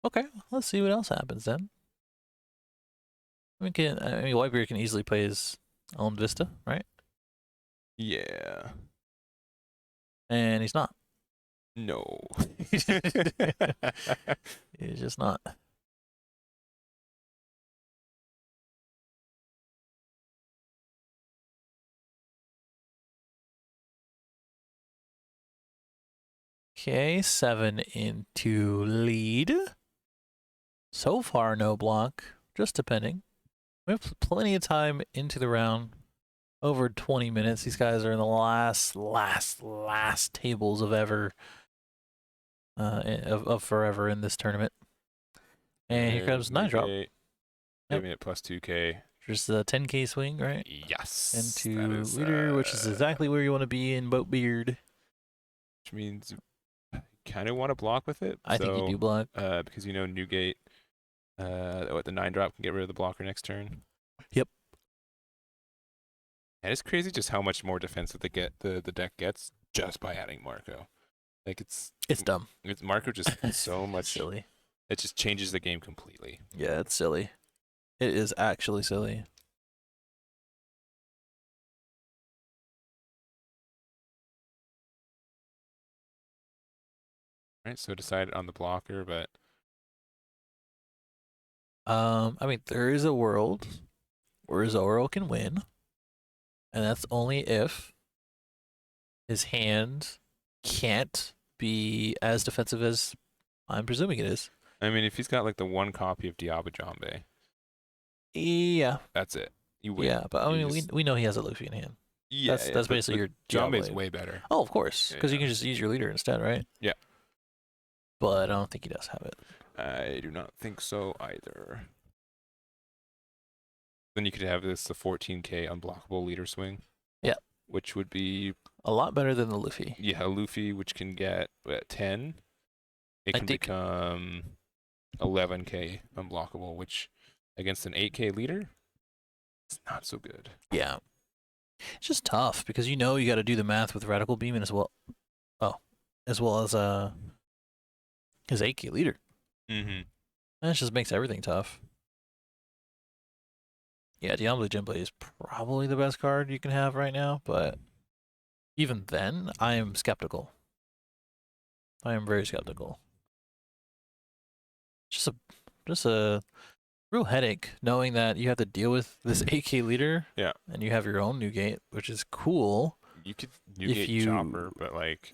Okay, let's see what else happens then. Whitebeard can easily play his own Vista, right? Yeah. And he's not. No. He's just not. Okay, 7 into lead. So far, no block. Just depending. We have plenty of time into the round. Over 20 minutes. These guys are in the last tables of ever. Of forever in this tournament. And here comes 9 drop. Giving it plus 2K. Just a 10K swing, right? Yes. Into leader, which is exactly where you want to be in Whitebeard. Which means you kind of want to block with it. I think you do block. Because you know Newgate, the 9 drop can get rid of the blocker next turn. Yep. And it's crazy just how much more defensive the deck gets just by adding Marco. Like it's dumb. It's Marco just so much silly. It just changes the game completely. Yeah, it's silly. It is actually silly. Right, so decided on the blocker, but I mean, there is a world where Zoro can win, and that's only if his hand can't be as defensive as I'm presuming it is. I mean, if he's got like the one copy of Diaba Jambe, Yeah. that's it. You win. Yeah, but I You mean, just- we know he has a Luffy in hand. yeah, That's basically your job. Jambe's way better. Oh, of course, Yeah, because you yeah. can just use your leader instead, right? Yeah. But I don't think he does have it. I do not think so either. Then you could have the 14k unblockable leader swing. Yeah. Which would be A lot better than the Luffy. Luffy, which can get 10. It I can think- become 11k unblockable, which against an 8k leader, it's not so good. Yeah. It's just tough because you know you got to do the math with Radical Beam and as well as his 8K leader. Mm-hmm. And it just makes everything tough. Yeah, Diablo Jinblade is probably the best card you can have right now, but even then, I am skeptical. I am very skeptical. Just a real headache knowing that you have to deal with this 8K leader. Yeah. And you have your own Newgate, which is cool. You could If Newgate Chopper, but like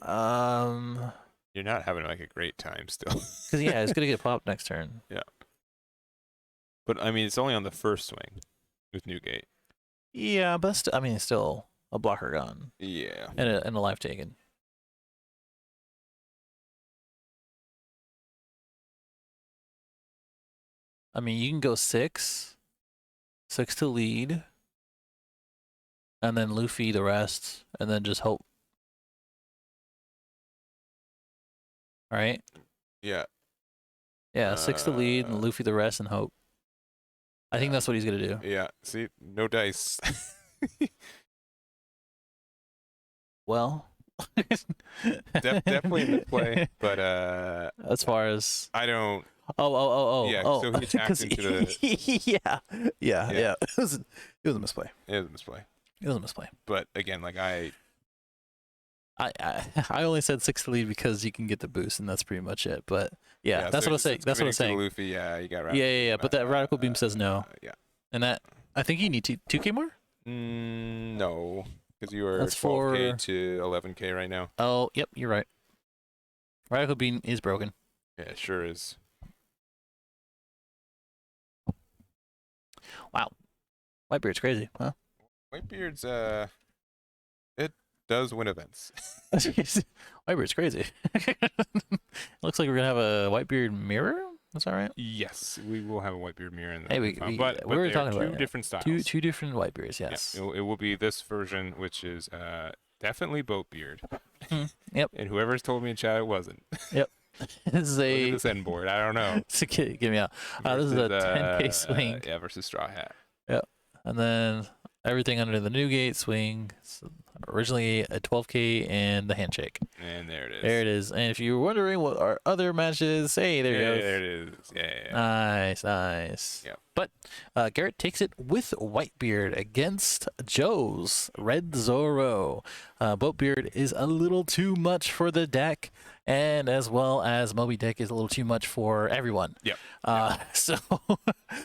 you're not having like a great time still. because yeah, it's gonna get popped next turn. But I mean, it's only on the first swing with Newgate. Yeah, but it's still a blocker gun Yeah. and a life taken. I mean, you can go 6 to lead, and then Luffy the rest, and then just hope. All right? Yeah. Yeah, 6 to lead, and Luffy the rest, and hope. I think that's what he's gonna do. Yeah. See, no dice. Well, Definitely in the play, but as far as I don't. oh Yeah, oh, so he attacked 'cause into the- yeah. It was a misplay. It was a misplay. It was a misplay. But again, like I I only said 6 to lead because you can get the boost, and that's pretty much it. But yeah, that's so what I'm it's saying. That's what I'm committing to saying. Luffy, yeah, you got Yeah. But that Radical Beam says no, Yeah. and that I think you need 2K more. No, because you are That's 12k for- to 11k right now. Oh, yep, you're right. Radical Beam is broken. Yeah, it sure is. Wow, Whitebeard's crazy, huh? Whitebeard's it does win events. Whitebeard's crazy. Looks like we're gonna have a Whitebeard mirror. That's all right. Yes, we will have a Whitebeard mirror in the Hey, we but were they are talking about two it. different styles. Two different Whitebeards. Yeah, Yes. it will be this version, which is definitely Boatbeard. Yep. And whoever's told me in chat it wasn't. This is Look at a. this end board. I don't know. Give me out. This is a Versus, 10K swing, Yeah, versus Straw Hat. and then everything under the Newgate swing. So originally a 12K and the handshake. And there it is. There it is. And if you were wondering what our other matches, hey, there Yeah, you go. there it is. Yeah. Nice. Yep. But Garret takes it with Whitebeard against Joe's Red Zoro. Boatbeard is a little too much for the deck, and as well as Moby Dick is a little too much for everyone. Yep. So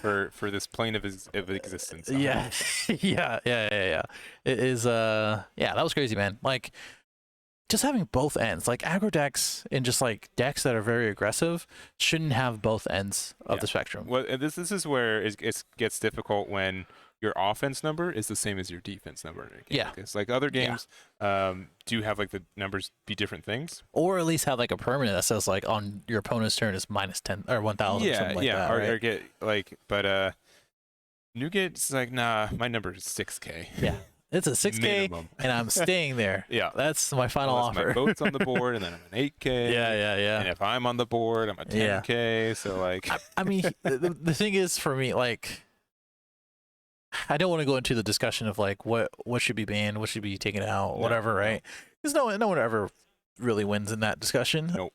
For this plane of existence. yeah. Yeah. It is that was crazy, man. Like just having both ends, like aggro decks and just like decks that are very aggressive shouldn't have both ends of the spectrum. Well, and this is where it gets difficult when your offense number is the same as your defense number. In a game Yeah. Like this. Like other games, do have like the numbers be different things. Or at least have like a permanent that says like on your opponent's turn is -10 or 1,000 or something like that. Or, Right? or get like, but Newgate's like, nah, my number is 6k. Yeah. It's a 6K minimum. and I'm staying there. Yeah. That's my final Unless offer. my boat's on the board, and then I'm an 8k. Yeah. And if I'm on the board, I'm a 10k. So like, I mean, the thing is for me, like, I don't want to go into the discussion of like what should be banned, what should be taken out, whatever, right? Because no one ever really wins in that discussion. Nope.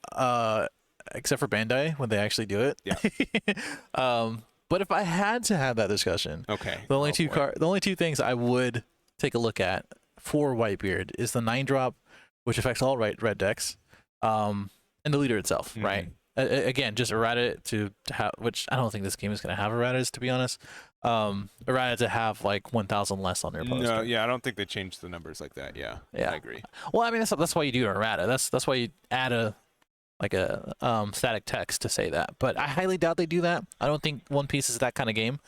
Except for Bandai when they actually do it. Yeah. But if I had to have that discussion, okay. the only boy. the only two things I would take a look at for Whitebeard is the 9-drop, which affects all red decks, and the leader itself, Mhm. right? again, just errata to have, which I don't think this game is going to have erratas, to be honest. Errata to have like 1,000 less on your poster. No, yeah, I don't think they changed the numbers like that. Yeah, I agree. Well, I mean, that's why you do errata. That's why you add a static text to say that. But I highly doubt they do that. I don't think One Piece is that kind of game.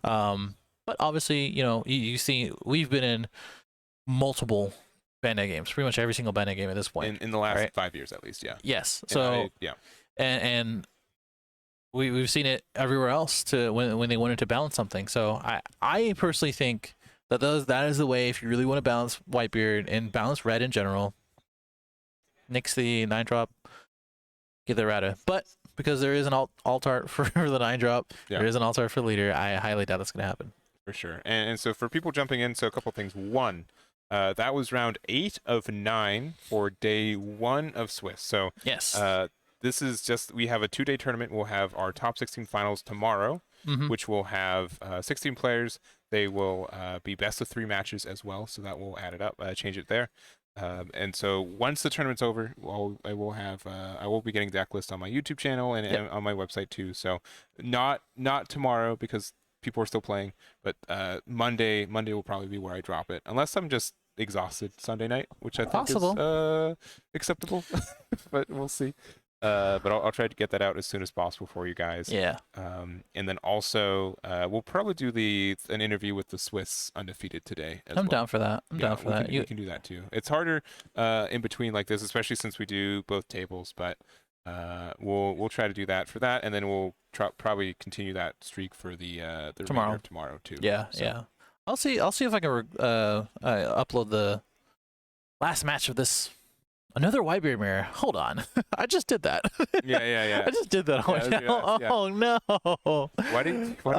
But obviously, you see, we've been in multiple Bandai games, pretty much every single Bandai game at this point. In the last 5 years, at least, yeah. Yes. So yeah. And we've seen it everywhere else to when they wanted to balance something. So I personally think that is the way, if you really want to balance Whitebeard and balance red in general, nix the 9-drop, get the errata. But because there is an alt art for the 9-drop, there is an alt art for leader, I highly doubt that's going to happen. For sure. And so for people jumping in, so a couple things. One, that was round 8 of 9 for day 1 of Swiss. So yes. This is just, we have a 2-day tournament. We'll have our top 16 finals tomorrow, which will have 16 players. They will be best of 3 matches as well. So that will add it up, change it there. And so once the tournament's over, I will be getting deck list on my YouTube channel and on my website too. So not tomorrow because people are still playing, but Monday will probably be where I drop it, unless I'm just exhausted Sunday night, which I think is acceptable, but we'll see. But I'll try to get that out as soon as possible for you guys. Yeah. And then also we'll probably do an interview with the Swiss undefeated today as well. Down for that. I'm down for that. You can do that too. It's harder in between like this, especially since we do both tables, but we'll try to do that for that, and then we'll probably continue that streak for the tomorrow too. Yeah, so. Yeah. I'll see if I can upload the last match of this. Another Whitebeard mirror. Hold on. I just did that. Yeah. I just did that on my channel. Oh no. Why didn't you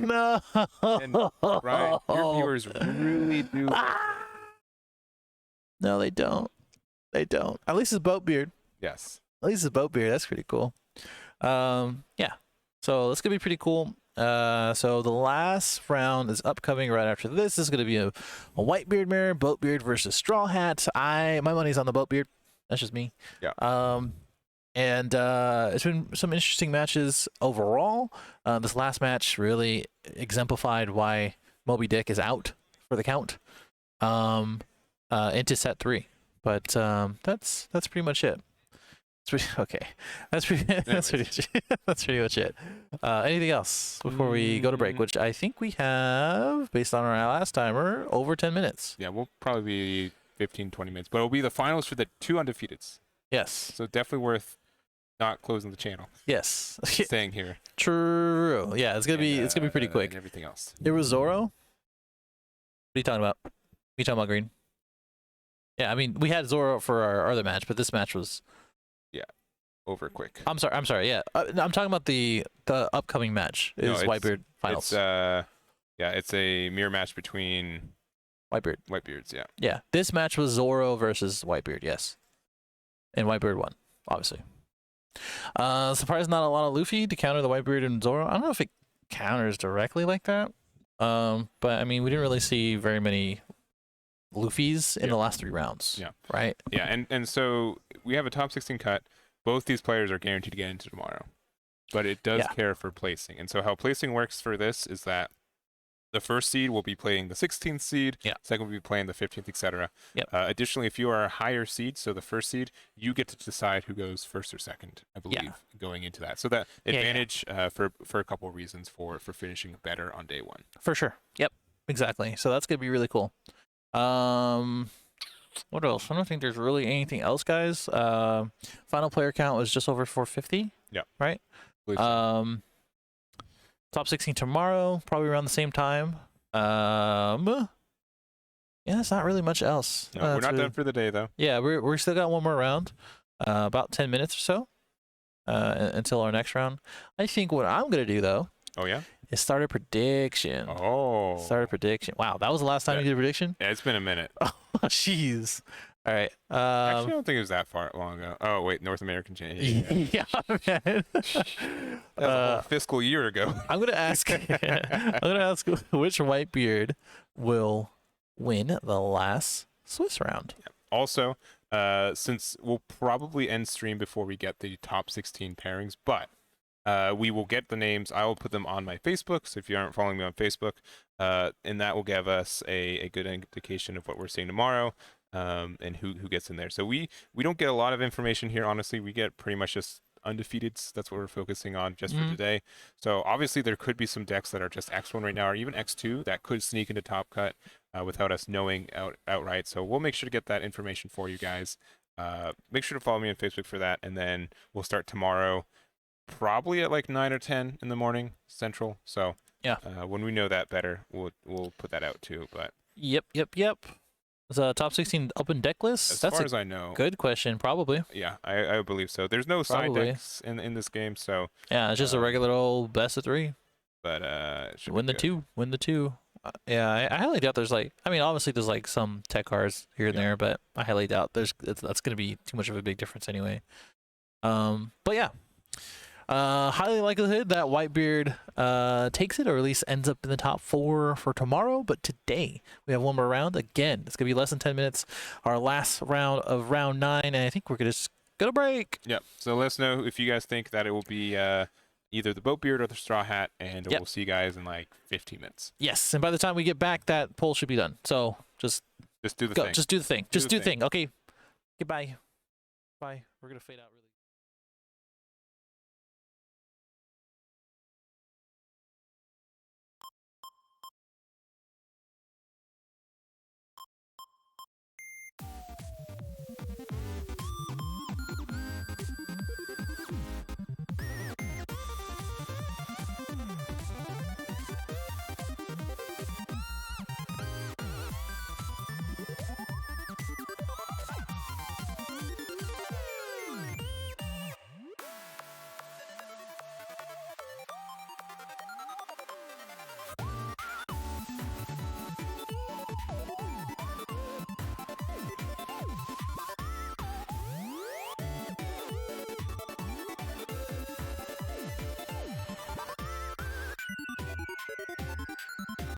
no. And Ryan, your viewers really do. No, they don't. They don't. At least it's Boatbeard. Yes. At least it's Boatbeard. That's pretty cool. Yeah. So that's gonna be pretty cool. So the last round is upcoming right after this. This is going to be a Whitebeard mirror, Boatbeard versus Straw Hat. My money's on the Boatbeard. That's just me. Yeah. And it's been some interesting matches overall. This last match really exemplified why Moby Dick is out for the count into set 3. But that's pretty much it. Okay, that's pretty much it. Anything else before we go to break? Which I think we have, based on our last timer, over 10 minutes. Yeah, we'll probably be 15-20 minutes, but it'll be the finals for the 2 undefeateds. Yes. So definitely worth not closing the channel. Yes. Staying here. True. Yeah, it's gonna be pretty quick. And everything else. There was Zoro. What are you talking about? What are you talking about, Green? Yeah, I mean we had Zoro for our other match, but this match was. Over quick. I'm sorry. Yeah, I'm talking about the upcoming match. Whitebeard finals. It's a mirror match between Whitebeards. Yeah. Yeah, this match was Zoro versus Whitebeard. Yes, and Whitebeard won, obviously. Surprised not a lot of Luffy to counter the Whitebeard and Zoro. I don't know if it counters directly like that. But I mean, we didn't really see very many Luffys in the last 3 rounds. Yeah. Right. Yeah, and so we have a top 16 cut. Both these players are guaranteed to get into tomorrow, but it does care for placing. And so how placing works for this is that the first seed will be playing the 16th seed, second will be playing the 15th, etc. Yep. Additionally, if you are a higher seed, so the first seed, you get to decide who goes first or second, I believe, going into that. So that advantage for a couple of reasons for finishing better on day 1. For sure. Yep. Exactly. So that's going to be really cool. What else? I don't think there's really anything else, guys. Final player count was just over 450. Yeah. Right? So. Top 16 tomorrow, probably around the same time. Yeah, there's not really much else. No, we're not done for the day, though. Yeah, we're still got one more round. About 10 minutes or so until our next round. I think what I'm going to do, though. Oh, yeah? Is start a prediction. Oh. Start a prediction. Wow, that was the last time you did a prediction? Yeah, it's been a minute. Oh, jeez. All right. Actually, I don't think it was that far long ago. Oh, wait, North American Championship. Yeah, man. That was a whole fiscal year ago. I'm gonna ask. which Whitebeard will win the last Swiss round. Yeah. Also, since we'll probably end stream before we get the top 16 pairings, but we will get the names. I will put them on my Facebook, so if you aren't following me on Facebook, and that will give us a good indication of what we're seeing tomorrow, and who gets in there. So we don't get a lot of information here, honestly. We get pretty much just undefeateds. That's what we're focusing on just for today. So obviously there could be some decks that are just X1 right now, or even X2 that could sneak into Top Cut without us knowing outright. So we'll make sure to get that information for you guys. Make sure to follow me on Facebook for that, and then we'll start tomorrow, probably at like 9 or 10 in the morning Central. So yeah, when we know that better, we'll put that out too. But yep. Is a top 16 open deck list? As far as I know. Good question. Probably. Yeah, I believe so. There's no side decks in this game, so yeah, it's just a regular old best of 3. But win the two. Yeah, I highly doubt there's like. I mean, obviously there's like some tech cards here and there, but I highly doubt that's going to be too much of a big difference anyway. But yeah. Highly likelihood that Whitebeard takes it, or at least ends up in the top 4 for tomorrow. But today we have one more round. Again, it's gonna be less than 10 minutes. Our last round of round 9, and I think we're gonna just go to break. Yep. So let us know if you guys think that it will be either the Boatbeard or the Straw Hat, and we'll see you guys in like 15 minutes. Yes, and by the time we get back, that poll should be done. So just do the thing. Just do the thing. Okay. Goodbye. Bye. We're gonna fade out really.